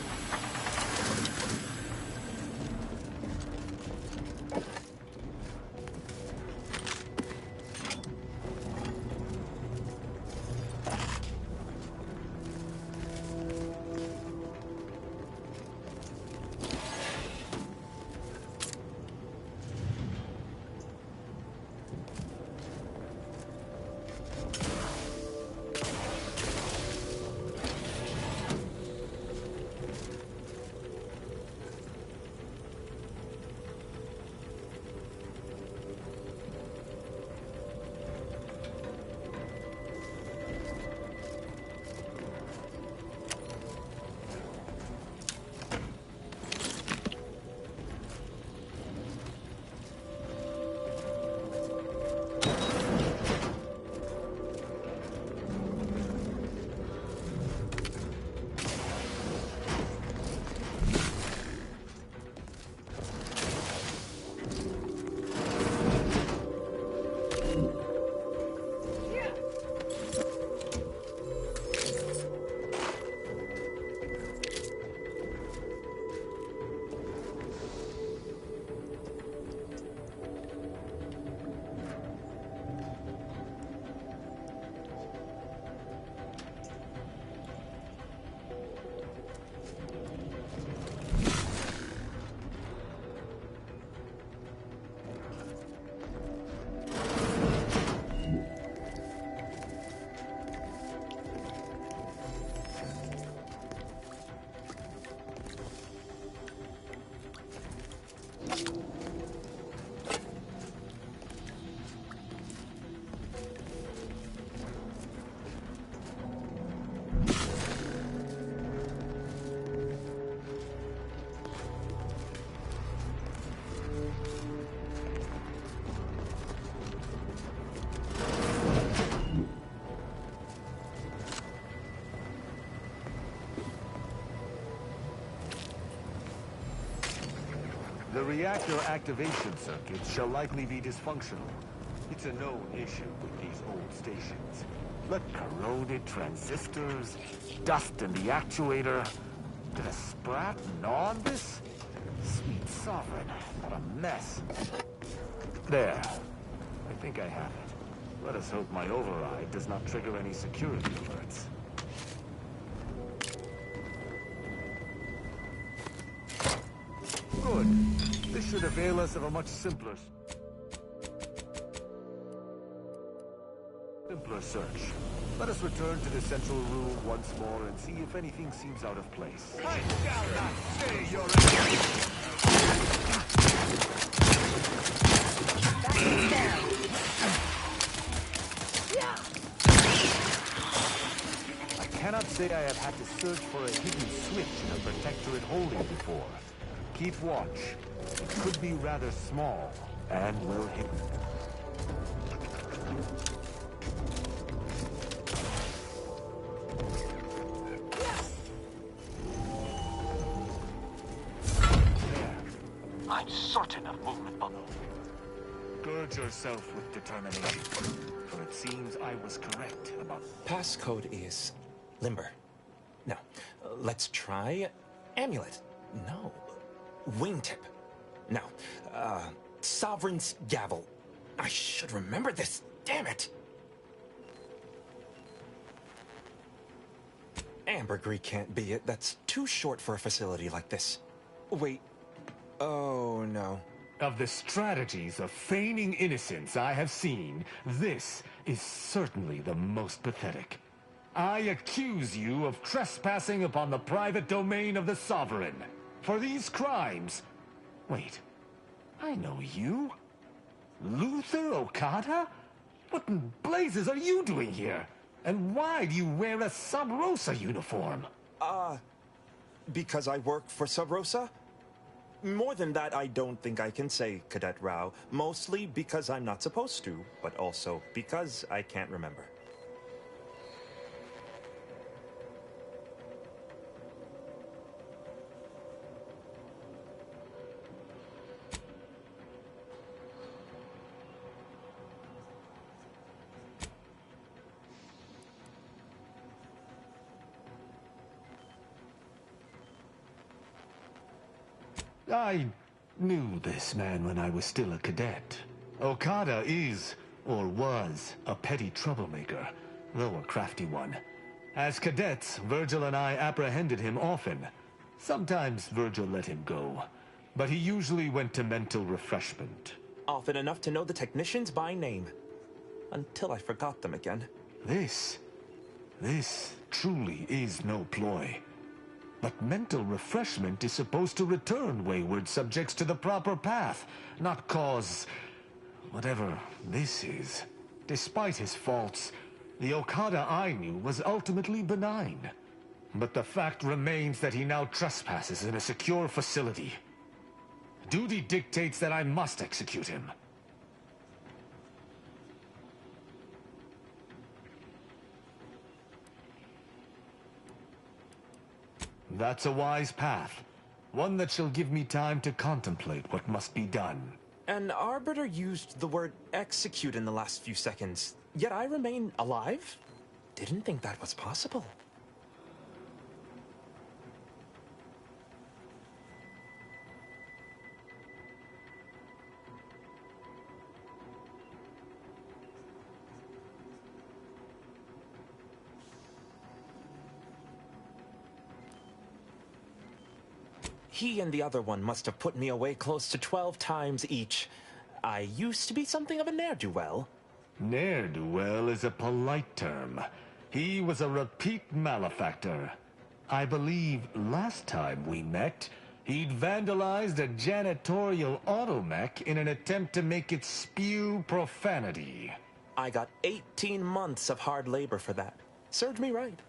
The reactor activation circuit shall likely be dysfunctional. It's a known issue with these old stations. Let corroded transistors, dust in the actuator. Did a sprat gnaw on this? Sweet sovereign, what a mess. There. I think I have it. Let us hope my override does not trigger any security alerts. Good. This should avail us of a much simpler search. Let us return to the central room once more and see if anything seems out of place. I shall not stay your I cannot say I have had to search for a hidden switch in a protectorate holding before. Keep watch. It could be rather small and well hidden. I'm certain of movement below. Gird yourself with determination, for it seems I was correct about... Passcode is limber. No. Let's try amulet. No. Wingtip. No. Sovereign's gavel. I should remember this. Damn it. Ambergris can't be it. That's too short for a facility like this. Wait. Oh, no. Of the strategies of feigning innocence I have seen, this is certainly the most pathetic. I accuse you of trespassing upon the private domain of the Sovereign. For these crimes... Wait, I know you. Luther Okada? What in blazes are you doing here? And why do you wear a Sub Rosa uniform? Because I work for Sub Rosa? More than that, I don't think I can say, Cadet Rao. Mostly because I'm not supposed to, but also because I can't remember. I knew this man when I was still a cadet. Okada is, or was, a petty troublemaker, though a crafty one. As cadets, Virgil and I apprehended him often. Sometimes Virgil let him go, but he usually went to mental refreshment. Often enough to know the technicians by name. Until I forgot them again. This truly is no ploy. But mental refreshment is supposed to return wayward subjects to the proper path, not cause... whatever this is. Despite his faults, the Okada I knew was ultimately benign. But the fact remains that he now trespasses in a secure facility. Duty dictates that I must execute him. That's a wise path. One that shall give me time to contemplate what must be done. An Arbiter used the word execute in the last few seconds, yet I remain alive? Didn't think that was possible. He and the other one must have put me away close to 12 times each. I used to be something of a ne'er-do-well. Ne'er-do-well is a polite term. He was a repeat malefactor. I believe last time we met, he'd vandalized a janitorial automech in an attempt to make it spew profanity. I got 18 months of hard labor for that. Served me right.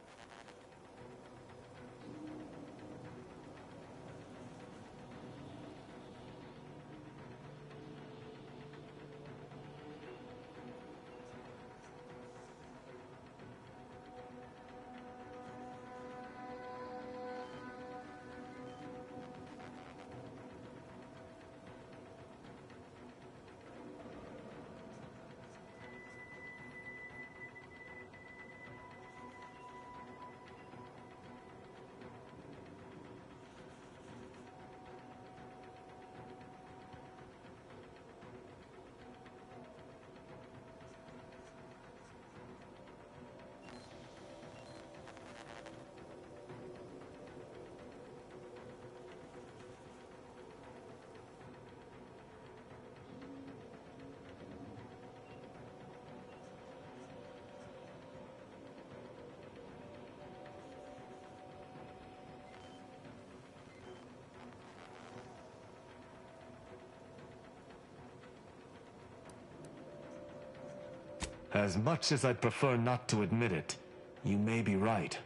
As much as I'd prefer not to admit it, you may be right.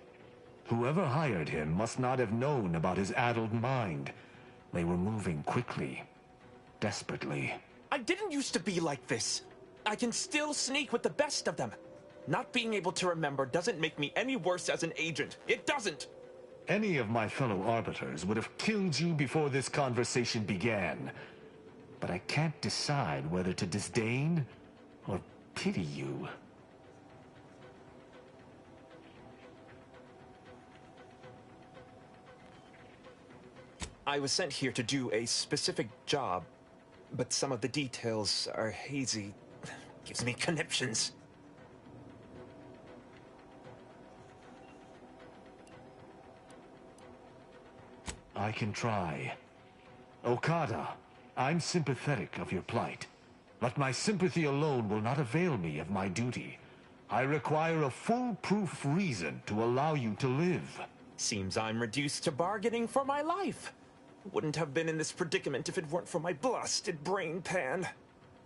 Whoever hired him must not have known about his addled mind. They were moving quickly, desperately. I didn't used to be like this. I can still sneak with the best of them. Not being able to remember doesn't make me any worse as an agent. It doesn't! Any of my fellow arbiters would have killed you before this conversation began. But I can't decide whether to disdain or pity you. I was sent here to do a specific job, but some of the details are hazy. Gives me conniptions. I can try. Okada, I'm sympathetic of your plight. But my sympathy alone will not avail me of my duty. I require a foolproof reason to allow you to live. Seems I'm reduced to bargaining for my life. Wouldn't have been in this predicament if it weren't for my blasted brain pan.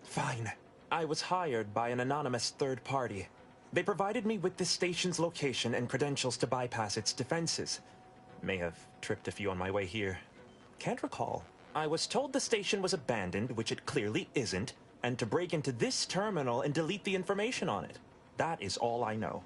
Fine. I was hired by an anonymous third party. They provided me with the station's location and credentials to bypass its defenses. May have tripped a few on my way here. Can't recall. I was told the station was abandoned, which it clearly isn't, and to break into this terminal and delete the information on it. That is all I know.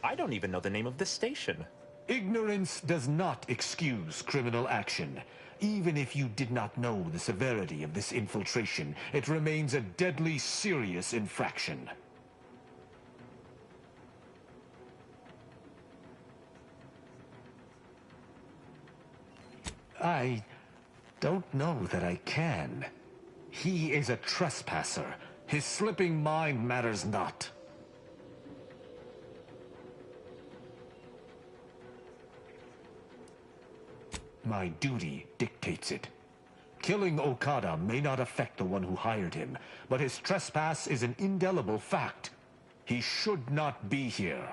I don't even know the name of this station. Ignorance does not excuse criminal action. Even if you did not know the severity of this infiltration, it remains a deadly serious infraction. I don't know that I can. He is a trespasser. His slipping mind matters not. My duty dictates it. Killing Okada may not affect the one who hired him, but his trespass is an indelible fact. He should not be here.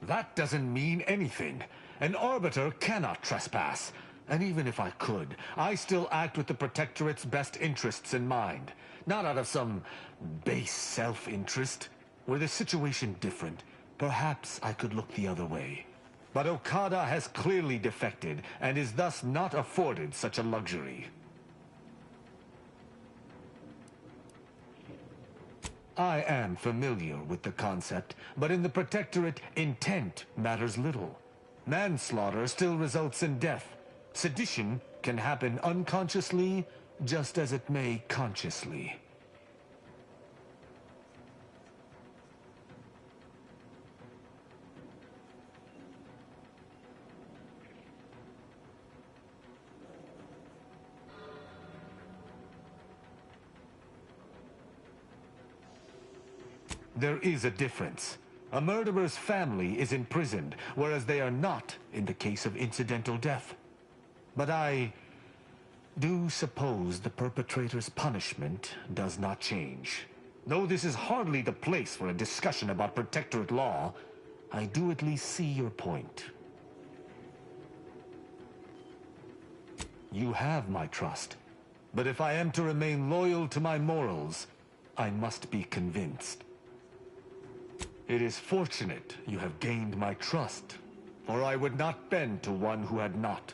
That doesn't mean anything. An Arbiter cannot trespass. And even if I could, I still act with the Protectorate's best interests in mind. Not out of some base self-interest. Were the situation different, perhaps I could look the other way. But Okada has clearly defected, and is thus not afforded such a luxury. I am familiar with the concept, but in the Protectorate, intent matters little. Manslaughter still results in death. Sedition can happen unconsciously, just as it may consciously. There is a difference. A murderer's family is imprisoned, whereas they are not in the case of incidental death. But I do suppose the perpetrator's punishment does not change. Though this is hardly the place for a discussion about Protectorate law, I do at least see your point. You have my trust, but if I am to remain loyal to my morals, I must be convinced. It is fortunate you have gained my trust, or I would not bend to one who had not.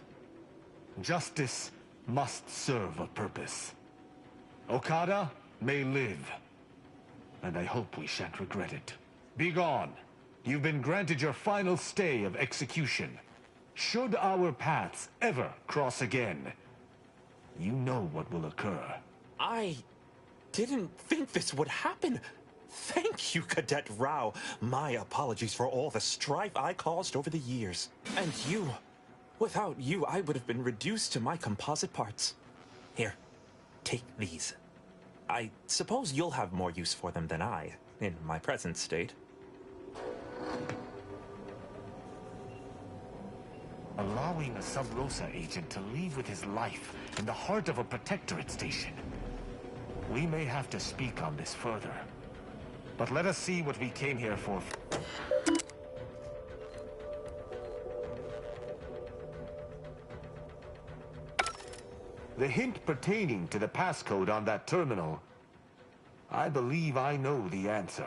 Justice must serve a purpose. Okada may live, and I hope we shan't regret it. Be gone. You've been granted your final stay of execution. Should our paths ever cross again, you know what will occur. I didn't think this would happen. Thank you, Cadet Rao. My apologies for all the strife I caused over the years. And you. Without you, I would have been reduced to my composite parts. Here, take these. I suppose you'll have more use for them than I, in my present state. Allowing a Sub-Rosa agent to leave with his life in the heart of a Protectorate station. We may have to speak on this further. But let us see what we came here for. The hint pertaining to the passcode on that terminal, I believe I know the answer.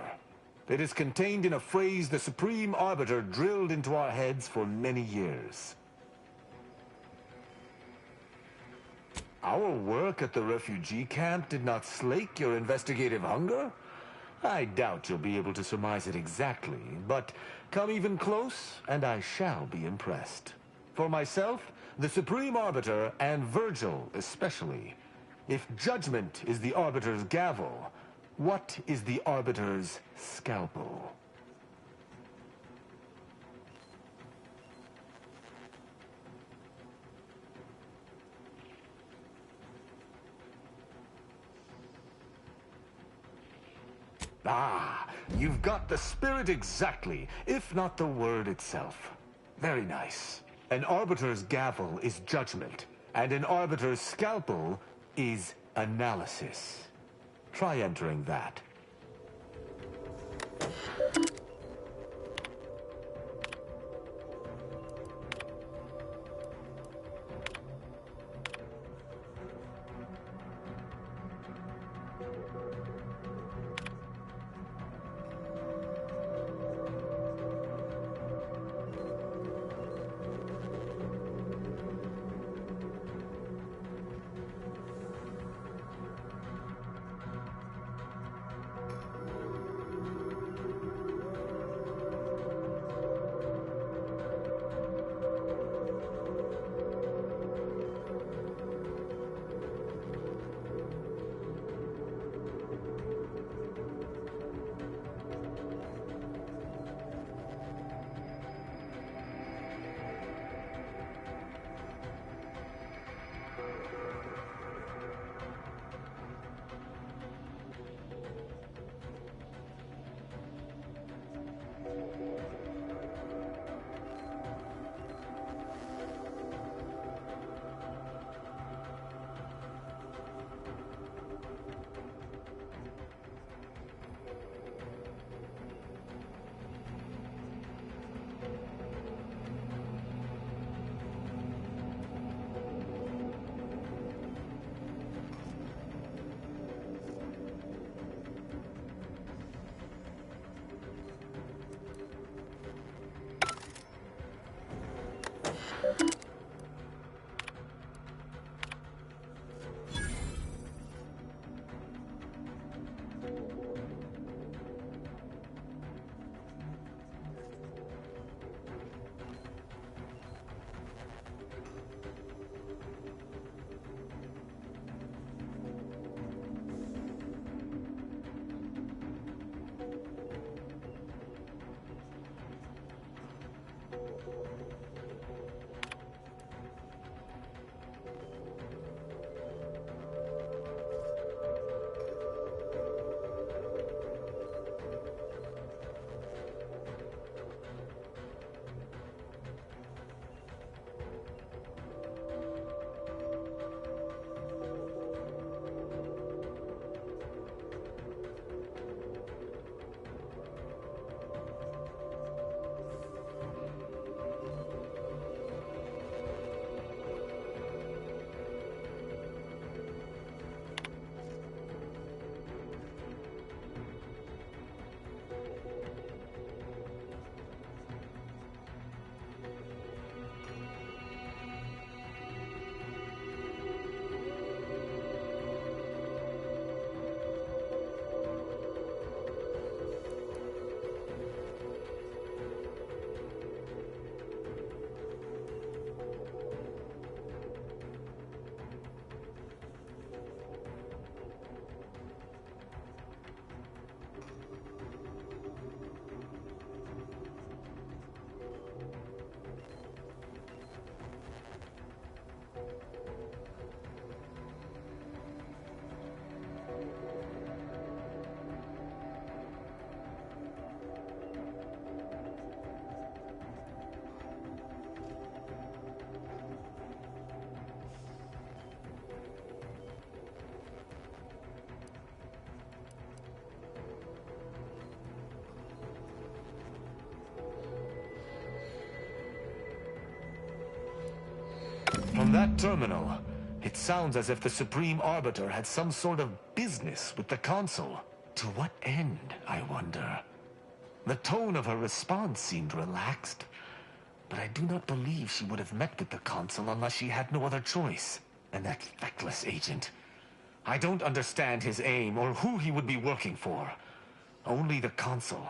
It is contained in a phrase the Supreme Arbiter drilled into our heads for many years. Our work at the refugee camp did not slake your investigative hunger? I doubt you'll be able to surmise it exactly, but come even close, and I shall be impressed. For myself, the Supreme Arbiter, and Virgil especially, if judgment is the Arbiter's gavel, what is the Arbiter's scalpel? Ah, you've got the spirit exactly, if not the word itself. Very nice. An Arbiter's gavel is judgment, and an Arbiter's scalpel is analysis. Try entering that. From that terminal, it sounds as if the Supreme Arbiter had some sort of business with the Consul. To what end, I wonder? The tone of her response seemed relaxed, but I do not believe she would have met with the Consul unless she had no other choice. And that feckless agent. I don't understand his aim or who he would be working for. Only the Consul.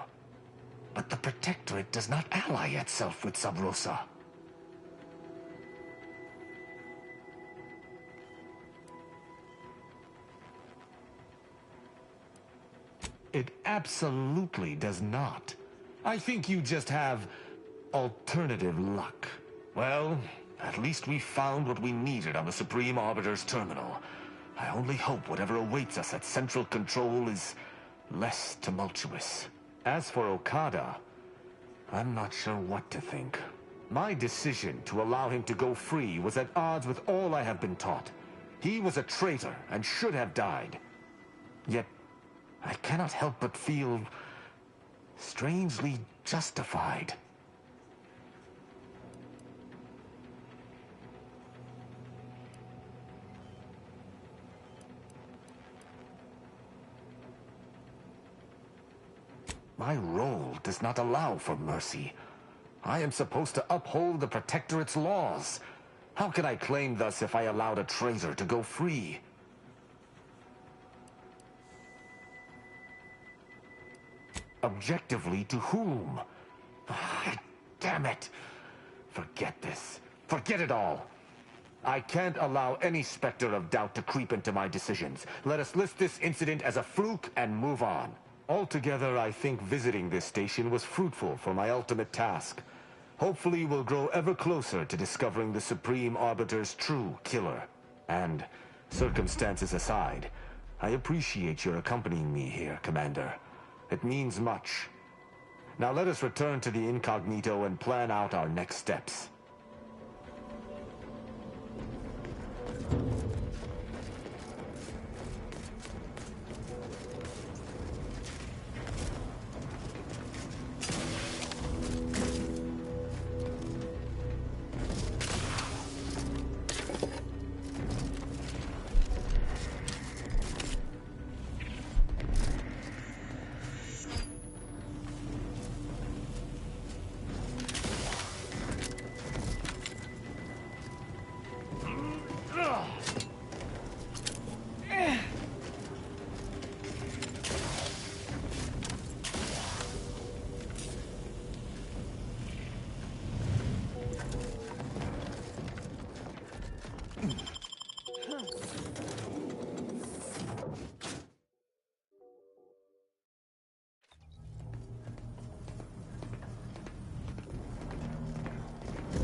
But the Protectorate does not ally itself with Sub Rosa. It absolutely does not. I think you just have alternative luck. Well, at least we found what we needed on the Supreme Arbiter's terminal. I only hope whatever awaits us at Central Control is less tumultuous. As for Okada, I'm not sure what to think. My decision to allow him to go free was at odds with all I have been taught. He was a traitor and should have died. Yet, I cannot help but feel strangely justified. My role does not allow for mercy. I am supposed to uphold the Protectorate's laws. How can I claim thus if I allowed a traitor to go free? Objectively to whom? Damn it! Forget this. Forget it all. I can't allow any specter of doubt to creep into my decisions. Let us list this incident as a fluke and move on. Altogether, I think visiting this station was fruitful for my ultimate task. Hopefully, we'll grow ever closer to discovering the Supreme Arbiter's true killer. And, circumstances aside, I appreciate your accompanying me here, Commander. It means much. Now let us return to the incognito and plan out our next steps.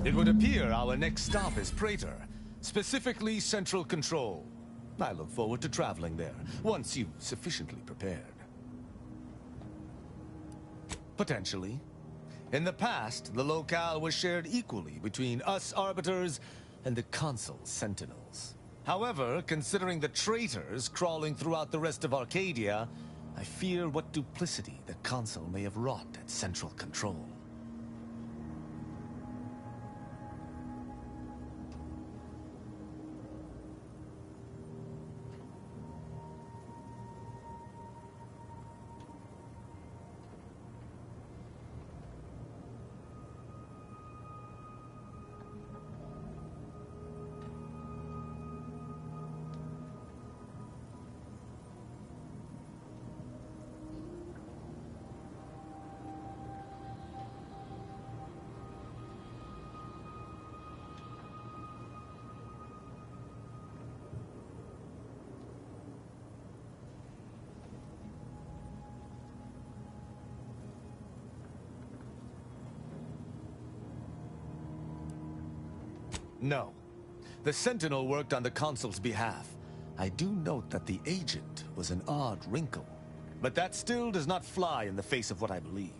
It would appear our next stop is Praetor, specifically Central Control. I look forward to traveling there, once you've sufficiently prepared. Potentially. In the past, the locale was shared equally between us Arbiters and the Consul's Sentinels. However, considering the traitors crawling throughout the rest of Arcadia, I fear what duplicity the Consul may have wrought at Central Control. No. The Sentinel worked on the Consul's behalf. I do note that the agent was an odd wrinkle. But that still does not fly in the face of what I believe.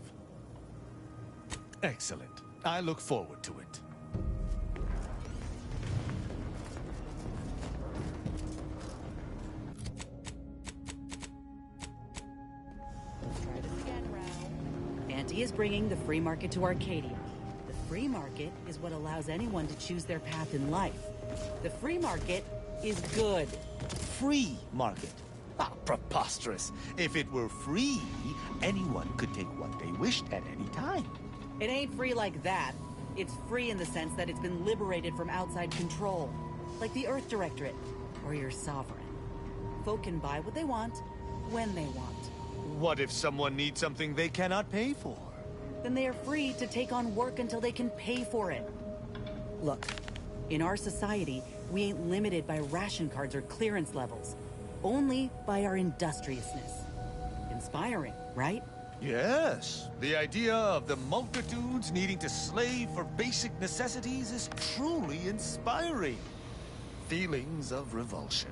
Excellent. I look forward to it. Auntie is bringing the free market to Arcadia. The free market is what allows anyone to choose their path in life. The free market is good. Free market? Ah, preposterous. If it were free, anyone could take what they wished at any time. It ain't free like that. It's free in the sense that it's been liberated from outside control. Like the Earth Directorate, or your sovereign. Folk can buy what they want, when they want, What if someone needs something they cannot pay for? Then they are free to take on work until they can pay for it. Look, in our society, we ain't limited by ration cards or clearance levels. Only by our industriousness. Inspiring, right? Yes. The idea of the multitudes needing to slave for basic necessities is truly inspiring. Feelings of revulsion.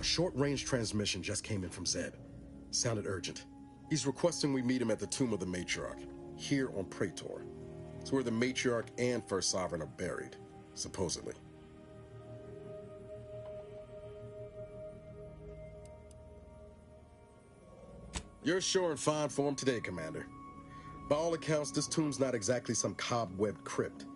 A short-range transmission just came in from Zeb. Sounded urgent. He's requesting we meet him at the tomb of the Matriarch, here on Praetor. It's where the Matriarch and First Sovereign are buried, supposedly. You're sure in fine form today, Commander. By all accounts, this tomb's not exactly some cobwebbed crypt.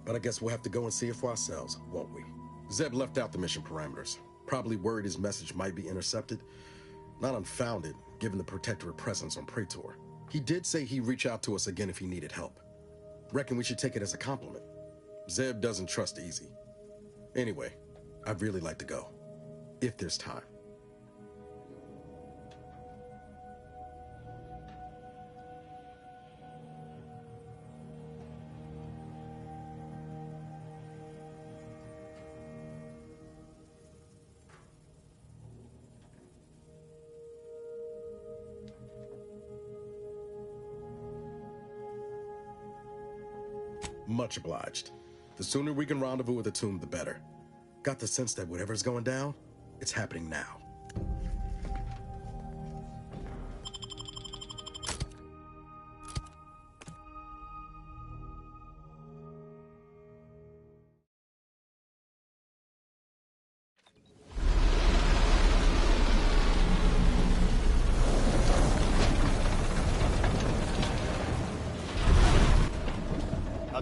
But I guess we'll have to go and see it for ourselves, won't we? Zeb left out the mission parameters. Probably worried his message might be intercepted. Not unfounded, given the protectorate presence on Praetor. He did say he'd reach out to us again if he needed help. Reckon we should take it as a compliment. Zeb doesn't trust easy. Anyway, I'd really like to go. If there's time. Much obliged. The sooner we can rendezvous with the tomb, the better. Got the sense that whatever's going down, it's happening now.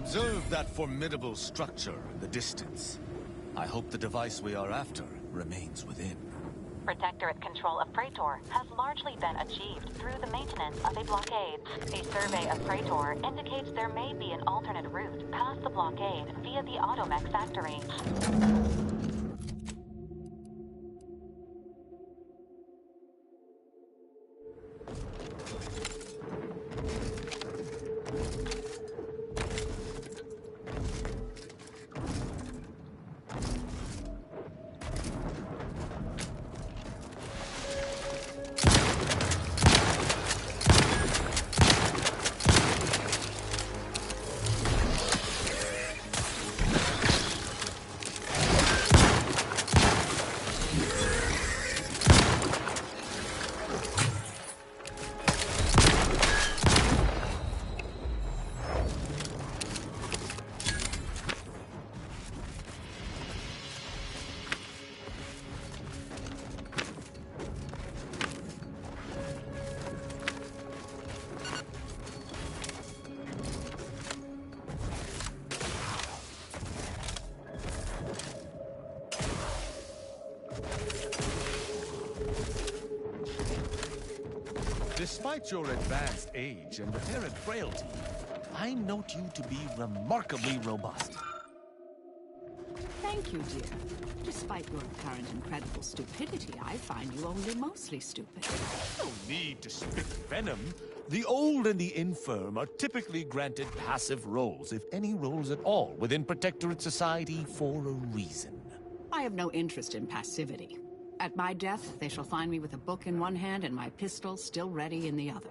Observe that formidable structure in the distance. I hope the device we are after remains within. Protectorate control of Praetor has largely been achieved through the maintenance of a blockade. A survey of Praetor indicates there may be an alternate route past the blockade via the Automech factory. Despite your advanced age and apparent frailty, I note you to be remarkably robust. Thank you, dear. Despite your apparent incredible stupidity, I find you only mostly stupid. No need to spit venom. The old and the infirm are typically granted passive roles, if any roles at all, within Protectorate society for a reason. I have no interest in passivity. At my death, they shall find me with a book in one hand and my pistol still ready in the other.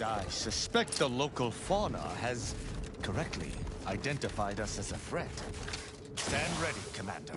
I suspect the local fauna has correctly identified us as a threat. Stand ready, Commander.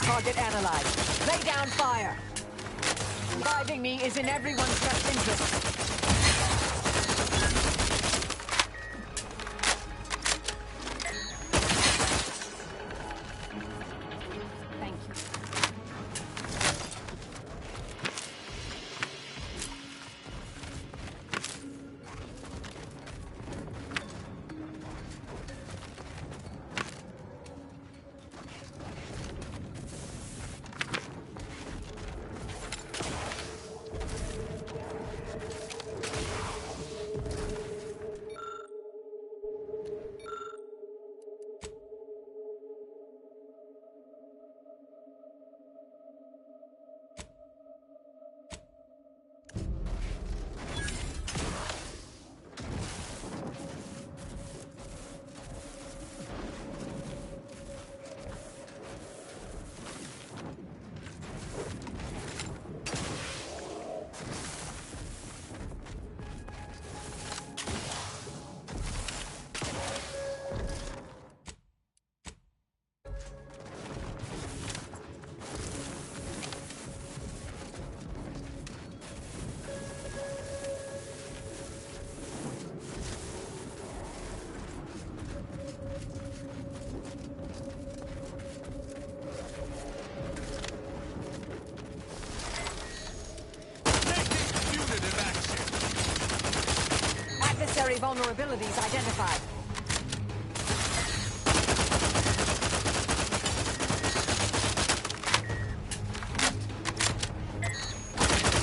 Target analyzed. Lay down fire. Reviving me is in everyone's best interest. Thank you. Adversary vulnerabilities identified.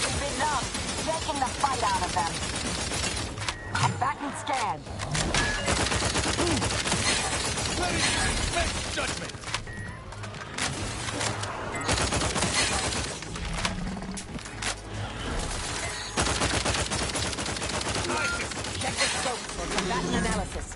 It's enough. Taking the fight out of them. Combatant scanned. Ready to make judgment. Check the scope for combatant analysis.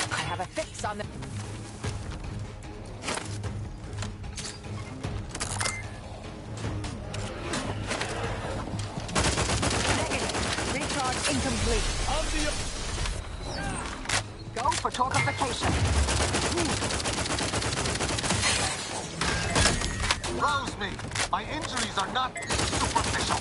I have a fix on the... Recharge incomplete. Go for torquification. Rouse me! My injuries are not superficial.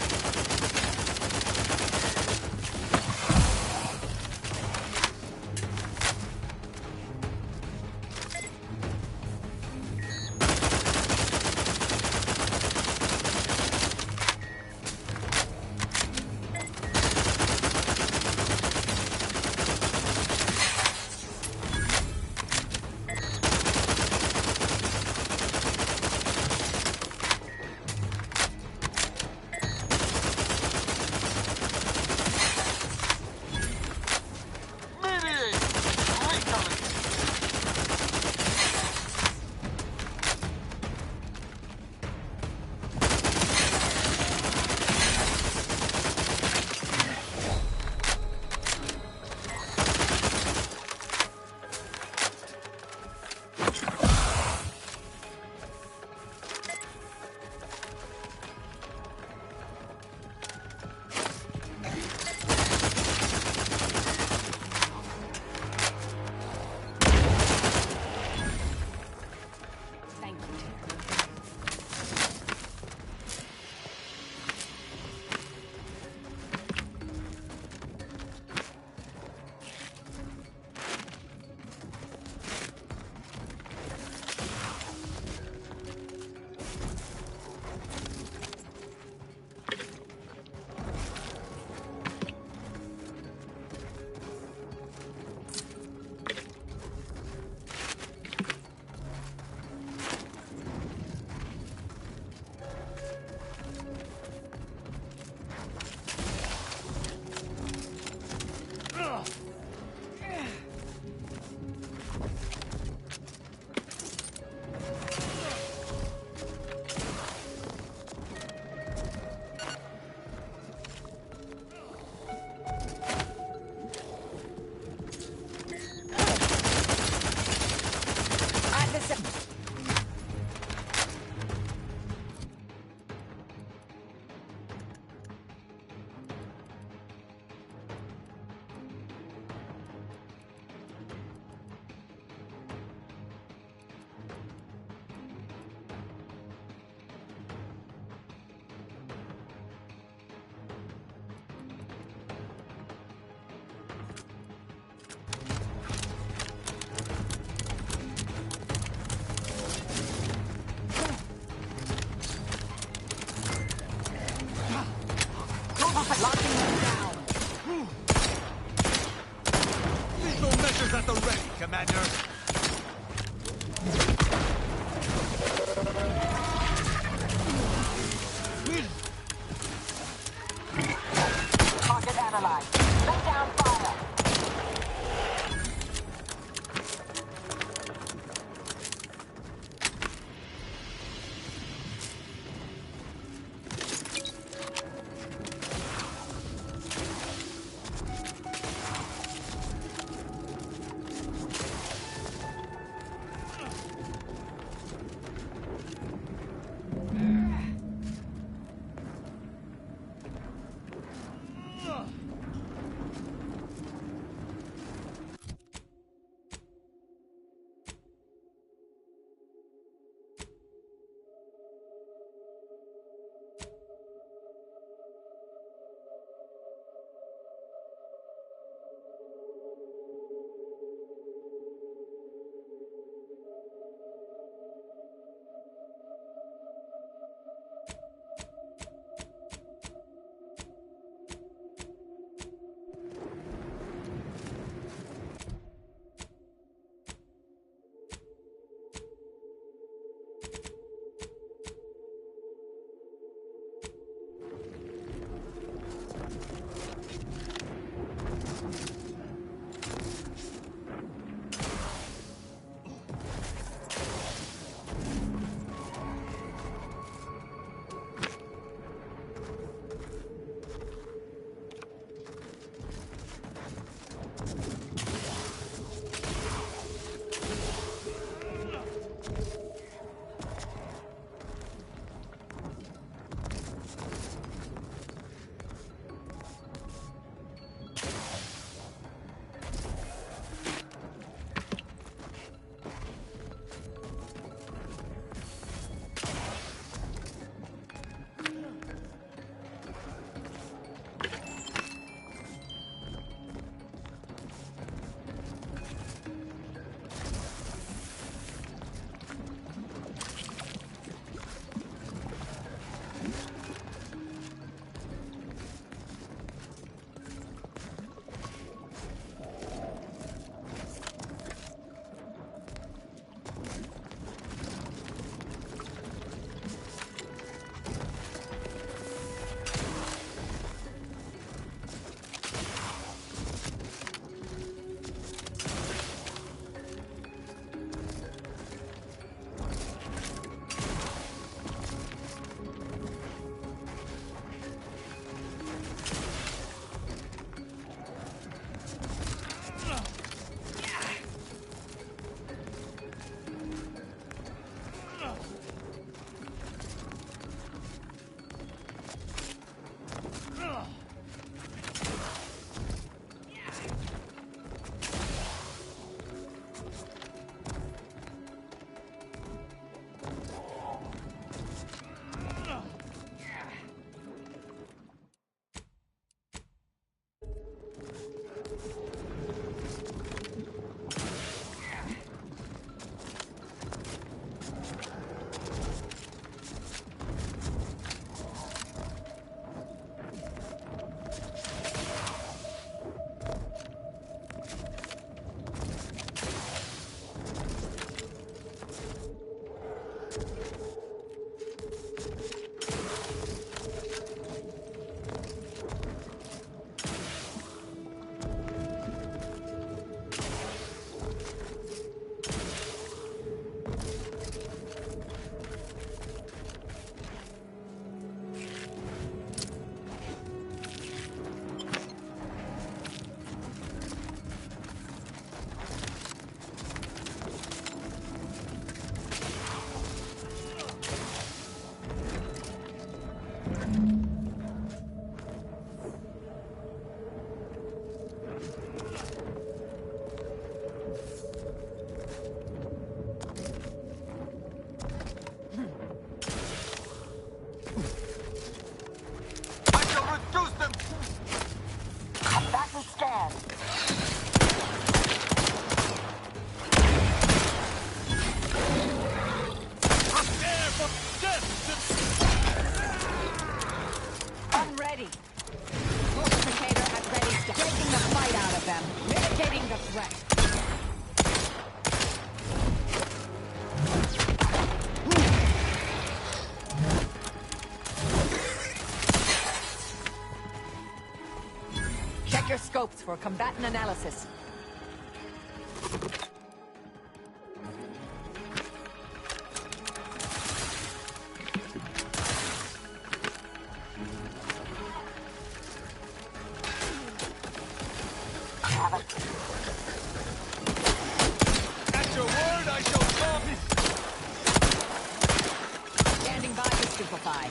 Locking them down. Lethal measures at the ready, Commander. Target analyzed. Lay down fire. Unready. Check your scopes for combatant analysis. At your word, I shall come. Standing by to stupefy.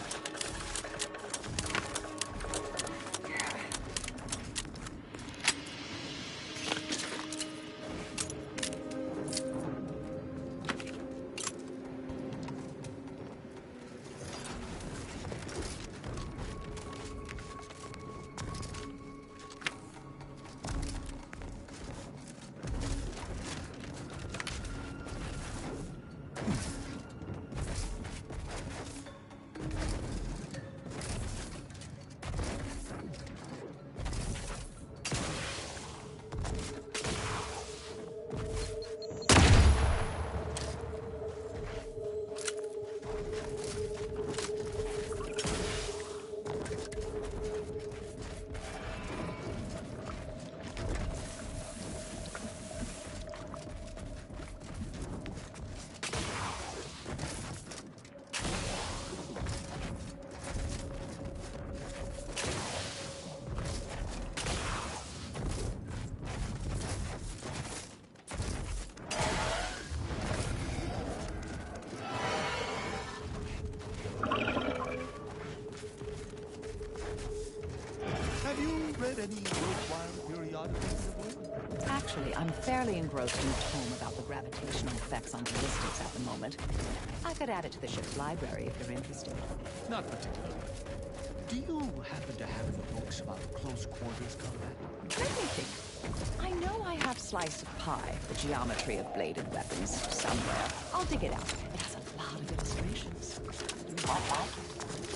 Have you read any worthwhile periodicals of late? Actually, I'm fairly engrossed in a tome about the gravitational effects on ballistics at the moment. I could add it to the ship's library if you're interested. Not particularly. Do you happen to have any books about close quarters combat? Let me think. I know I have Slice of Pie, the geometry of bladed weapons, somewhere. I'll dig it out. It has a lot of illustrations.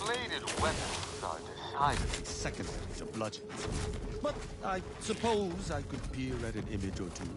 Bladed weapons are decidedly Secondary to bludgeons. But I suppose I could peer at an image or two.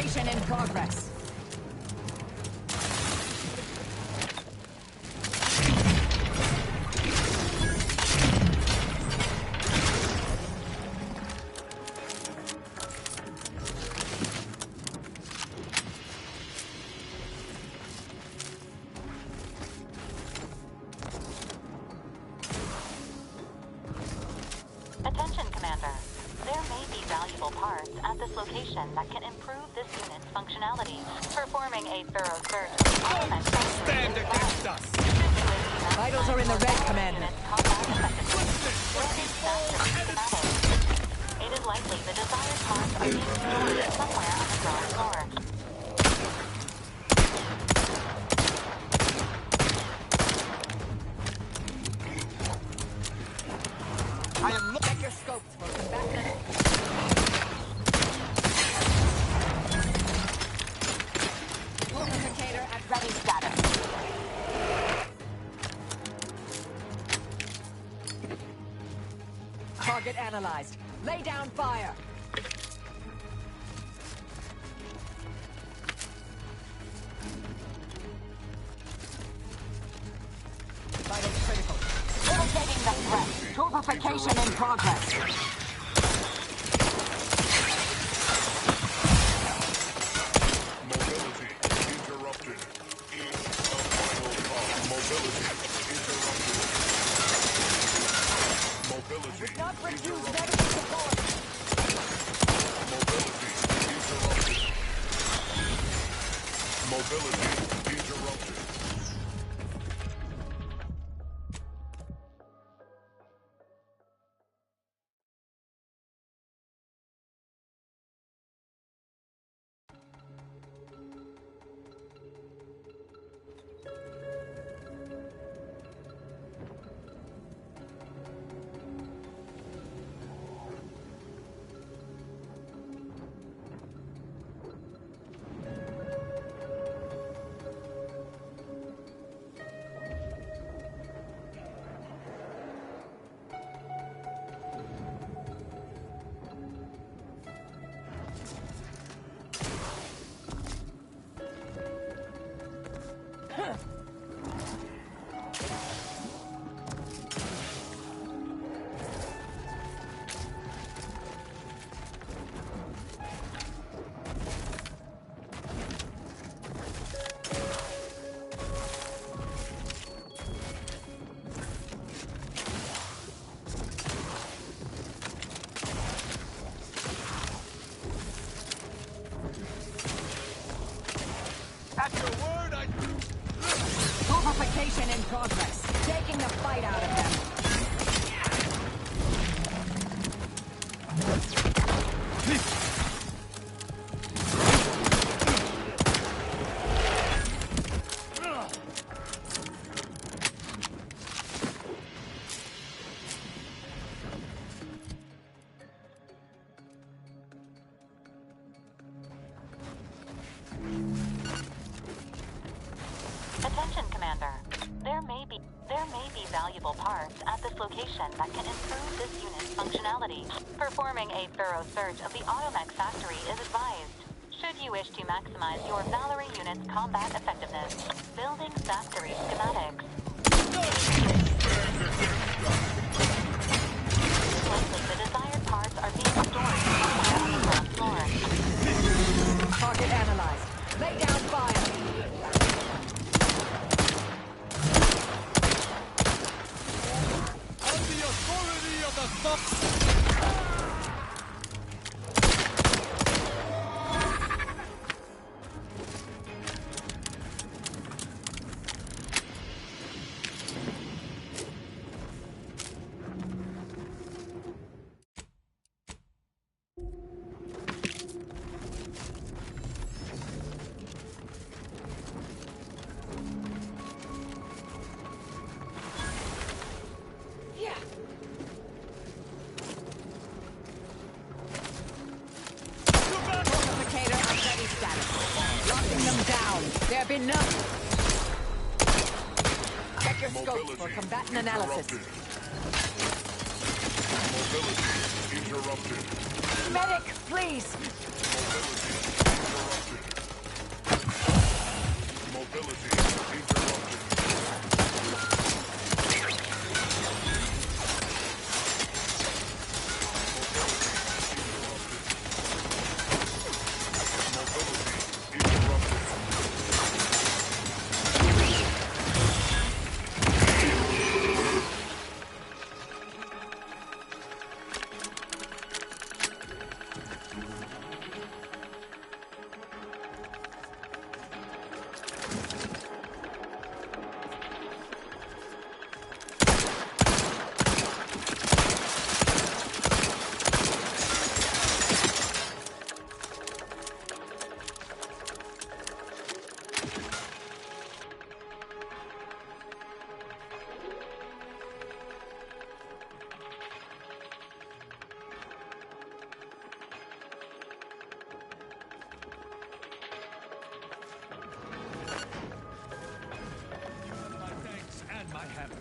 Fortification in progress. Attention, Commander. There may be valuable parts at this location that can improve this unit's functionality. Performing a thorough search of the element Stand against us! Vitals are in the red, Commander. It is likely the desired parts are being stored somewhere on the ground floor. I am looking Check your scopes for combatant. Fortificator at ready status. Target analyzed. Lay down fire. Vitals critical. Mitigating the threat. Torpification in progress. Mobility interrupted. East of final call. Mobility interrupted. Mobility Not refuse interrupted. medical support. Mobility interrupted. Mobility interrupted. At your word, I... Fortification in progress. Taking the fight out of them. Attention, Commander. There may be valuable parts at this location that can improve this unit's functionality. Performing a thorough search of the Automech factory is advised. Should you wish to maximize your Valerie unit's combat effectiveness, building factory schematics. Likely the desired parts are being stored somewhere on the ground floor. Target analyzed. Lay down fire. On the authority of the sun... There be no... Check your scopes for combatant analysis. Mobility interrupted. Medic, please! Mobility interrupted. hammer.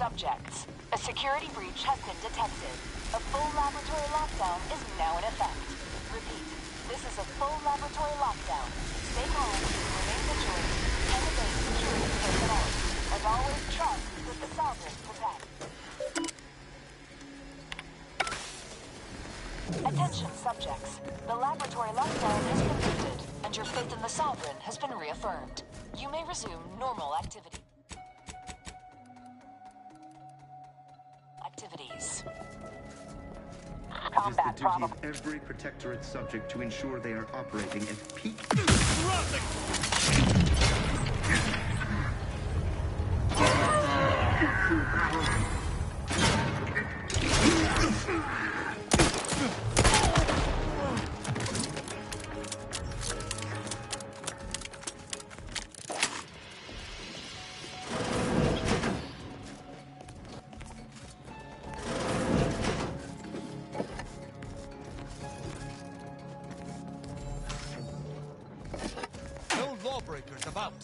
Subjects. A security breach has been detected. A full laboratory lockdown is now in effect. Repeat, this is a full laboratory lockdown. Stay calm, remain vigilant, and obey security personnel. As always, trust that the Sovereign protects. Attention subjects. The laboratory lockdown has been lifted, and your faith in the Sovereign has been reaffirmed. You may resume normal activity. Activities. It is the duty of every Protectorate subject to ensure they are operating at peak. Lawbreakers about.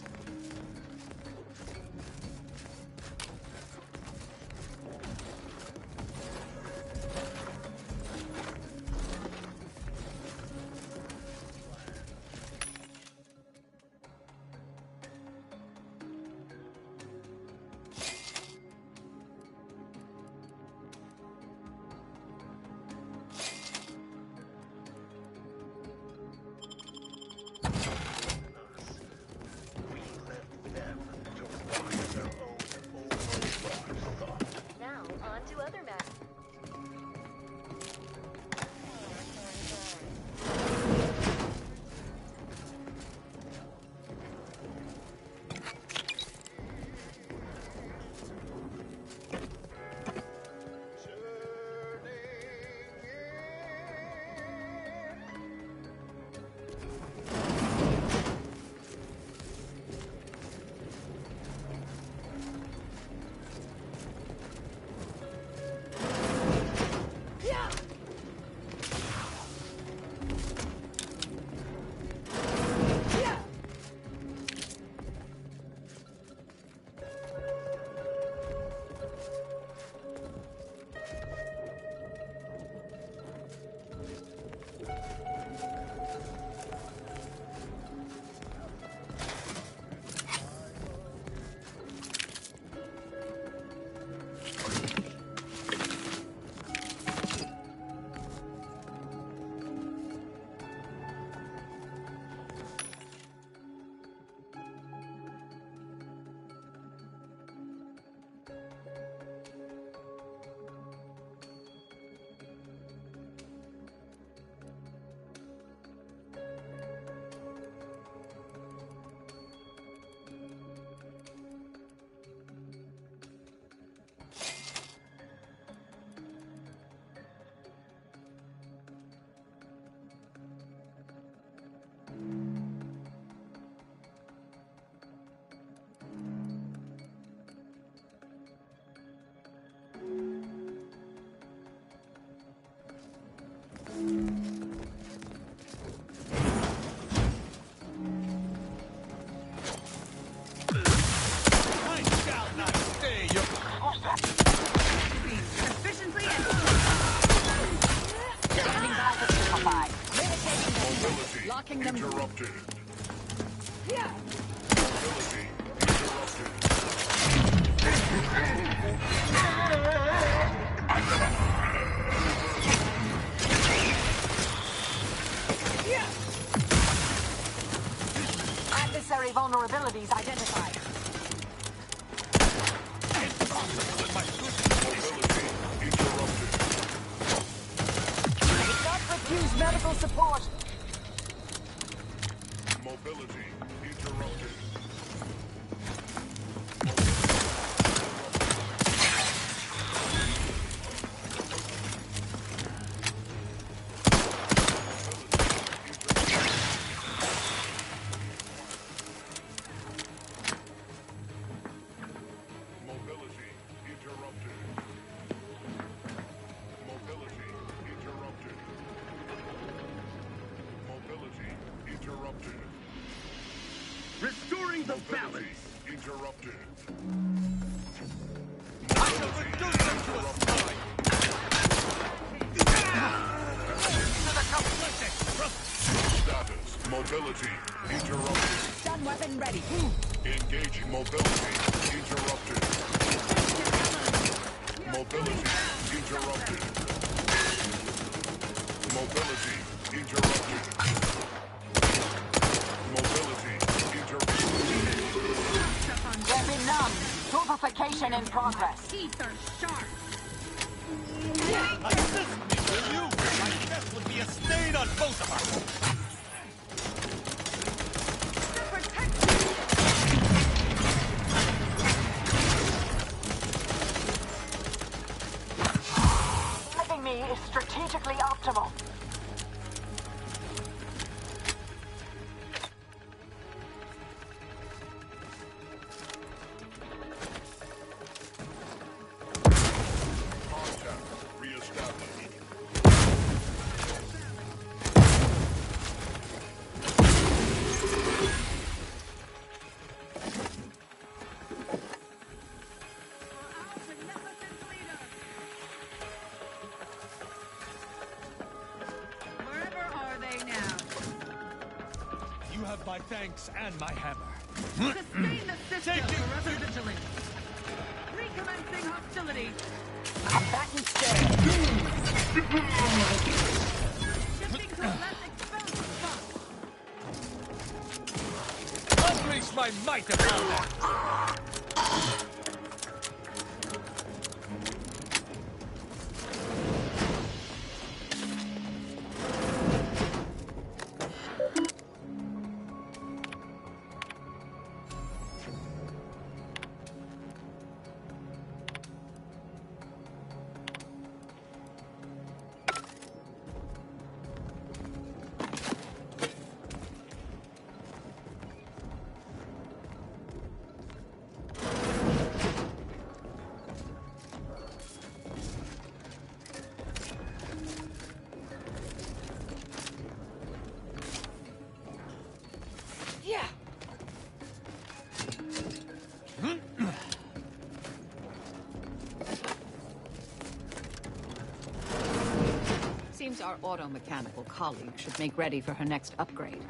identified. Mobility Locking them. interrupted. Yeah. Mobility interrupted. Adversary vulnerabilities identified. Mobility interrupted. Not refuse medical support. Mobility interrupted. Mobility interrupted. Mobility interrupted. Mobility interrupted. Restoring the balance. Interrupted. I shall reduce them to a slide. Status. Mobility interrupted. Stun weapon ready. Engaging mobility interrupted. Mobility interrupted. Mobility interrupted. Mobility interrupted. Weapon numb. Purification in progress. Teeth are sharp. Assist me, will you? My death would be a stain on both of us. Living me is strategically optimal. Contact reestablished. Wherever are they now? You have my thanks and my hammer. Sustain the system, forever vigilant. Recommencing hostility. Combatant scared. Shifting to a less exposed spot. Unleash my might upon them. Yeah. Seems our auto-mechanical colleague should make ready for her next upgrade.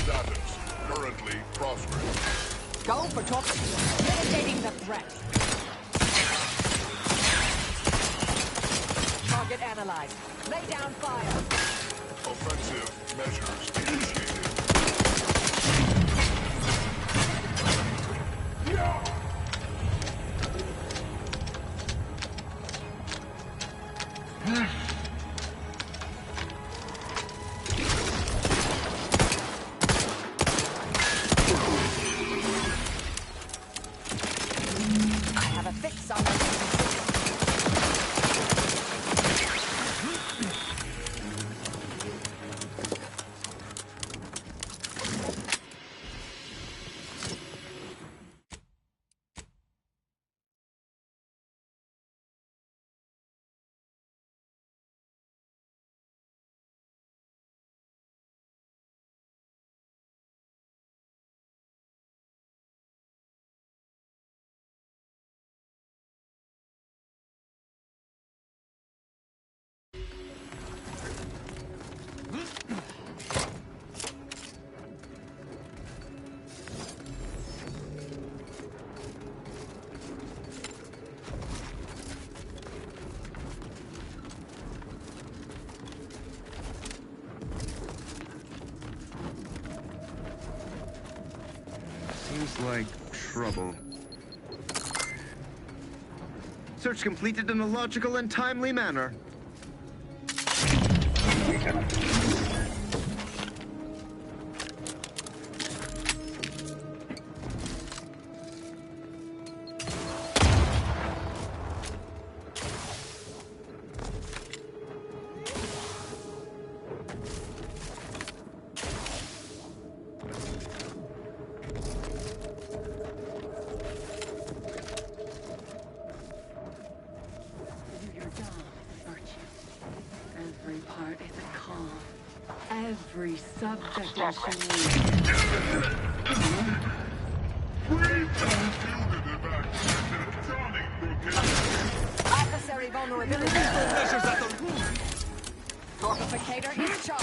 Status currently prostrate. Go for torpedo. Mitigating the threat. Target analyzed. Lay down fire. Offensive measures initiated. Seems like trouble. Search completed in a logical and timely manner. Every part is a call. Every subject Adversary vulnerability. Measures at the Fortificator in charge.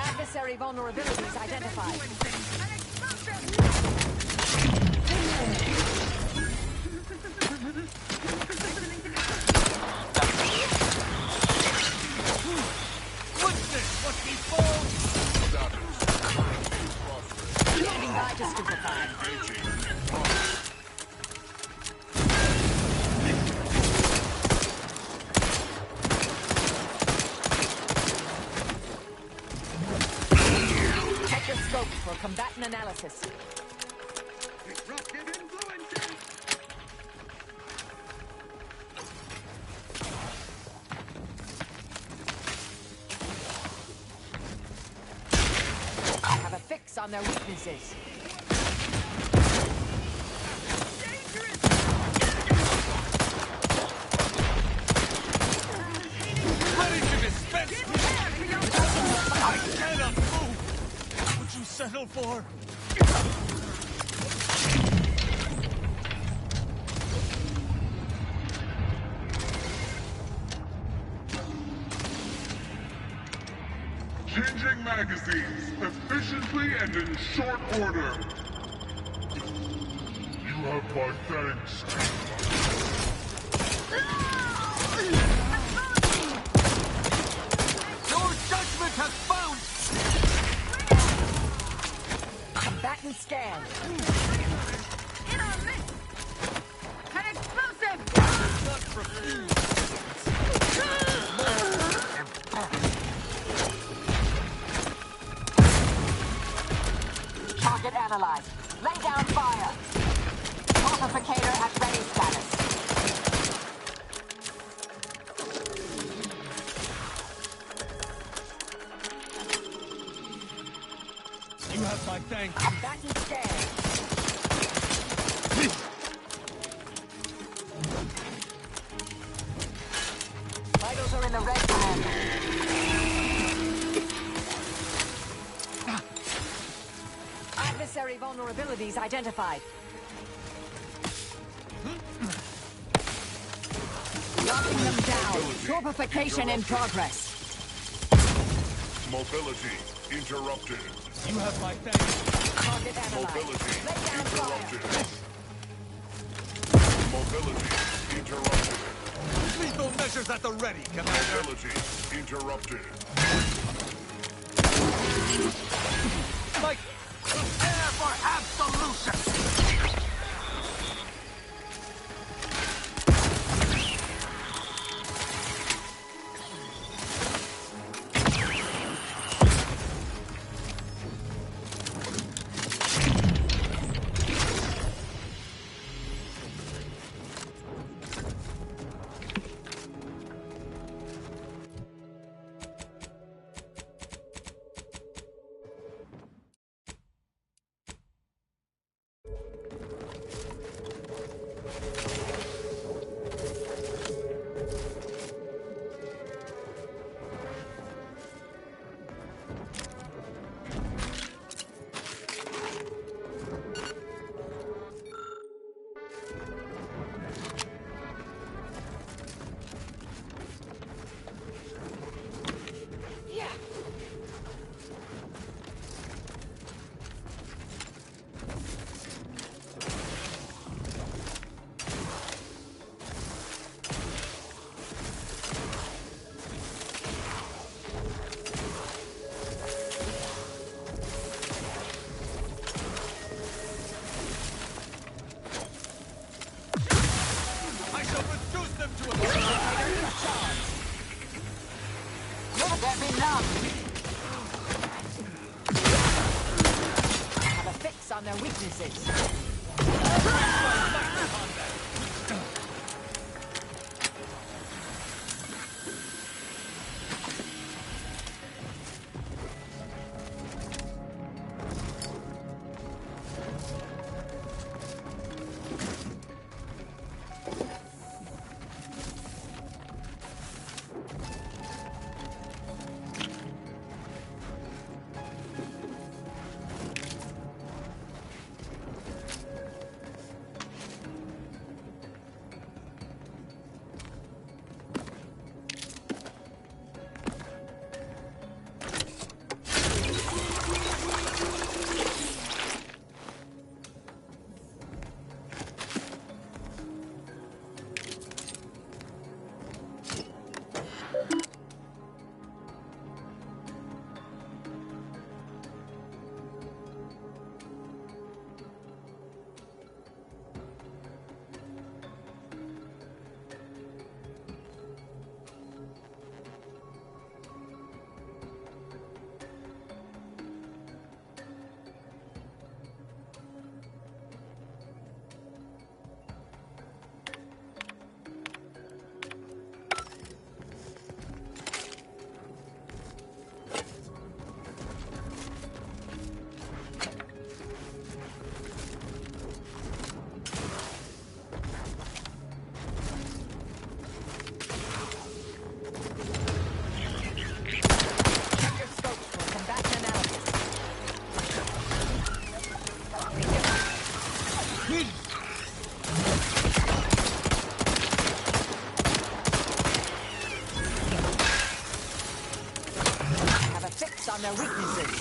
Adversary vulnerabilities identified. witness what befalls. Standing by to stupefy. Check your scopes for combatant analysis. Disruptive influences. I have a fix on their weaknesses. Ready to dispense. I cannot move. Would you settle for? Changing magazines efficiently and in short order. You have my thanks. Your judgment has bounced. Combatant scan. In our midst. An explosive. Not refused. Target analyzed. Lay down fire. Fortificator at ready status. You have my thanks. Combatant scan. Vitals are in the red, Commander. Adversary vulnerabilities identified. Locking them down. Torpification in progress. Mobility interrupted. You have my thanks. Target analyzed. Mobility Lay down interrupted. fire. Mobility interrupted. Lethal measures at the ready, Commander. Mobility interrupted. Like, prepare for absolution. weaknesses. On their weaknesses.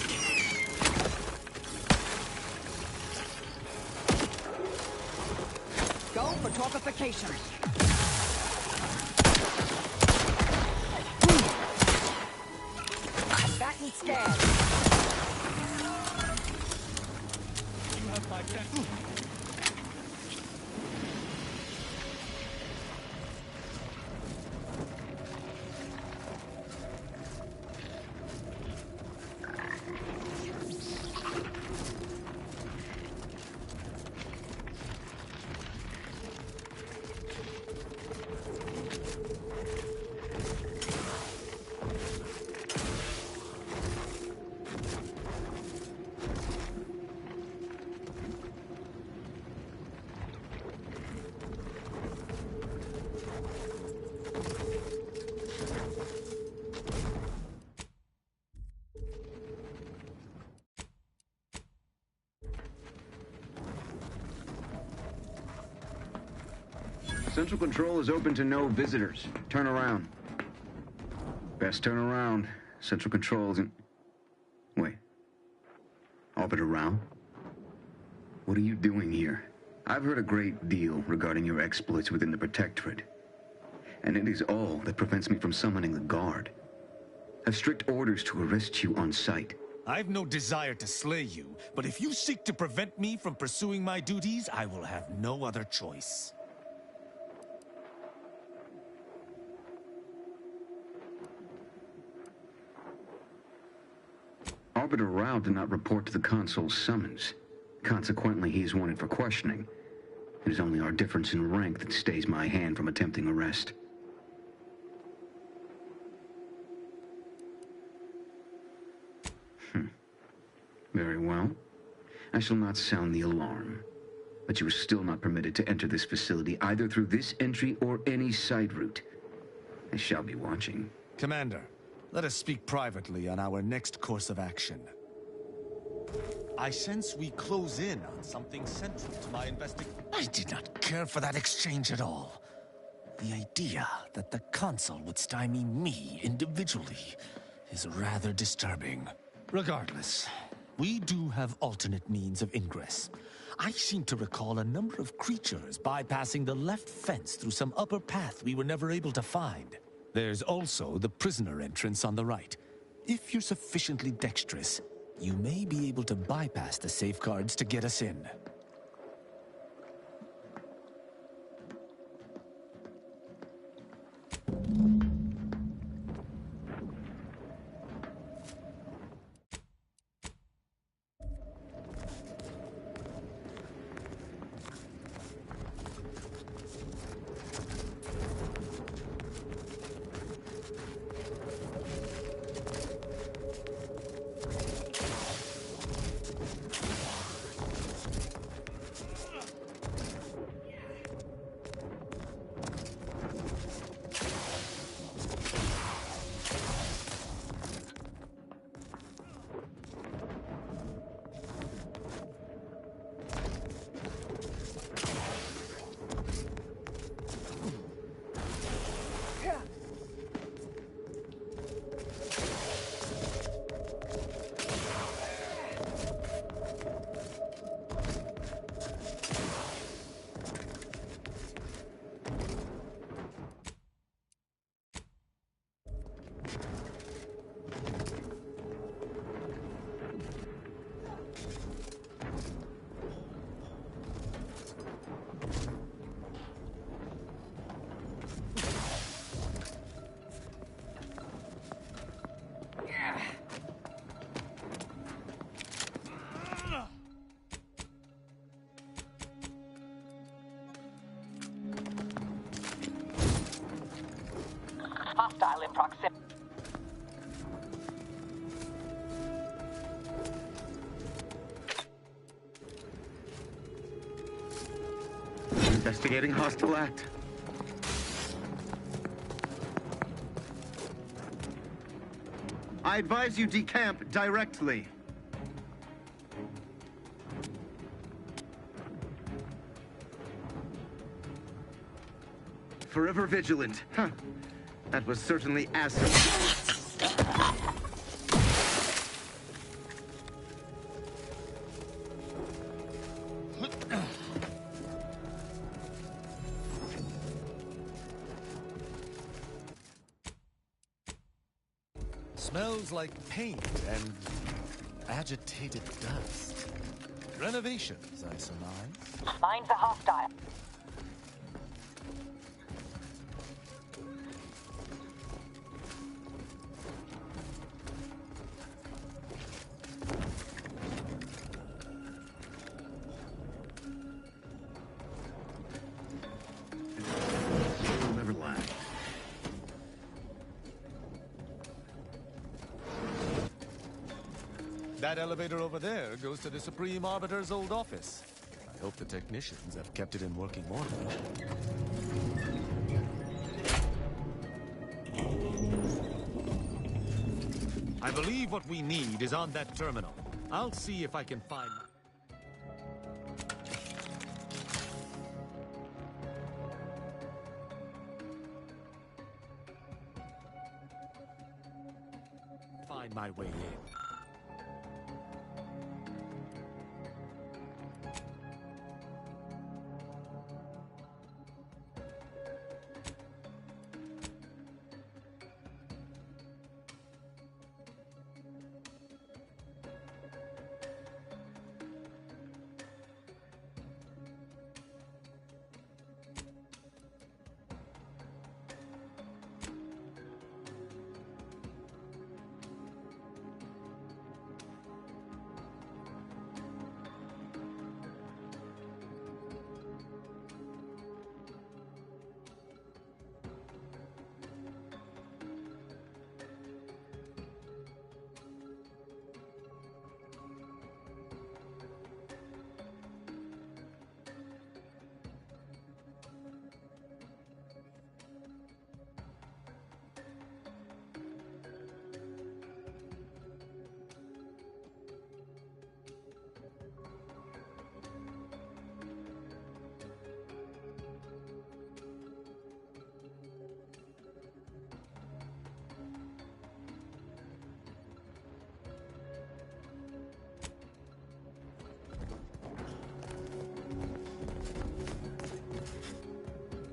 Go for torpification. Combatant scared. You have my attention. Central Control is open to no visitors. Turn around. Best turn around. Central Control isn't... Wait. Arbiter Rao? What are you doing here? I've heard a great deal regarding your exploits within the Protectorate. And it is all that prevents me from summoning the Guard. I have strict orders to arrest you on sight. I've no desire to slay you, but if you seek to prevent me from pursuing my duties, I will have no other choice. Arbiter Rao did not report to the Consul's summons. Consequently, he is wanted for questioning. It is only our difference in rank that stays my hand from attempting arrest. Very well. I shall not sound the alarm. But you are still not permitted to enter this facility either through this entry or any side route. I shall be watching. Commander, let us speak privately on our next course of action. I sense we close in on something central to my investigation. I did not care for that exchange at all. The idea that the Consul would stymie me individually is rather disturbing. Regardless, we do have alternate means of ingress. I seem to recall a number of creatures bypassing the left fence through some upper path we were never able to find. There's also the prisoner entrance on the right. If you're sufficiently dexterous, you may be able to bypass the safeguards to get us in. hostile in proximity. Investigating hostile act. I advise you decamp directly. Forever vigilant. Huh. That was certainly acid. Smells like paint and agitated dust. Renovations, I surmise. Mine's a hostile. Never laugh. That elevator over there goes to the Supreme Arbiter's old office. I hope the technicians have kept it in working order. I believe what we need is on that terminal. I'll see if I can find... find my way in.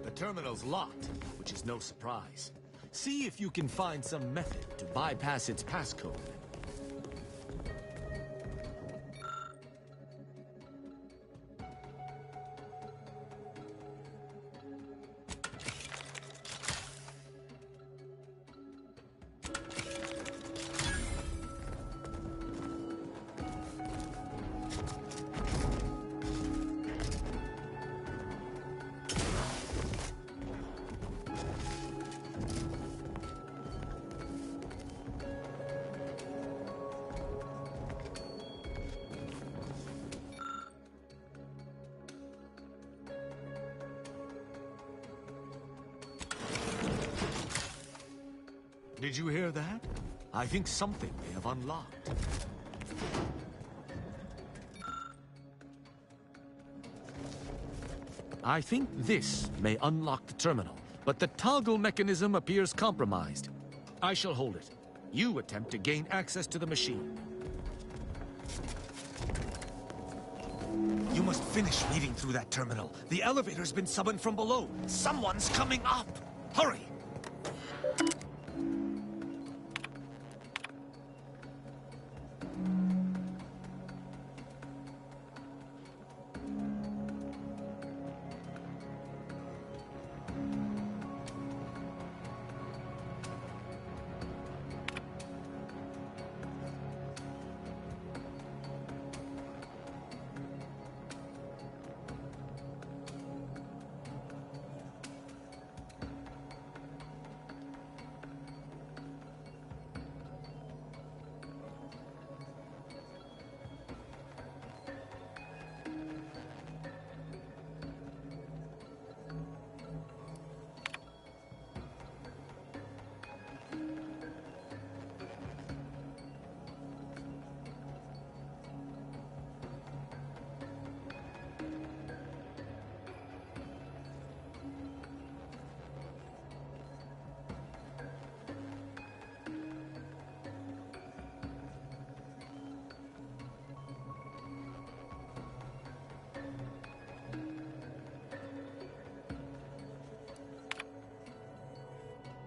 The terminal's locked, which is no surprise. See if you can find some method to bypass its passcode. Did you hear that? I think something may have unlocked. I think this may unlock the terminal, but the toggle mechanism appears compromised. I shall hold it. You attempt to gain access to the machine. You must finish reading through that terminal. The elevator's been summoned from below. Someone's coming up! Hurry!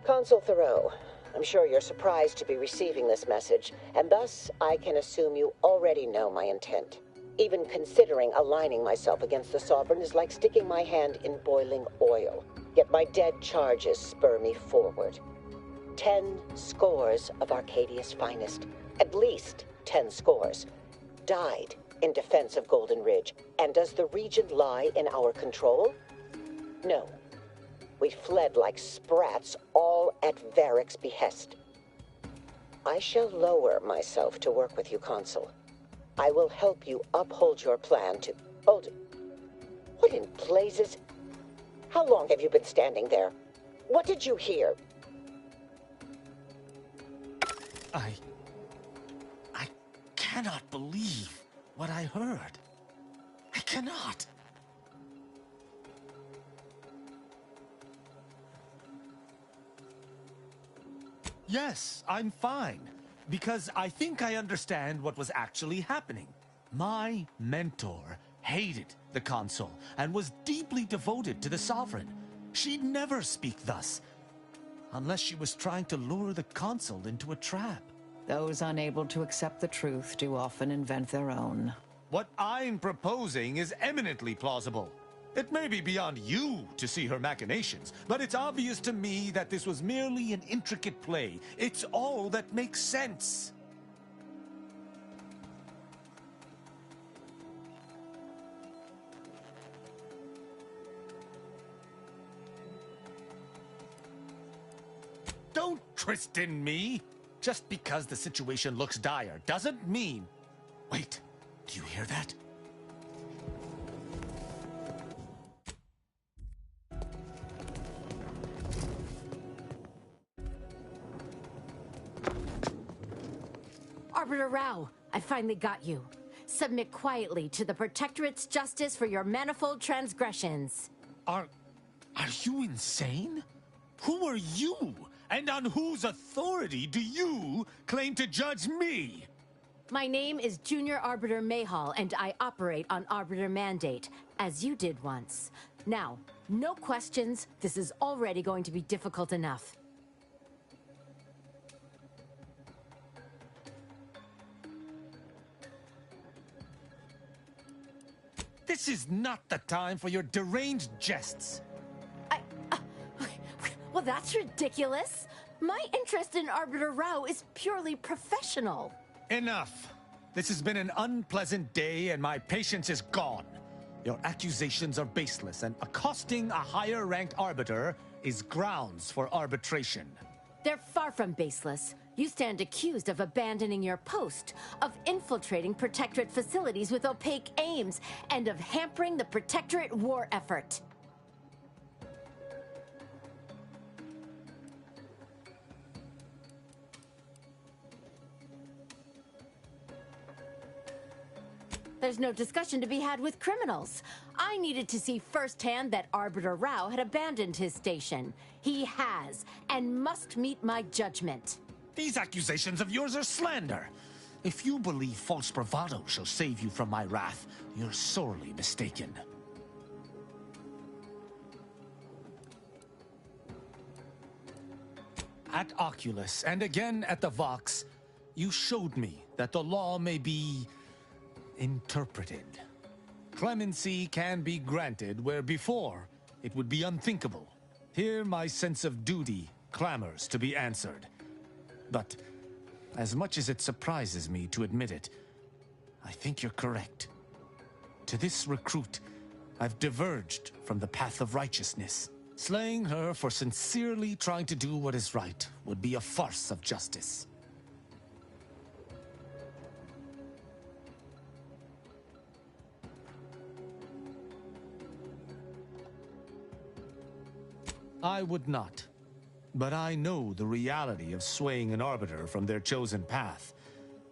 Consul Thoreau, I'm sure you're surprised to be receiving this message, and thus I can assume you already know my intent. Even considering aligning myself against the Sovereign is like sticking my hand in boiling oil. Yet my dead charges spur me forward. 10 scores of Arcadia's finest, at least 10 scores, died in defense of Golden Ridge. And does the region lie in our control? No. We fled like sprats, all at Varric's behest. I shall lower myself to work with you, Consul. I will help you uphold your plan to... Hold... What in blazes? How long have you been standing there? What did you hear? I cannot believe what I heard. I cannot. Yes, I'm fine. Because I think I understand what was actually happening. My mentor hated the Consul and was deeply devoted to the Sovereign. She'd never speak thus, unless she was trying to lure the Consul into a trap. Those unable to accept the truth do often invent their own. What I'm proposing is eminently plausible. It may be beyond you to see her machinations, but it's obvious to me that this was merely an intricate play. It's all that makes sense. Don't Tristan me! Just because the situation looks dire doesn't mean... Wait, do you hear that? Arbiter Rao, I finally got you. Submit quietly to the Protectorate's justice for your manifold transgressions. Are you insane? Who are you? And on whose authority do you claim to judge me? My name is Junior Arbiter Mayhall, and I operate on Arbiter Mandate, as you did once. Now, no questions. This is already going to be difficult enough. This is not the time for your deranged jests. Well, that's ridiculous. My interest in Arbiter Rao is purely professional. Enough. This has been an unpleasant day, and my patience is gone. Your accusations are baseless, and accosting a higher-ranked arbiter is grounds for arbitration. They're far from baseless. You stand accused of abandoning your post, of infiltrating Protectorate facilities with opaque aims, and of hampering the Protectorate war effort. There's no discussion to be had with criminals. I needed to see firsthand that Arbiter Rao had abandoned his station. He has, and must meet my judgment. These accusations of yours are slander. If you believe false bravado shall save you from my wrath, you're sorely mistaken. At Oculus, and again at the Vox, you showed me that the law may be interpreted. Clemency can be granted where before it would be unthinkable. Here my sense of duty clamors to be answered. But as much as it surprises me to admit it, I think you're correct. To this recruit, I've diverged from the path of righteousness. Slaying her for sincerely trying to do what is right would be a farce of justice. I would not. But I know the reality of swaying an arbiter from their chosen path.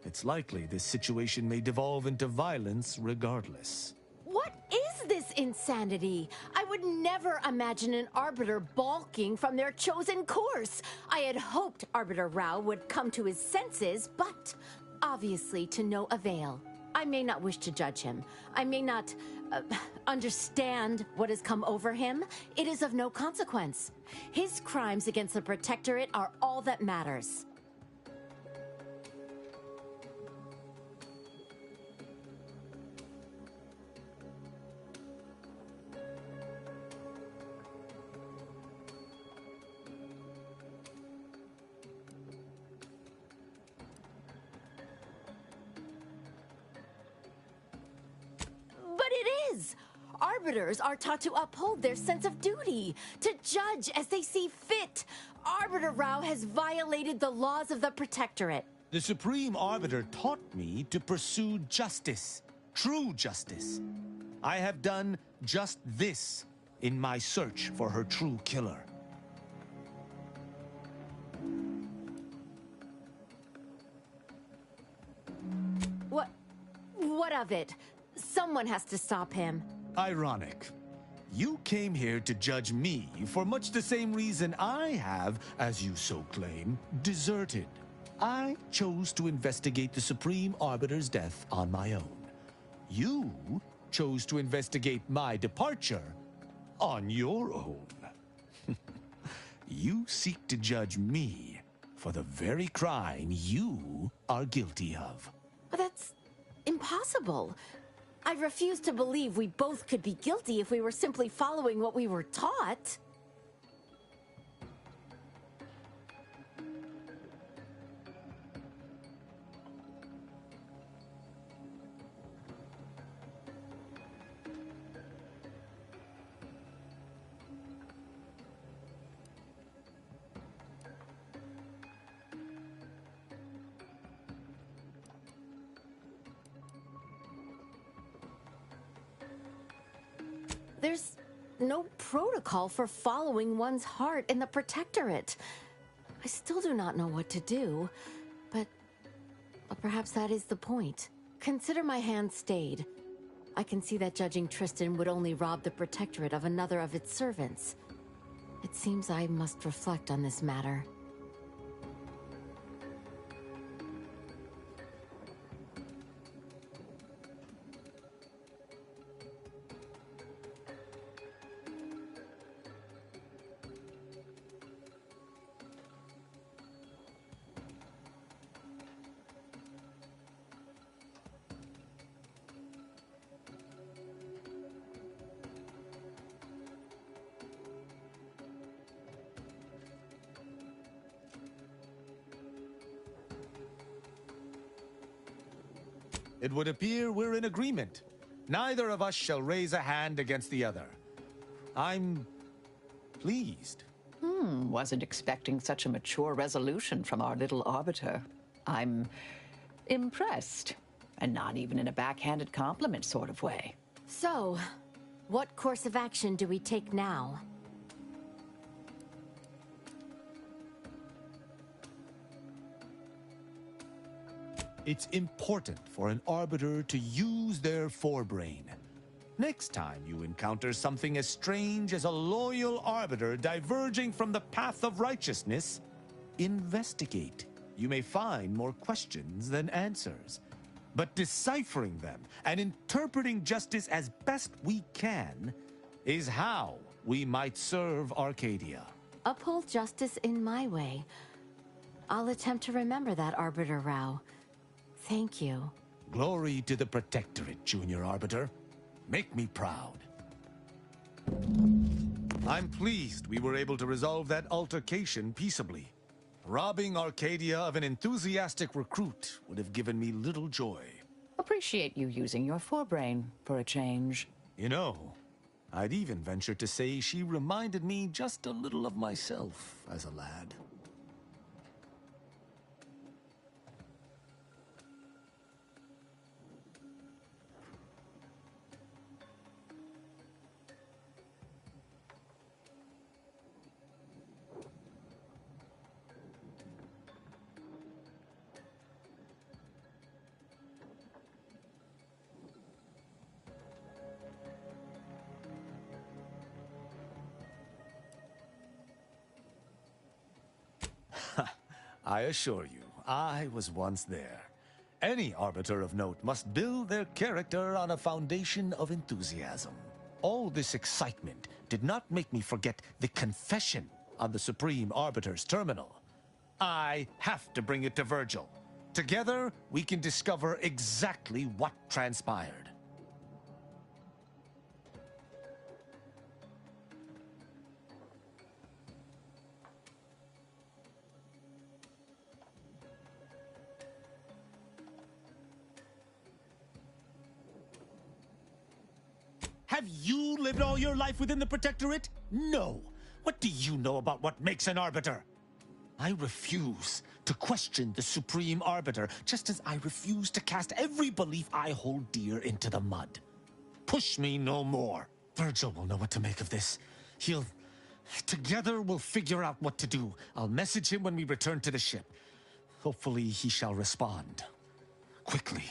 It's likely this situation may devolve into violence regardless. What is this insanity? I would never imagine an arbiter balking from their chosen course. I had hoped Arbiter Rao would come to his senses, but obviously to no avail. I may not wish to judge him. I may not understand what has come over him. It is of no consequence. His crimes against the Protectorate are all that matters. Arbiters are taught to uphold their sense of duty, to judge as they see fit. Arbiter Rao has violated the laws of the Protectorate. The Supreme Arbiter taught me to pursue justice, true justice. I have done just this in my search for her true killer. What of it? Someone has to stop him. Ironic. You came here to judge me for much the same reason I have, as you so claim, deserted. I chose to investigate the Supreme Arbiter's death on my own. You chose to investigate my departure on your own. You seek to judge me for the very crime you are guilty of. That's impossible. I refuse to believe we both could be guilty if we were simply following what we were taught. There's no protocol for following one's heart in the Protectorate. I still do not know what to do, but perhaps that is the point. Consider my hand stayed. I can see that judging Tristan would only rob the Protectorate of another of its servants. It seems I must reflect on this matter. It would appear we're in agreement. Neither of us shall raise a hand against the other. I'm pleased. Wasn't expecting such a mature resolution from our little arbiter. I'm impressed, and not even in a backhanded compliment sort of way. So, what course of action do we take now? It's important for an arbiter to use their forebrain. Next time you encounter something as strange as a loyal arbiter diverging from the path of righteousness, investigate. You may find more questions than answers. But deciphering them and interpreting justice as best we can is how we might serve Arcadia. Uphold justice in my way. I'll attempt to remember that, Arbiter Rao. Thank you. Glory to the Protectorate, Junior Arbiter. Make me proud. I'm pleased we were able to resolve that altercation peaceably. Robbing Arcadia of an enthusiastic recruit would have given me little joy. Appreciate you using your forebrain for a change. You know, I'd even venture to say she reminded me just a little of myself as a lad. I assure you, I was once there. Any arbiter of note must build their character on a foundation of enthusiasm. All this excitement did not make me forget the confession on the Supreme Arbiter's terminal. I have to bring it to Virgil. Together, we can discover exactly what transpired. Have you lived all your life within the Protectorate? No. What do you know about what makes an Arbiter? I refuse to question the Supreme Arbiter, just as I refuse to cast every belief I hold dear into the mud. Push me no more. Virgil will know what to make of this. Together we'll figure out what to do. I'll message him when we return to the ship. Hopefully he shall respond. Quickly.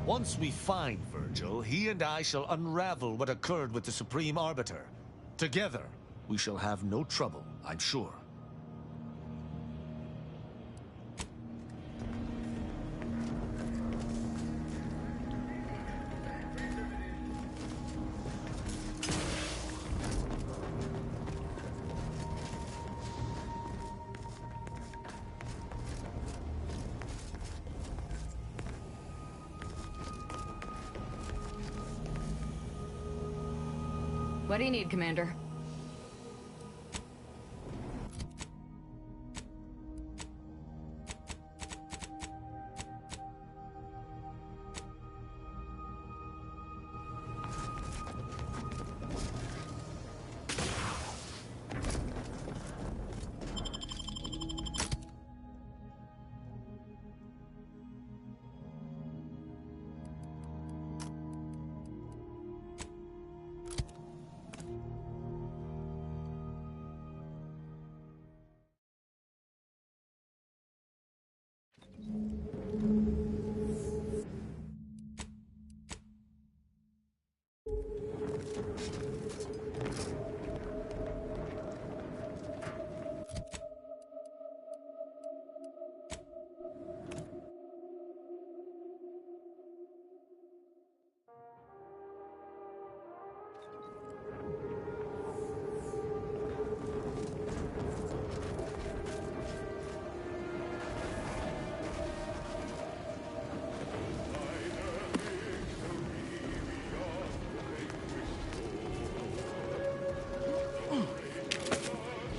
Once we find Virgil, he and I shall unravel what occurred with the Supreme Arbiter. Together, we shall have no trouble, I'm sure. What do you need, Commander?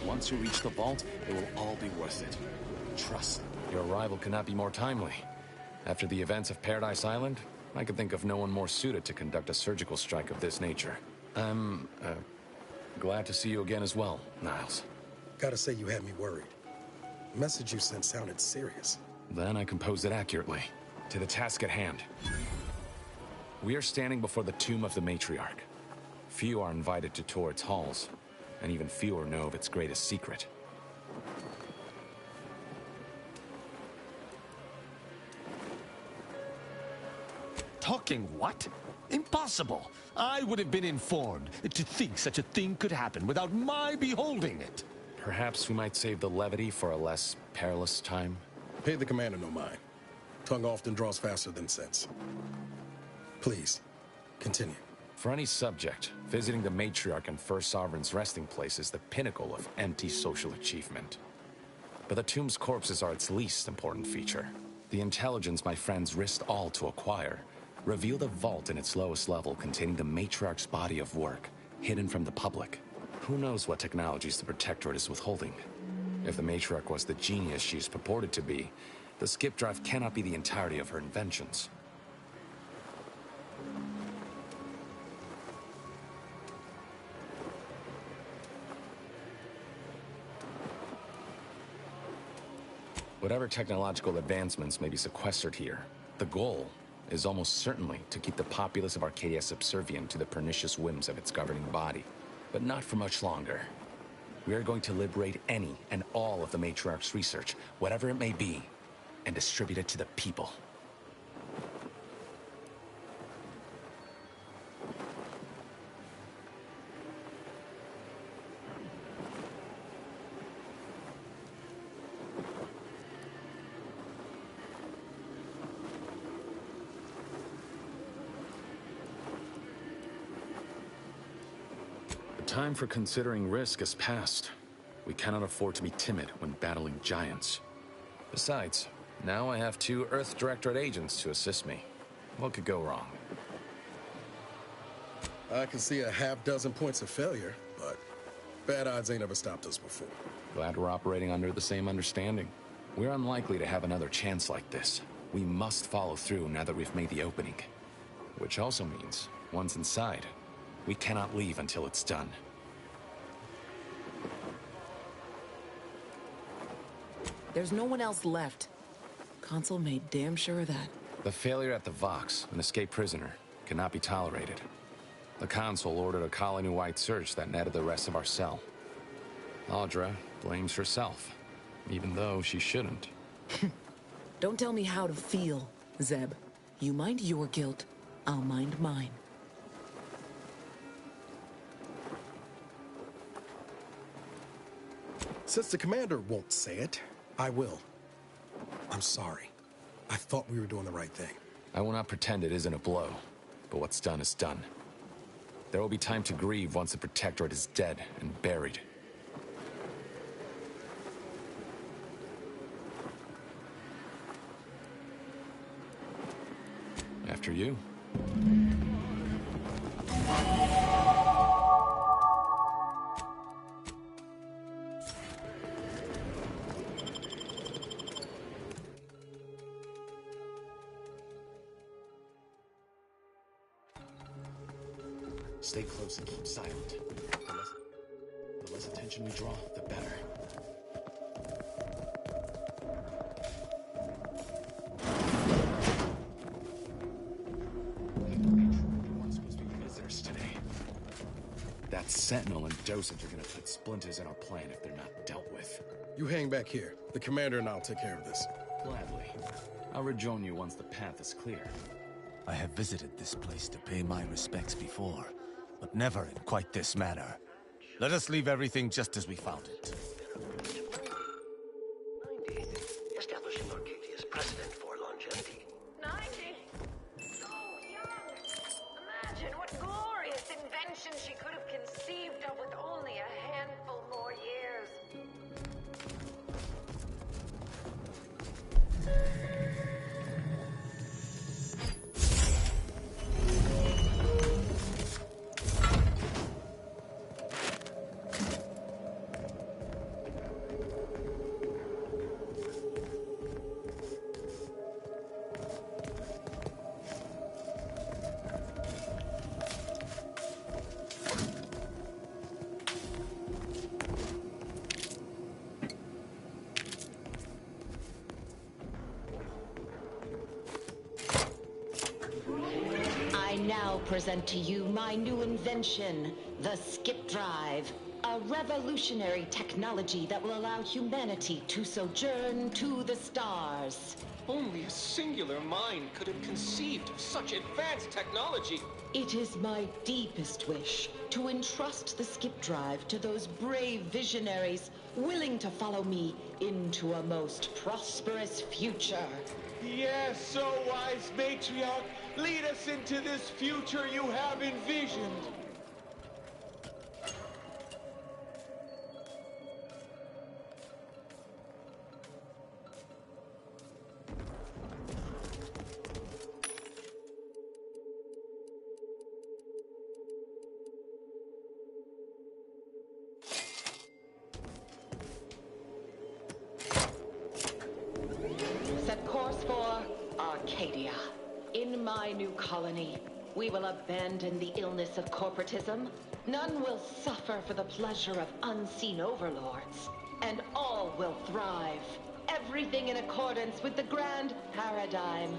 Once you reach the vault, it will all be worth it. Trust. Your arrival cannot be more timely. After the events of Paradise Island, I could think of no one more suited to conduct a surgical strike of this nature. I'm, glad to see you again as well, Niles. Gotta say you had me worried. The message you sent sounded serious. Then I composed it accurately. To the task at hand. We are standing before the tomb of the matriarch. Few are invited to tour its halls, and even fewer know of its greatest secret. Talking what? Impossible! I would have been informed. To think such a thing could happen without my beholding it. Perhaps we might save the levity for a less perilous time? Pay the commander no mind. Tongue often draws faster than sense. Please, continue. For any subject, visiting the matriarch and First Sovereign's resting place is the pinnacle of anti-social achievement. But the tomb's corpses are its least important feature. The intelligence my friends risked all to acquire revealed a vault in its lowest level containing the matriarch's body of work, hidden from the public. Who knows what technologies the Protectorate is withholding? If the matriarch was the genius she's purported to be, the skip drive cannot be the entirety of her inventions. Whatever technological advancements may be sequestered here, the goal is almost certainly to keep the populace of Arcadia subservient to the pernicious whims of its governing body. But not for much longer. We are going to liberate any and all of the matriarch's research, whatever it may be, and distribute it to the people. The time for considering risk is past. We cannot afford to be timid when battling giants. Besides, now I have 2 Earth Directorate agents to assist me. What could go wrong? I can see a half-dozen points of failure, but bad odds ain't ever stopped us before. Glad we're operating under the same understanding. We're unlikely to have another chance like this. We must follow through now that we've made the opening. Which also means, once inside, we cannot leave until it's done. There's no one else left. Consul made damn sure of that. The failure at the Vox, an escaped prisoner, cannot be tolerated. The Consul ordered a colony-wide search that netted the rest of our cell. Audra blames herself, even though she shouldn't. Don't tell me how to feel, Zeb. You mind your guilt, I'll mind mine. Since the commander won't say it, I will. I'm sorry. I thought we were doing the right thing. I will not pretend it isn't a blow, but what's done is done. There will be time to grieve once the Protectorate is dead and buried. After you. Stay close and keep silent. The less attention we draw, the better. Weren't supposed to be visitors today. That Sentinel and Dosage are gonna put splinters in our plan if they're not dealt with. You hang back here. The commander and I'll take care of this. Gladly. I'll rejoin you once the path is clear. I have visited this place to pay my respects before, but never in quite this manner. Let us leave everything just as we found it. Establishing Arcadia's precedent for longevity. 90? So young! Imagine what glorious inventions she could have conceived of with only a handful more years. present to you my new invention, the skip drive. A revolutionary technology that will allow humanity to sojourn to the stars. Only a singular mind could have conceived of such advanced technology. It is my deepest wish to entrust the skip drive to those brave visionaries willing to follow me into a most prosperous future. Yes, so wise matriarch, lead us into this future you have envisioned. Set course for Arcadia. In my new colony, we will abandon the illness of corporatism. None will suffer for the pleasure of unseen overlords. And all will thrive. Everything in accordance with the grand paradigm.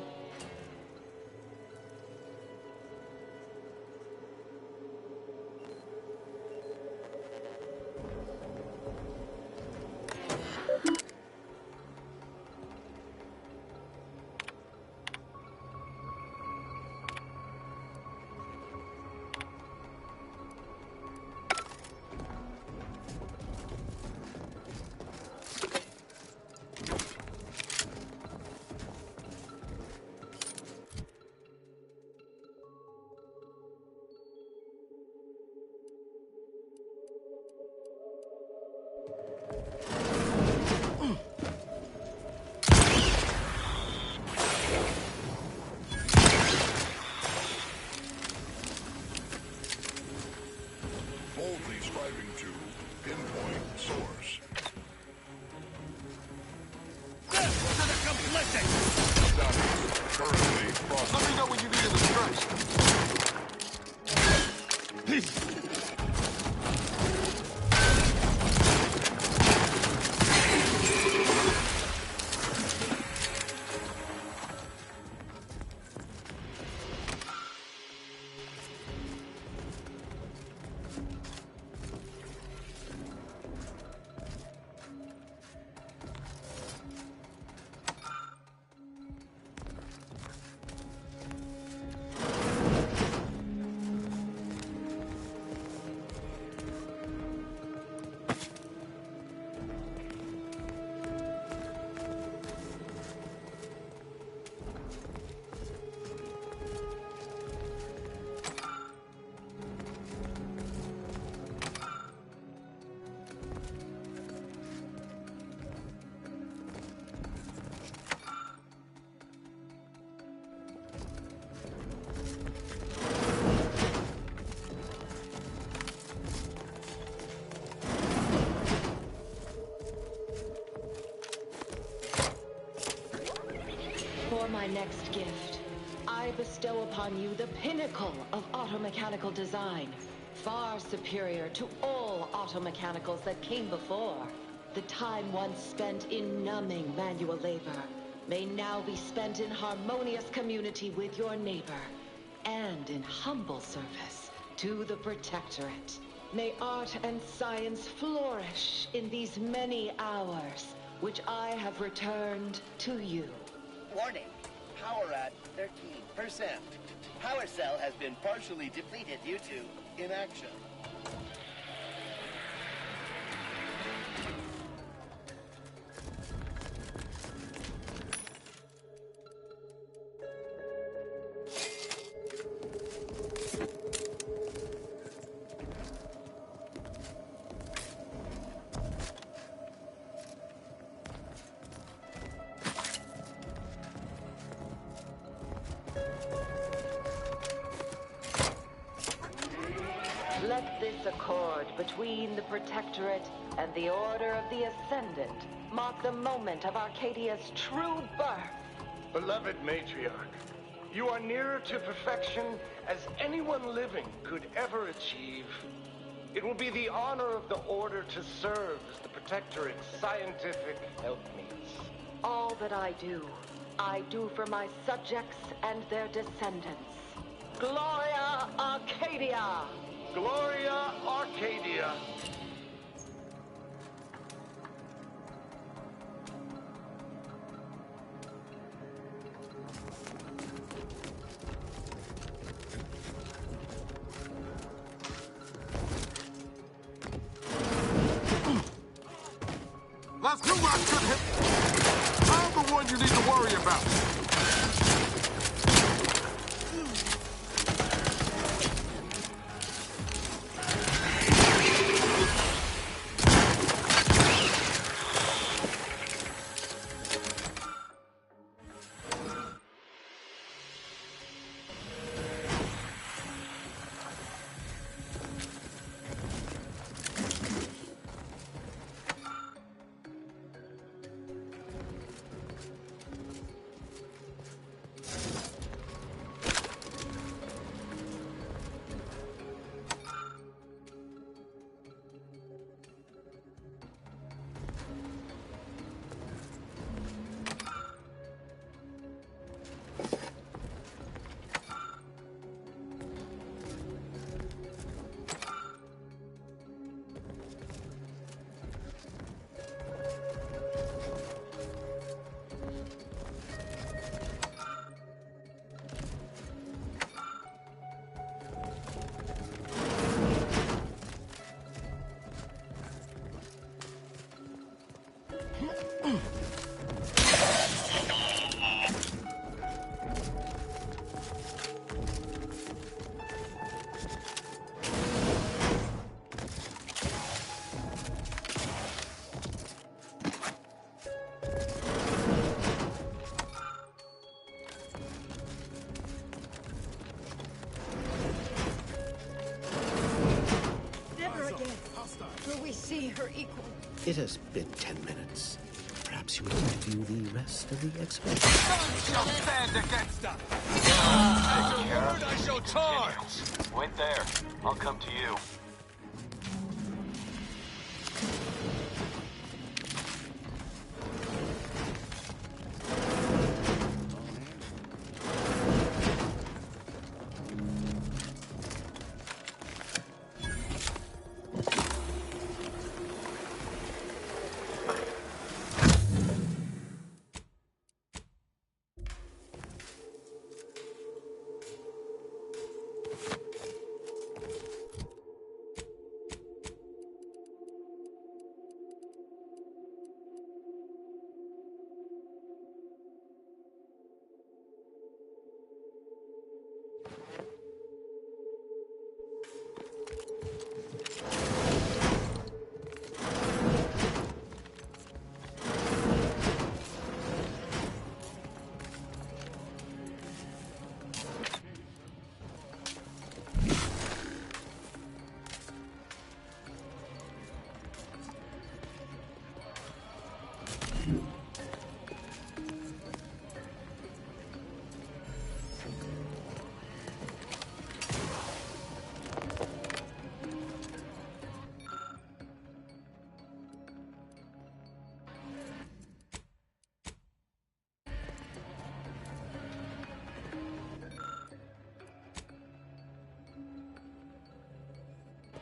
Boldly striving to pinpoint source. To the complicit! Southeast, currently crossing. Let me know when you need a distraction. For my next gift, I bestow upon you the pinnacle of automechanical design, far superior to all automechanicals that came before. The time once spent in numbing manual labor may now be spent in harmonious community with your neighbor and in humble service to the Protectorate. May art and science flourish in these many hours which I have returned to you. Warning. Power at 13%. Power cell has been partially depleted due to inaction. Let this accord between the Protectorate and the Order of the Ascendant mark the moment of Arcadia's true birth. Beloved matriarch, you are nearer to perfection as anyone living could ever achieve. It will be the honor of the Order to serve as the Protectorate's scientific helpmeets. All that I do for my subjects and their descendants. Gloria Arcadia! Gloria Arcadia! That's you I should hit. I'm the one you need to worry about. See her equal. It has been 10 minutes. Perhaps you would like to view the rest of the exhibition. Shall stand against us! At your word, I shall charge! Wait there. I'll come to you.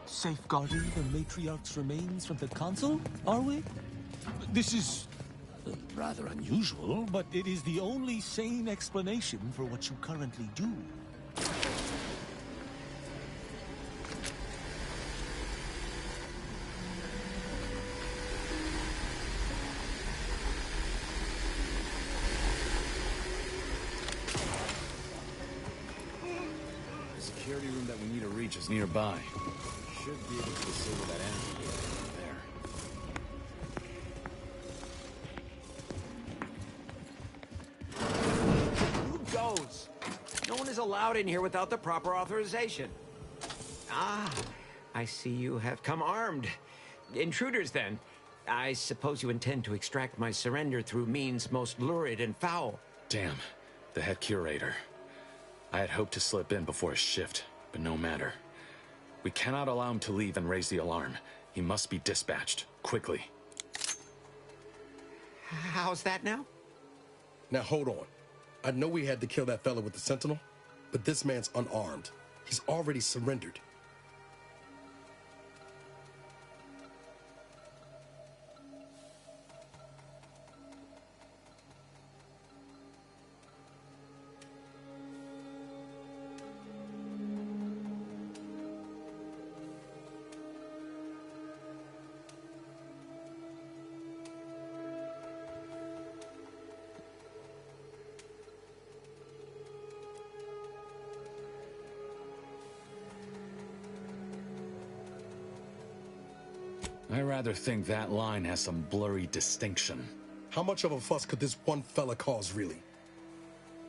Safeguarding the matriarch's remains from the council, are we? This is rather unusual, but it is the only sane explanation for what you currently do. The security room that we need to reach is nearby. Should be able to disable that energy from there. Who goes? No one is allowed in here without the proper authorization. Ah, I see you have come armed. Intruders, then. I suppose you intend to extract my surrender through means most lurid and foul. Damn, the head curator. I had hoped to slip in before his shift, but no matter. We cannot allow him to leave and raise the alarm. He must be dispatched, quickly. How's that now? Now hold on. I know we had to kill that fella with the Sentinel, But this man's unarmed. He's already surrendered. I rather think that line has some blurry distinction. How much of a fuss could this one fella cause, really?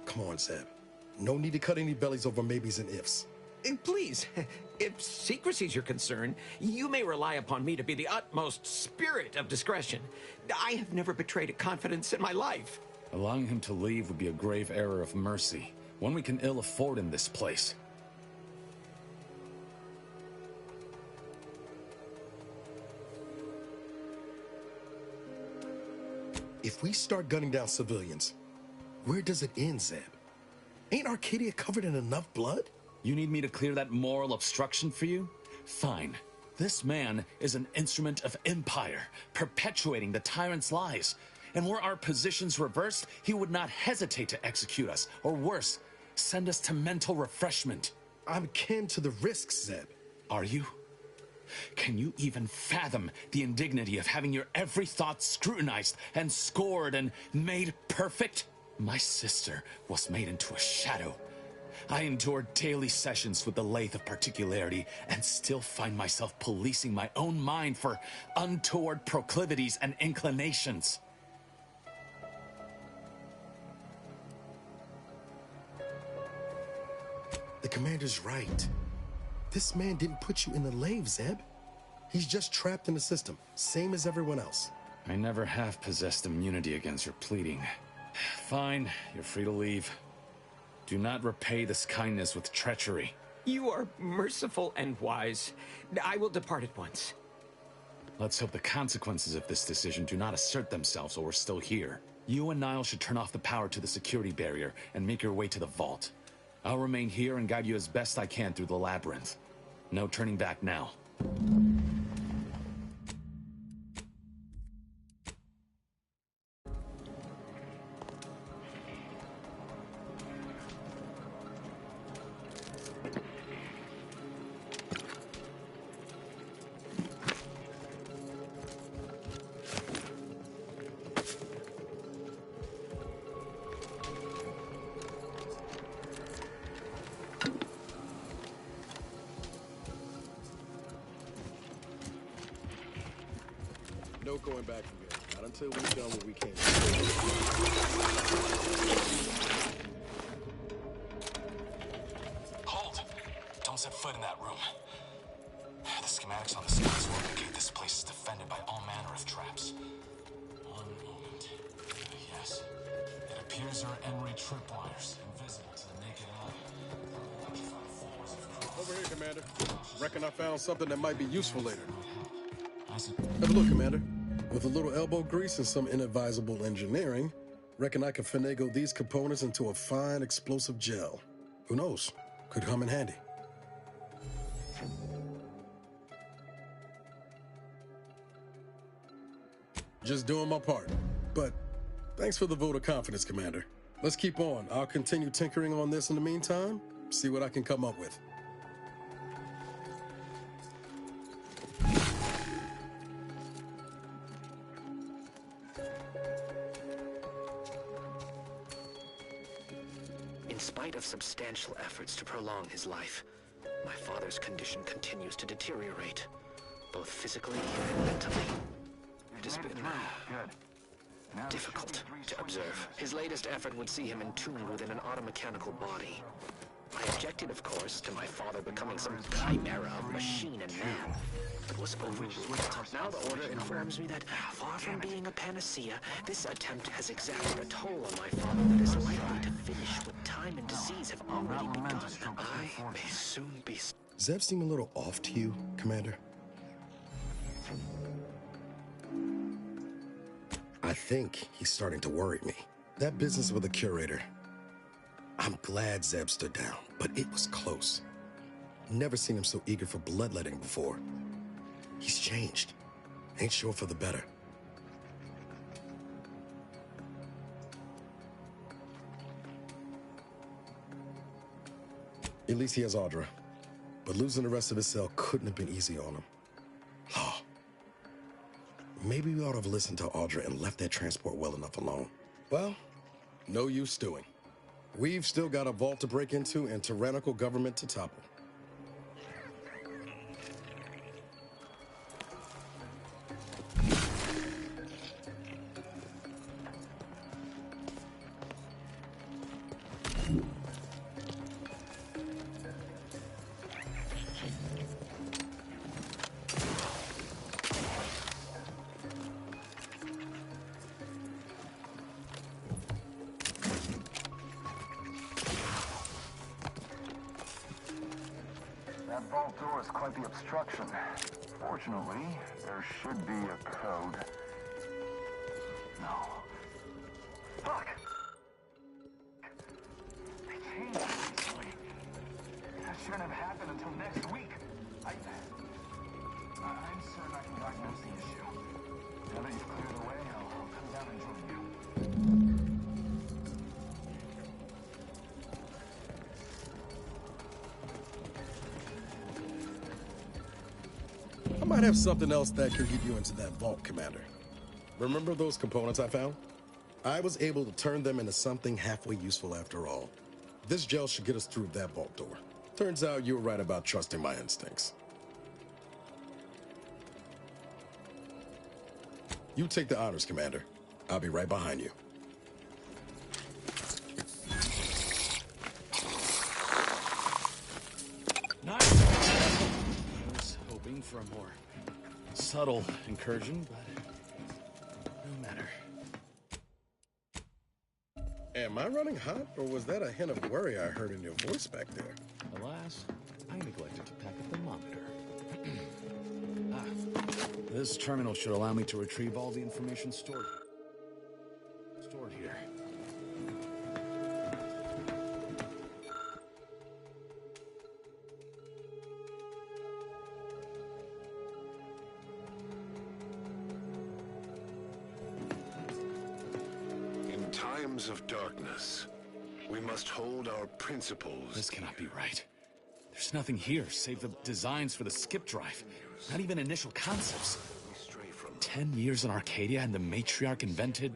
Come on, Zeb. No need to cut any bellies over maybes and ifs. Please, if secrecy's your concern, you may rely upon me to be the utmost spirit of discretion. I have never betrayed a confidence in my life. Allowing him to leave would be a grave error of mercy, one we can ill afford in this place. If we start gunning down civilians, where does it end, Zeb? Ain't Arcadia covered in enough blood? You need me to clear that moral obstruction for you? Fine. This man is an instrument of empire, perpetuating the tyrant's lies. And were our positions reversed, he would not hesitate to execute us, or worse, send us to mental refreshment. I'm kin to the risks, Zeb. Are you? Can you even fathom the indignity of having your every thought scrutinized and scored and made perfect? My sister was made into a shadow. I endured daily sessions with the lathe of particularity and still find myself policing my own mind for untoward proclivities and inclinations. The commander's right. This man didn't put you in the lathe, Zeb. He's just trapped in the system, same as everyone else. I never have possessed immunity against your pleading. Fine, you're free to leave. Do not repay this kindness with treachery. You are merciful and wise. I will depart at once. Let's hope the consequences of this decision do not assert themselves while we're still here. You and Niall should turn off the power to the security barrier and make your way to the vault. I'll remain here and guide you as best I can through the labyrinth. No turning back now. No going back from here. Not until we've done what we can. Hold! Don't set foot in that room. The schematics on the scans will indicate this place is defended by all manner of traps. One moment. Yes. It appears there are emery tripwires, invisible to the naked eye. Over here, Commander. Reckon I found something that might be useful later. Have a look, Commander. With a little elbow grease and some inadvisable engineering, reckon I can finagle these components into a fine explosive gel. Who knows? Could come in handy. Just doing my part. But thanks for the vote of confidence, Commander. Let's keep on. I'll continue tinkering on this in the meantime, see what I can come up with. In spite of substantial efforts to prolong his life, my father's condition continues to deteriorate, both physically and mentally. It has been difficult to observe. His latest effort would see him entombed within an automechanical body. I objected, of course, to my father becoming some chimera of machine and man, but was overruled. Now the Order informs me that, far from being a panacea, this attempt has exacted a toll on my father that is likely to finish what time and disease have already begun. I may soon be... Zeb seem a little off to you, Commander? I think he's starting to worry me. That business with the curator. I'm glad Zeb stood down, but it was close. Never seen him so eager for bloodletting before. He's changed. Ain't sure for the better. At least he has Audra. But losing the rest of his cell couldn't have been easy on him. Oh. Maybe we ought to have listened to Audra and left that transport well enough alone. Well, no use stewing. We've still got a vault to break into and tyrannical government to topple. That vault door is quite the obstruction. Fortunately, there should be a code. No. Fuck! They changed recently. That shouldn't have happened until next week. I'm certain I can diagnose the issue. Now that you've cleared the way, I'll come down and join you. I might have something else that can get you into that vault, Commander. Remember those components I found? I was able to turn them into something halfway useful after all. This gel should get us through that vault door. Turns out you were right about trusting my instincts. You take the honors, Commander. I'll be right behind you. Nice. I was hoping for a more subtle incursion, but no matter. Am I running hot, or was that a hint of worry I heard in your voice back there? Alas, I neglected to pack a thermometer. This terminal should allow me to retrieve all the information stored here. In times of darkness, we must hold our principles. This cannot be right. There's nothing here save the designs for the skip drive. Not even initial concepts. 10 years in Arcadia and the Matriarch invented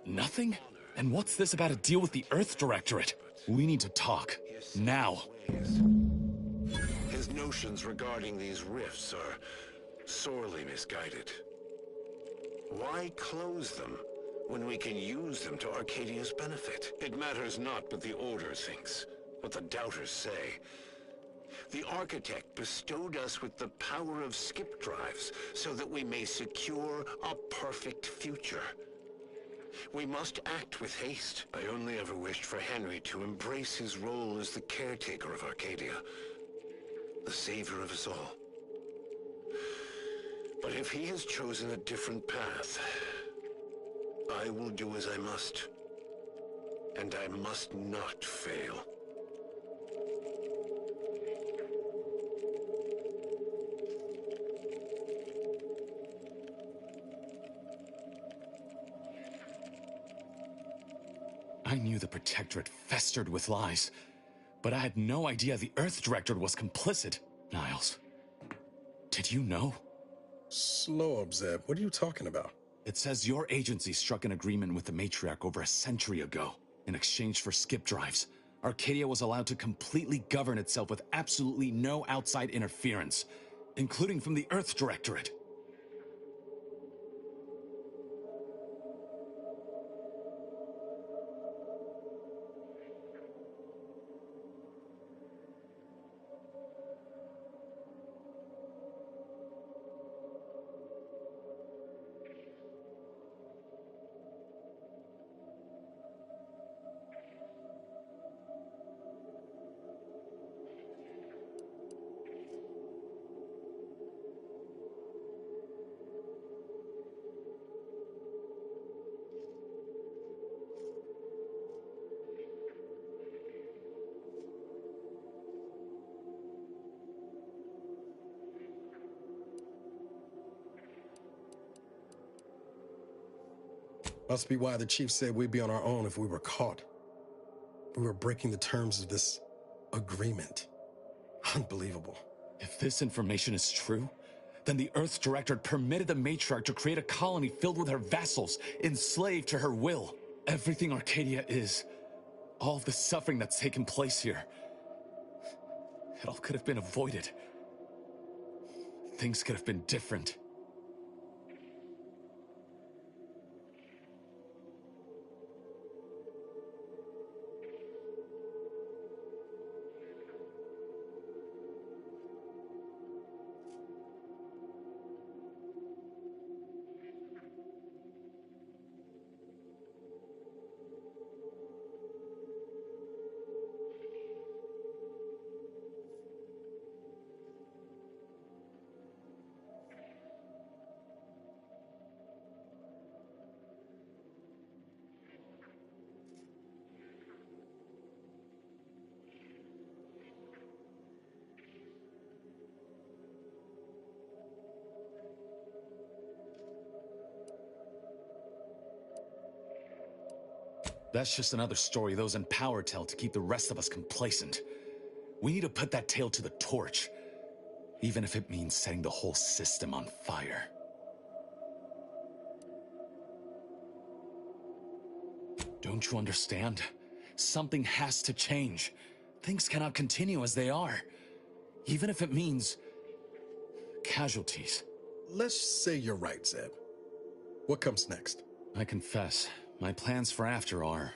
nothing? And what's this about a deal with the Earth Directorate? We need to talk. Now. His notions regarding these rifts are sorely misguided. Why close them when we can use them to Arcadia's benefit? It matters not what the Order thinks, what the Doubters say. The Architect bestowed us with the power of skip drives so that we may secure a perfect future. We must act with haste. I only ever wished for Henry to embrace his role as the caretaker of Arcadia, the savior of us all. But if he has chosen a different path, I will do as I must. And I must not fail. I knew the Protectorate festered with lies, but I had no idea the Earth Directorate was complicit. Niles, did you know? Slow up, Zeb. What are you talking about? It says your agency struck an agreement with the Matriarch over a century ago. In exchange for skip drives, Arcadia was allowed to completely govern itself with absolutely no outside interference, including from the Earth Directorate. Must be why the chief said we'd be on our own if we were caught. We were breaking the terms of this agreement. Unbelievable. If this information is true, then the Earth's directorate permitted the matriarch to create a colony filled with her vassals, enslaved to her will. Everything Arcadia is, all of the suffering that's taken place here, it all could have been avoided. Things could have been different. That's just another story those in power tell to keep the rest of us complacent. We need to put that tale to the torch, even if it means setting the whole system on fire. Don't you understand? Something has to change. Things cannot continue as they are, even if it means casualties. Let's say you're right, Zeb. What comes next? I confess, my plans for after are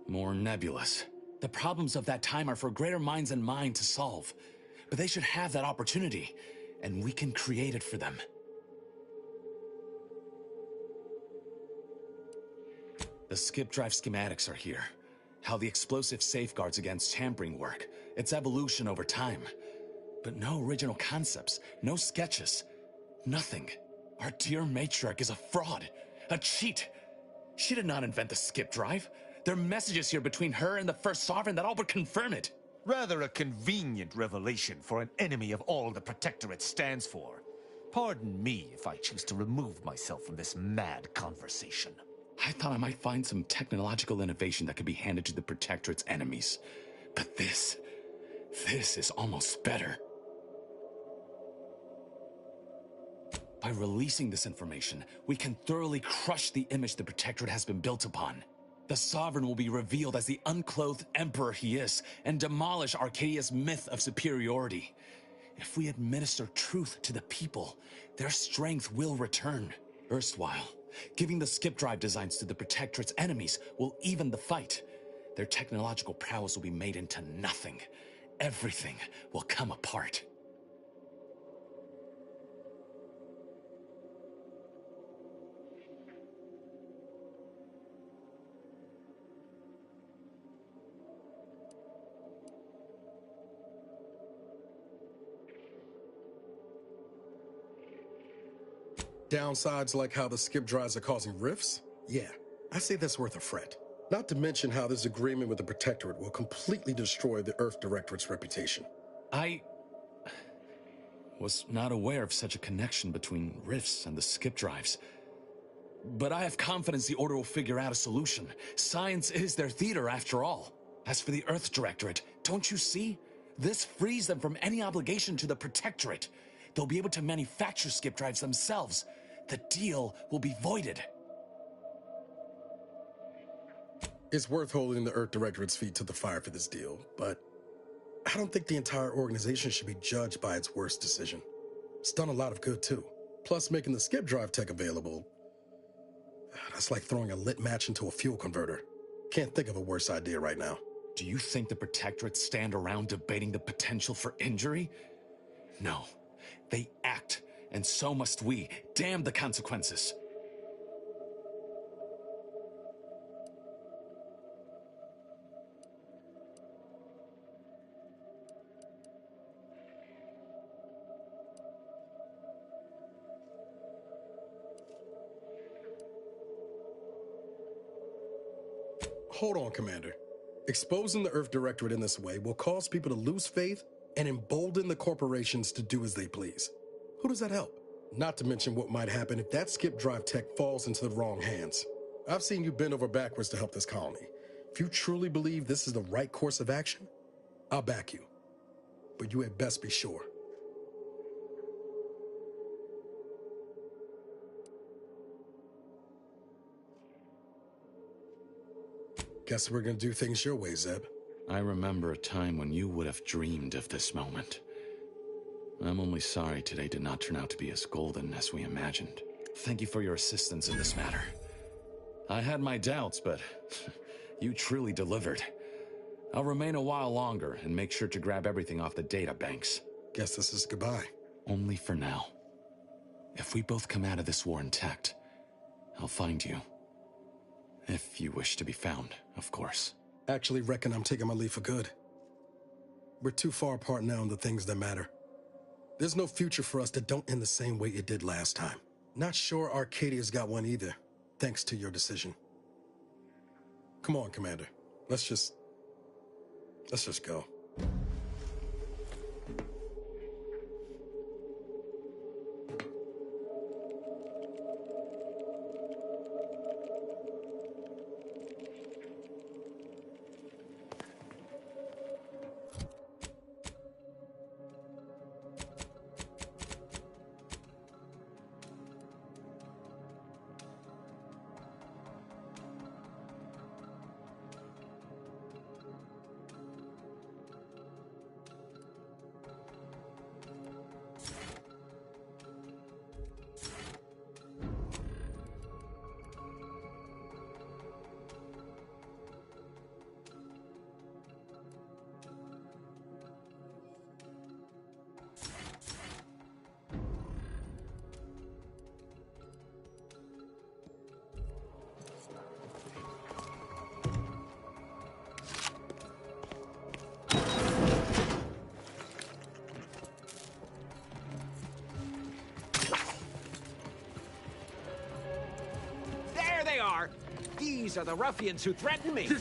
more nebulous. The problems of that time are for greater minds than mine to solve, but they should have that opportunity, and we can create it for them. The skip drive schematics are here. How the explosive safeguards against tampering work, its evolution over time. But no original concepts, no sketches, nothing. Our dear matriarch is a fraud, a cheat. She did not invent the skip drive. There are messages here between her and the First Sovereign that all but confirm it. Rather a convenient revelation for an enemy of all the Protectorate stands for. Pardon me if I choose to remove myself from this mad conversation. I thought I might find some technological innovation that could be handed to the Protectorate's enemies. But this is almost better. By releasing this information, we can thoroughly crush the image the Protectorate has been built upon. The Sovereign will be revealed as the unclothed emperor he is, and demolish Arcadia's myth of superiority. If we administer truth to the people, their strength will return. Erstwhile, giving the skip drive designs to the Protectorate's enemies will even the fight. Their technological prowess will be made into nothing. Everything will come apart. Downsides like how the skip drives are causing rifts? Yeah, I say that's worth a fret. Not to mention how this agreement with the Protectorate will completely destroy the Earth Directorate's reputation. I was not aware of such a connection between rifts and the skip drives. But I have confidence the Order will figure out a solution. Science is their theater, after all. As for the Earth Directorate, don't you see? This frees them from any obligation to the Protectorate. They'll be able to manufacture skip drives themselves. The deal will be voided. It's worth holding the Earth Directorate's feet to the fire for this deal, but I don't think the entire organization should be judged by its worst decision. It's done a lot of good, too. Plus, making the skip drive tech available, that's like throwing a lit match into a fuel converter. Can't think of a worse idea right now. Do you think the Protectorate stand around debating the potential for injury? No. They act, and so must we. Damn the consequences. Hold on, Commander. Exposing the Earth Directorate in this way will cause people to lose faith and embolden the corporations to do as they please. Who does that help? Not to mention what might happen if that skip drive tech falls into the wrong hands. I've seen you bend over backwards to help this colony. If you truly believe this is the right course of action, I'll back you. But you had best be sure. Guess we're gonna do things your way, Zeb. I remember a time when you would have dreamed of this moment. I'm only sorry today did not turn out to be as golden as we imagined. Thank you for your assistance in this matter. I had my doubts, but you truly delivered. I'll remain a while longer and make sure to grab everything off the data banks. Guess this is goodbye. Only for now. If we both come out of this war intact, I'll find you. If you wish to be found, of course. Actually reckon I'm taking my leave for good. We're too far apart now in the things that matter. There's no future for us that don't end the same way it did last time. Not sure Arcadia's got one either, thanks to your decision. Come on, Commander. Let's just go. These are the ruffians who threatened me. What's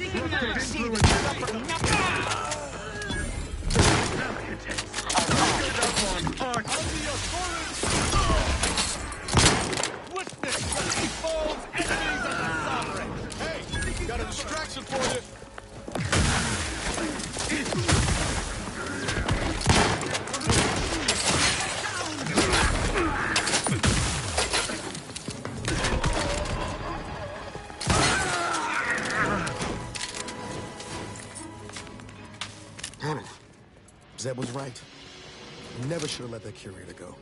this? These foes, enemies of the sovereign. Hey, got a distraction for you. Zeb was right. Never should have let that curator go.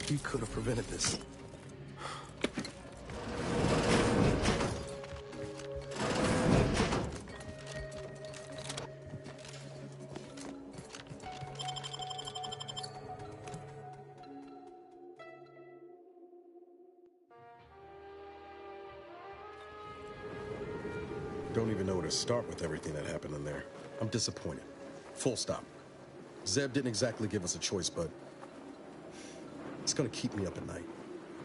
He could have prevented this. Don't even know where to start with everything that happened in there. I'm disappointed. Full stop. Zeb didn't exactly give us a choice, but it's gonna keep me up at night,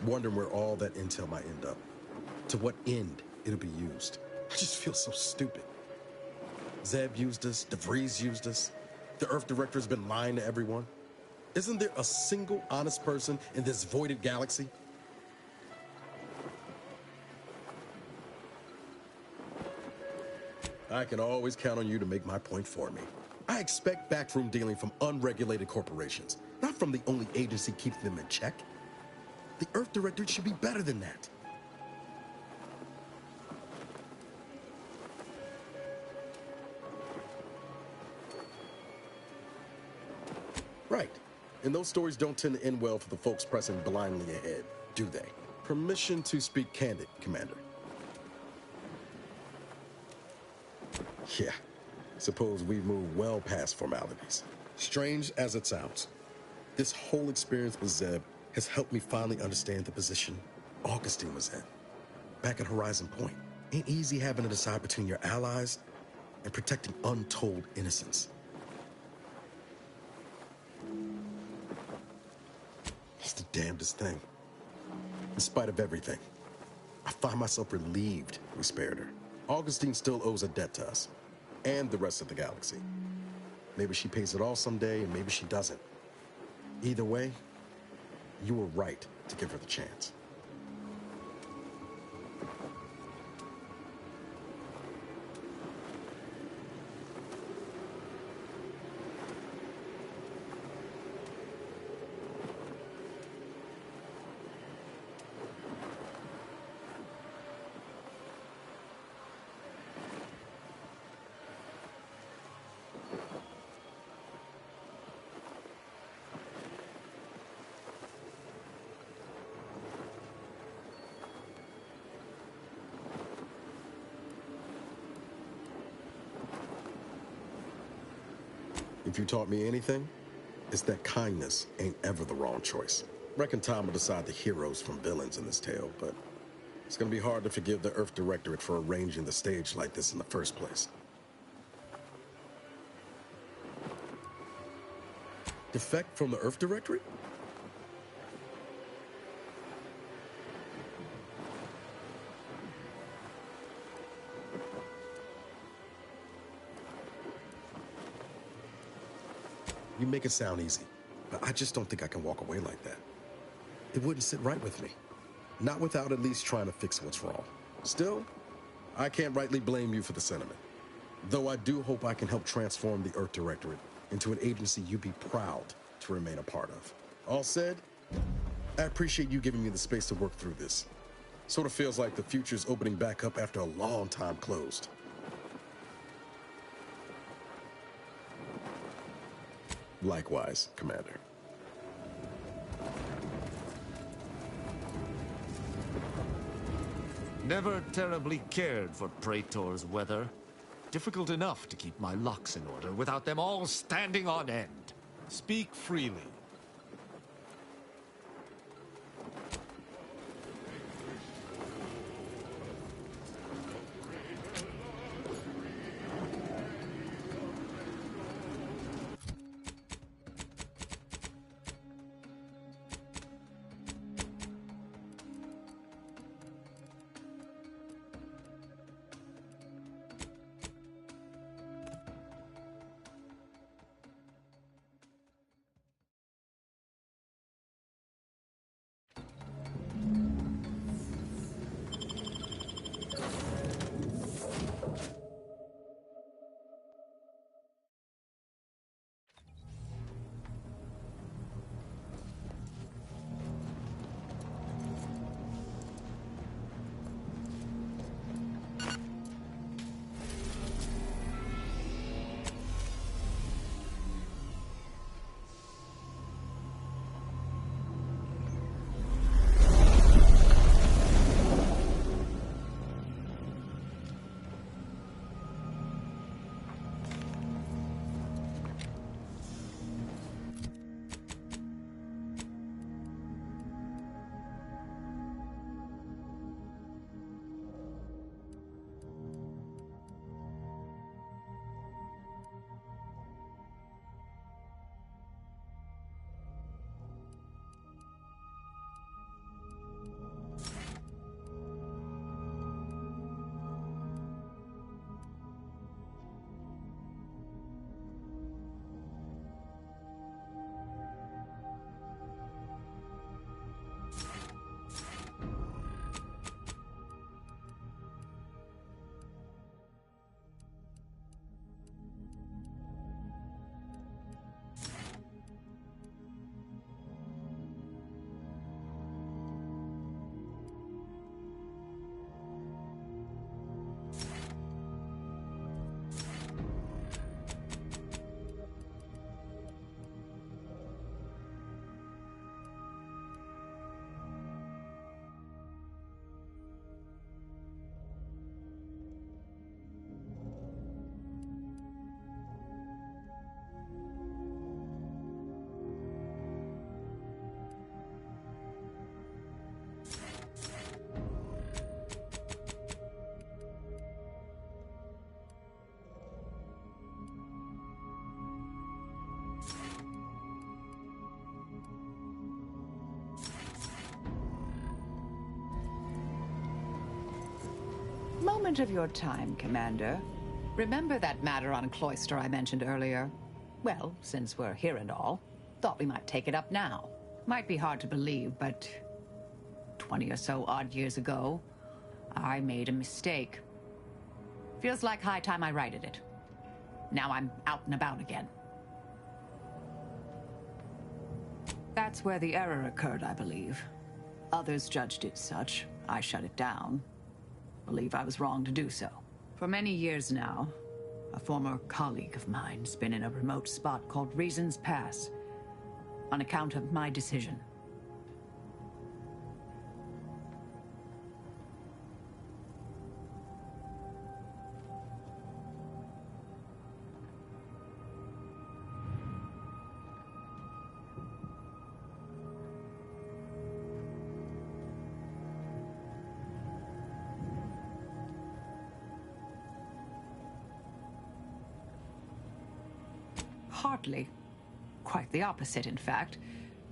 wondering where all that intel might end up. To what end it'll be used. I just feel so stupid. Zeb used us, DeVries used us. The Earth Director's been lying to everyone. Isn't there a single honest person in this voided galaxy? I can always count on you to make my point for me. I expect backroom dealing from unregulated corporations, not from the only agency keeping them in check. The Earth Director should be better than that. Right. And those stories don't tend to end well for the folks pressing blindly ahead, do they? Permission to speak candid, Commander. Yeah. Suppose we've moved well past formalities. Strange as it sounds, this whole experience with Zeb has helped me finally understand the position Augustine was in. Back at Horizon Point, ain't easy having to decide between your allies and protecting untold innocence. It's the damnedest thing. In spite of everything, I find myself relieved we spared her. Augustine still owes a debt to us. And the rest of the galaxy. Maybe she pays it all someday, and maybe she doesn't. Either way, you were right to give her the chance. If you taught me anything, it's that kindness ain't ever the wrong choice. Reckon time will decide the heroes from villains in this tale, but it's gonna be hard to forgive the Earth Directorate for arranging the stage like this in the first place. Defect from the Earth Directorate? You make it sound easy, but I just don't think I can walk away like that. It wouldn't sit right with me. Not without at least trying to fix what's wrong. Still, I can't rightly blame you for the sentiment. Though I do hope I can help transform the Earth Directorate into an agency you'd be proud to remain a part of. All said, I appreciate you giving me the space to work through this. Sort of feels like the future's opening back up after a long time closed. Likewise, Commander. Never terribly cared for Praetor's weather. Difficult enough to keep my locks in order without them all standing on end. Speak freely. Moment of your time, Commander. Remember that matter on Cloister I mentioned earlier? Well, since we're here and all, thought we might take it up now. Might be hard to believe, but 20 or so odd years ago, I made a mistake. Feels like high time I righted it. Now I'm out and about again. That's where the error occurred, I believe. Others judged it such. I shut it down. Believe I was wrong to do so. For many years now, a former colleague of mine's been in a remote spot called Reasons Pass, on account of my decision. Hardly. Quite the opposite, in fact.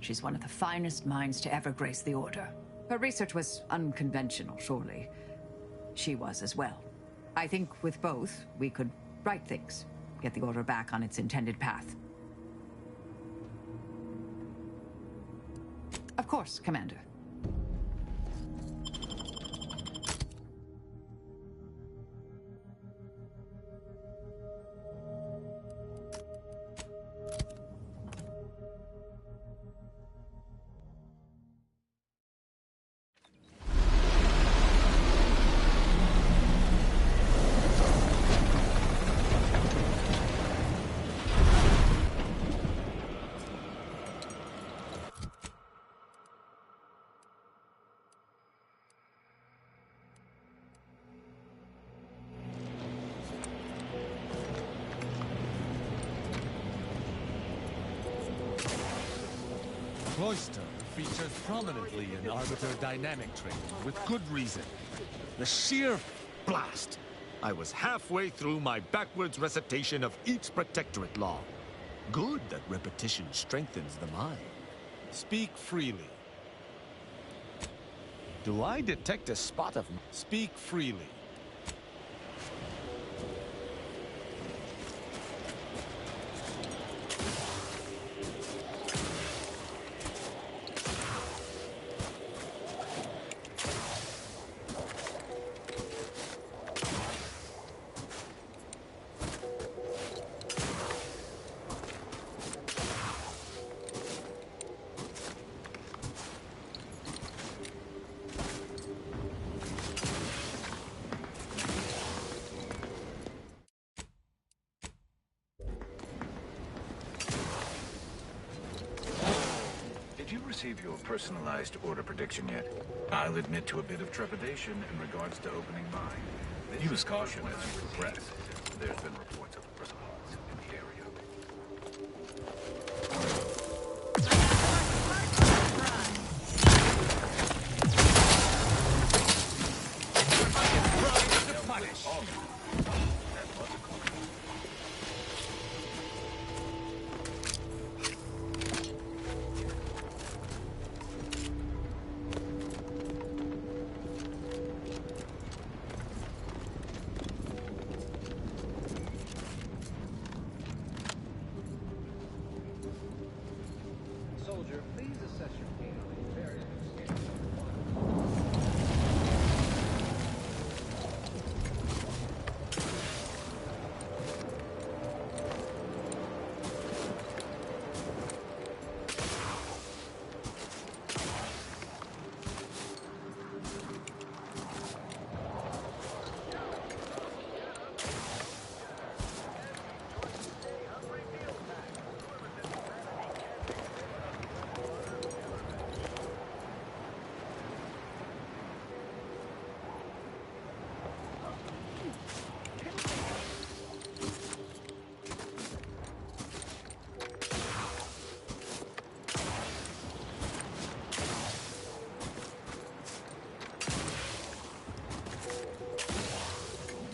She's one of the finest minds to ever grace the Order. Her research was unconventional, surely. She was as well. I think with both, we could right things, get the Order back on its intended path. Of course, Commander. Cloister features prominently in Arbiter dynamic training, with good reason. The sheer blast! I was halfway through my backwards recitation of each Protectorate law. Good that repetition strengthens the mind. Speak freely. Do I detect a spot of... Speak freely. Did you receive your personalized order prediction yet? I'll admit to a bit of trepidation in regards to opening mine. Use caution as you progress. There's been reports of assaults in the area. Soldier, please assess your pain on a very scale.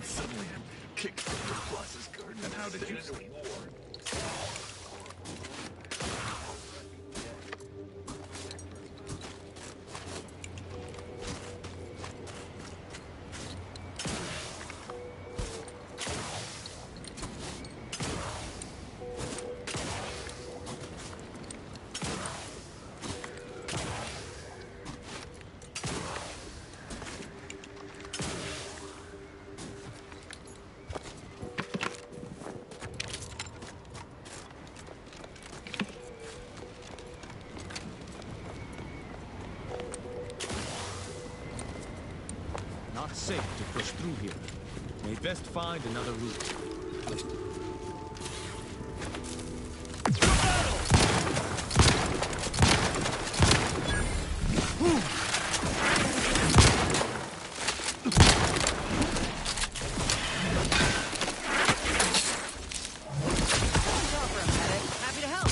Suddenly I'm kicked from the Plaza's garden. And how did you know war? Not safe to push through here. May best find another route. Happy to help.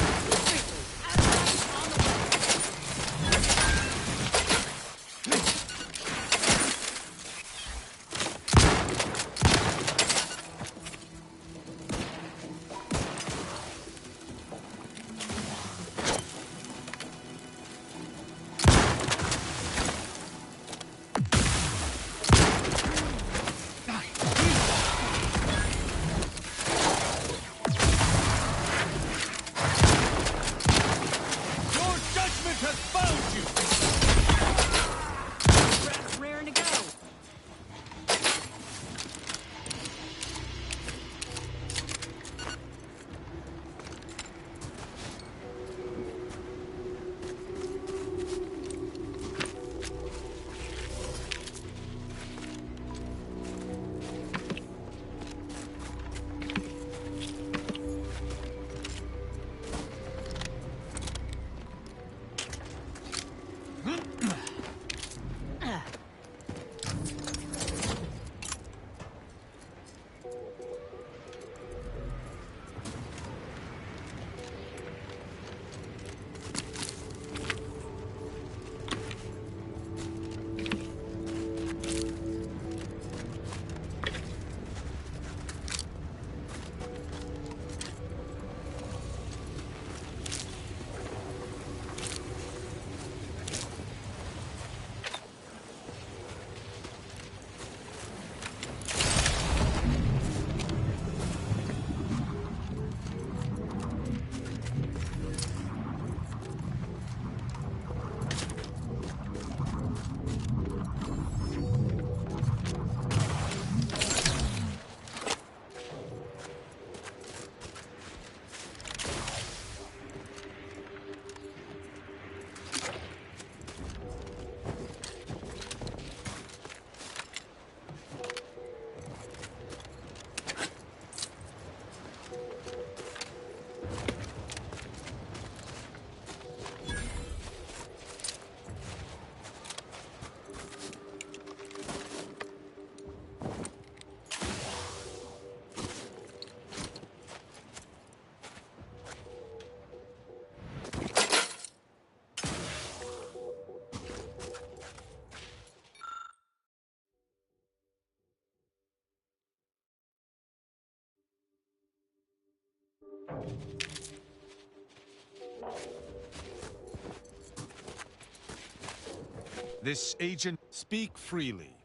This agent... Speak freely.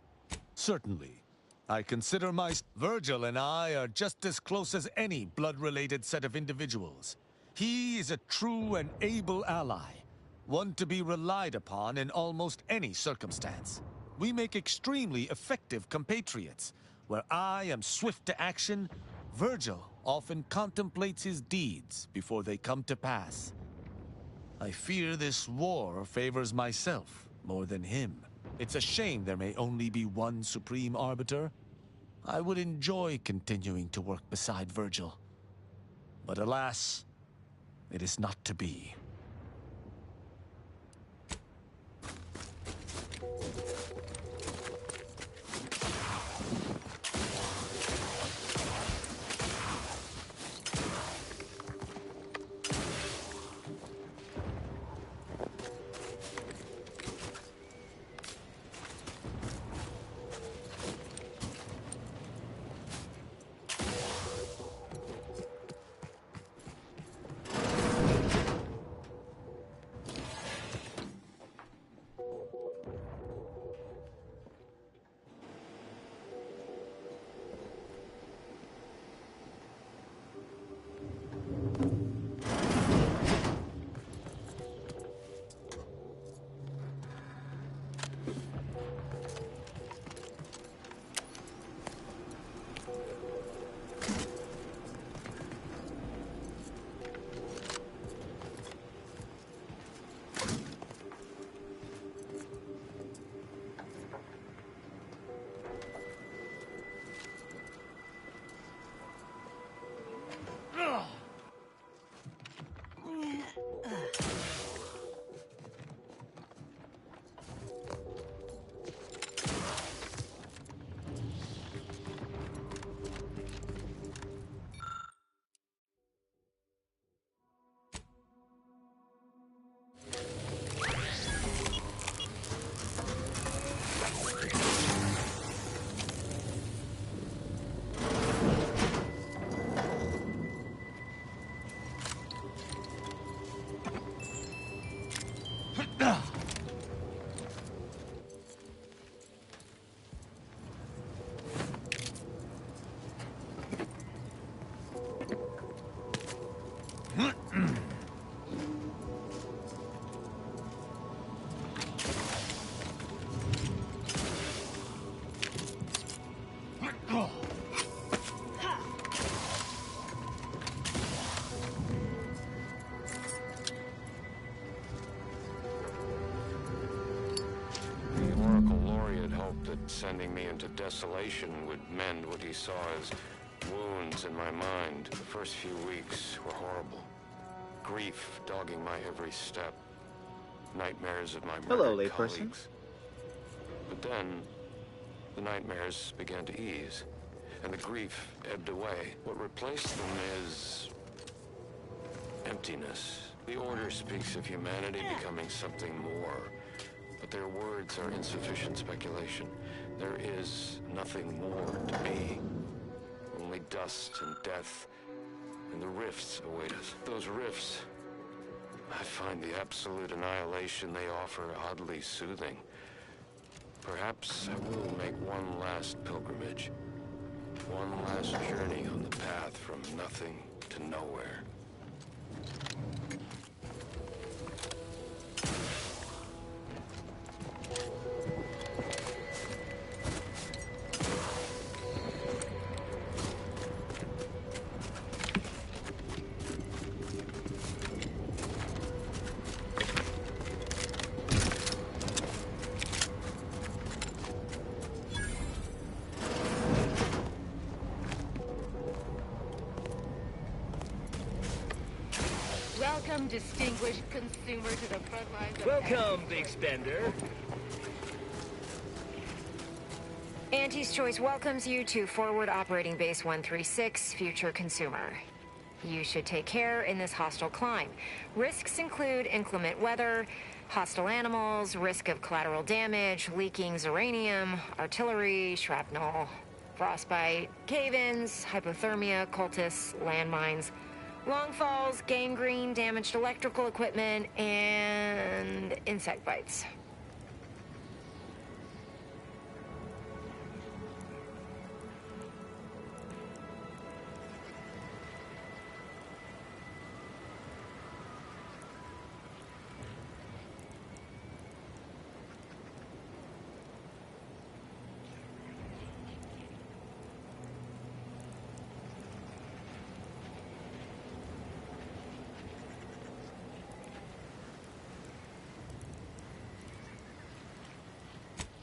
Certainly. I consider Virgil and I are just as close as any blood-related set of individuals. He is a true and able ally, one to be relied upon in almost any circumstance. We make extremely effective compatriots. Where I am swift to action, Virgil often contemplates his deeds before they come to pass. I fear this war favors myself more than him. It's a shame there may only be one Supreme Arbiter. I would enjoy continuing to work beside Virgil. But alas, it is not to be. Sending me into desolation would mend what he saw as wounds in my mind. The first few weeks were horrible. Grief dogging my every step. Nightmares of my murdered colleagues. But then, the nightmares began to ease, and the grief ebbed away. What replaced them is emptiness. The Order speaks of humanity becoming something more, but their words are insufficient speculation. There is nothing more to be. Only dust and death, and the rifts await us. Those rifts, I find the absolute annihilation they offer oddly soothing. Perhaps I will make one last pilgrimage. One last journey on the path from nothing to nowhere. Welcome, distinguished consumer, to the front lines of... Welcome, big spender. Auntie's Choice welcomes you to Forward Operating Base 136, Future Consumer. You should take care in this hostile climb. Risks include inclement weather, hostile animals, risk of collateral damage, leaking uranium, artillery, shrapnel, frostbite, cave-ins, hypothermia, cultists, landmines, long falls, gangrene, damaged electrical equipment, and insect bites.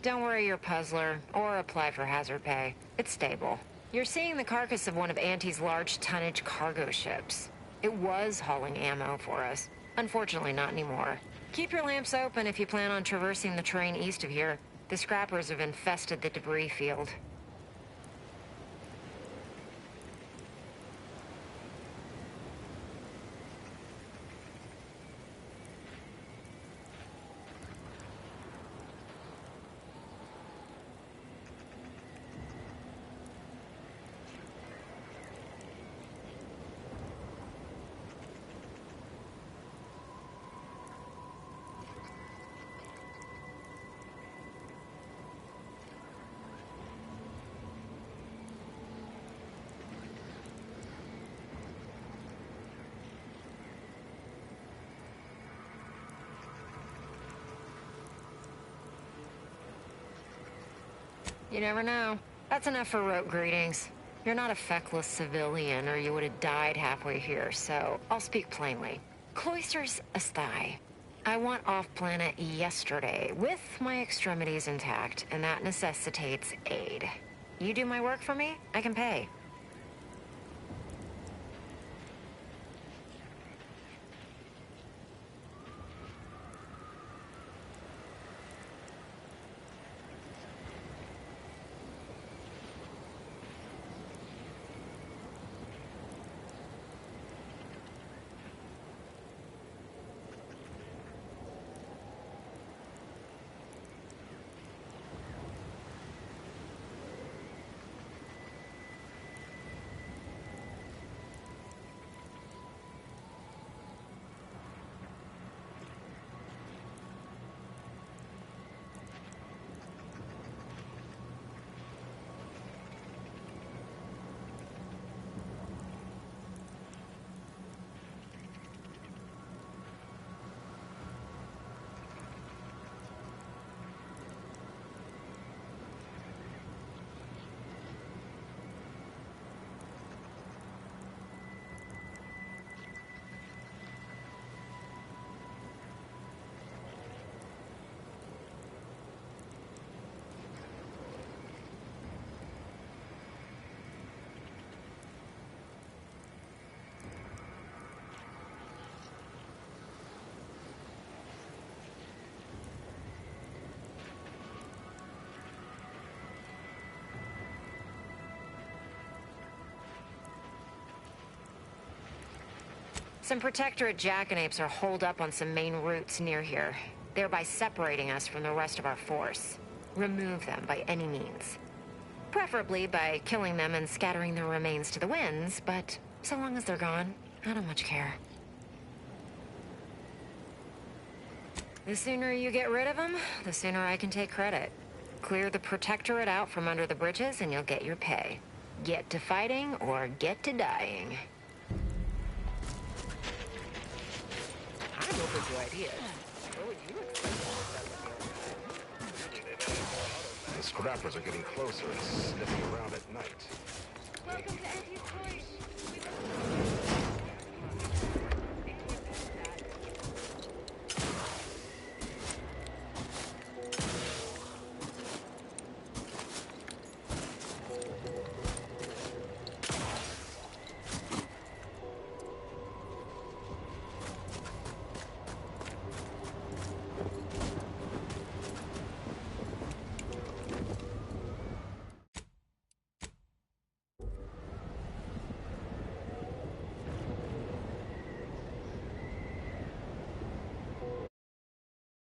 Don't worry your puzzler, or apply for hazard pay. It's stable. You're seeing the carcass of one of Auntie's large tonnage cargo ships. It was hauling ammo for us. Unfortunately, not anymore. Keep your lamps open if you plan on traversing the terrain east of here. The scrappers have infested the debris field. You never know. That's enough for rote greetings. You're not a feckless civilian, or you would have died halfway here, so I'll speak plainly. Cloisters asthai. I want off-planet yesterday, with my extremities intact, and that necessitates aid. You do my work for me, I can pay. Some Protectorate jackanapes are holed up on some main routes near here, thereby separating us from the rest of our force. Remove them by any means. Preferably by killing them and scattering their remains to the winds, but so long as they're gone, I don't much care. The sooner you get rid of them, the sooner I can take credit. Clear the Protectorate out from under the bridges and you'll get your pay. Get to fighting or get to dying. I'm open to ideas. What would you The scrappers are getting closer and sniffing around at night. Welcome to Auntie's Choice.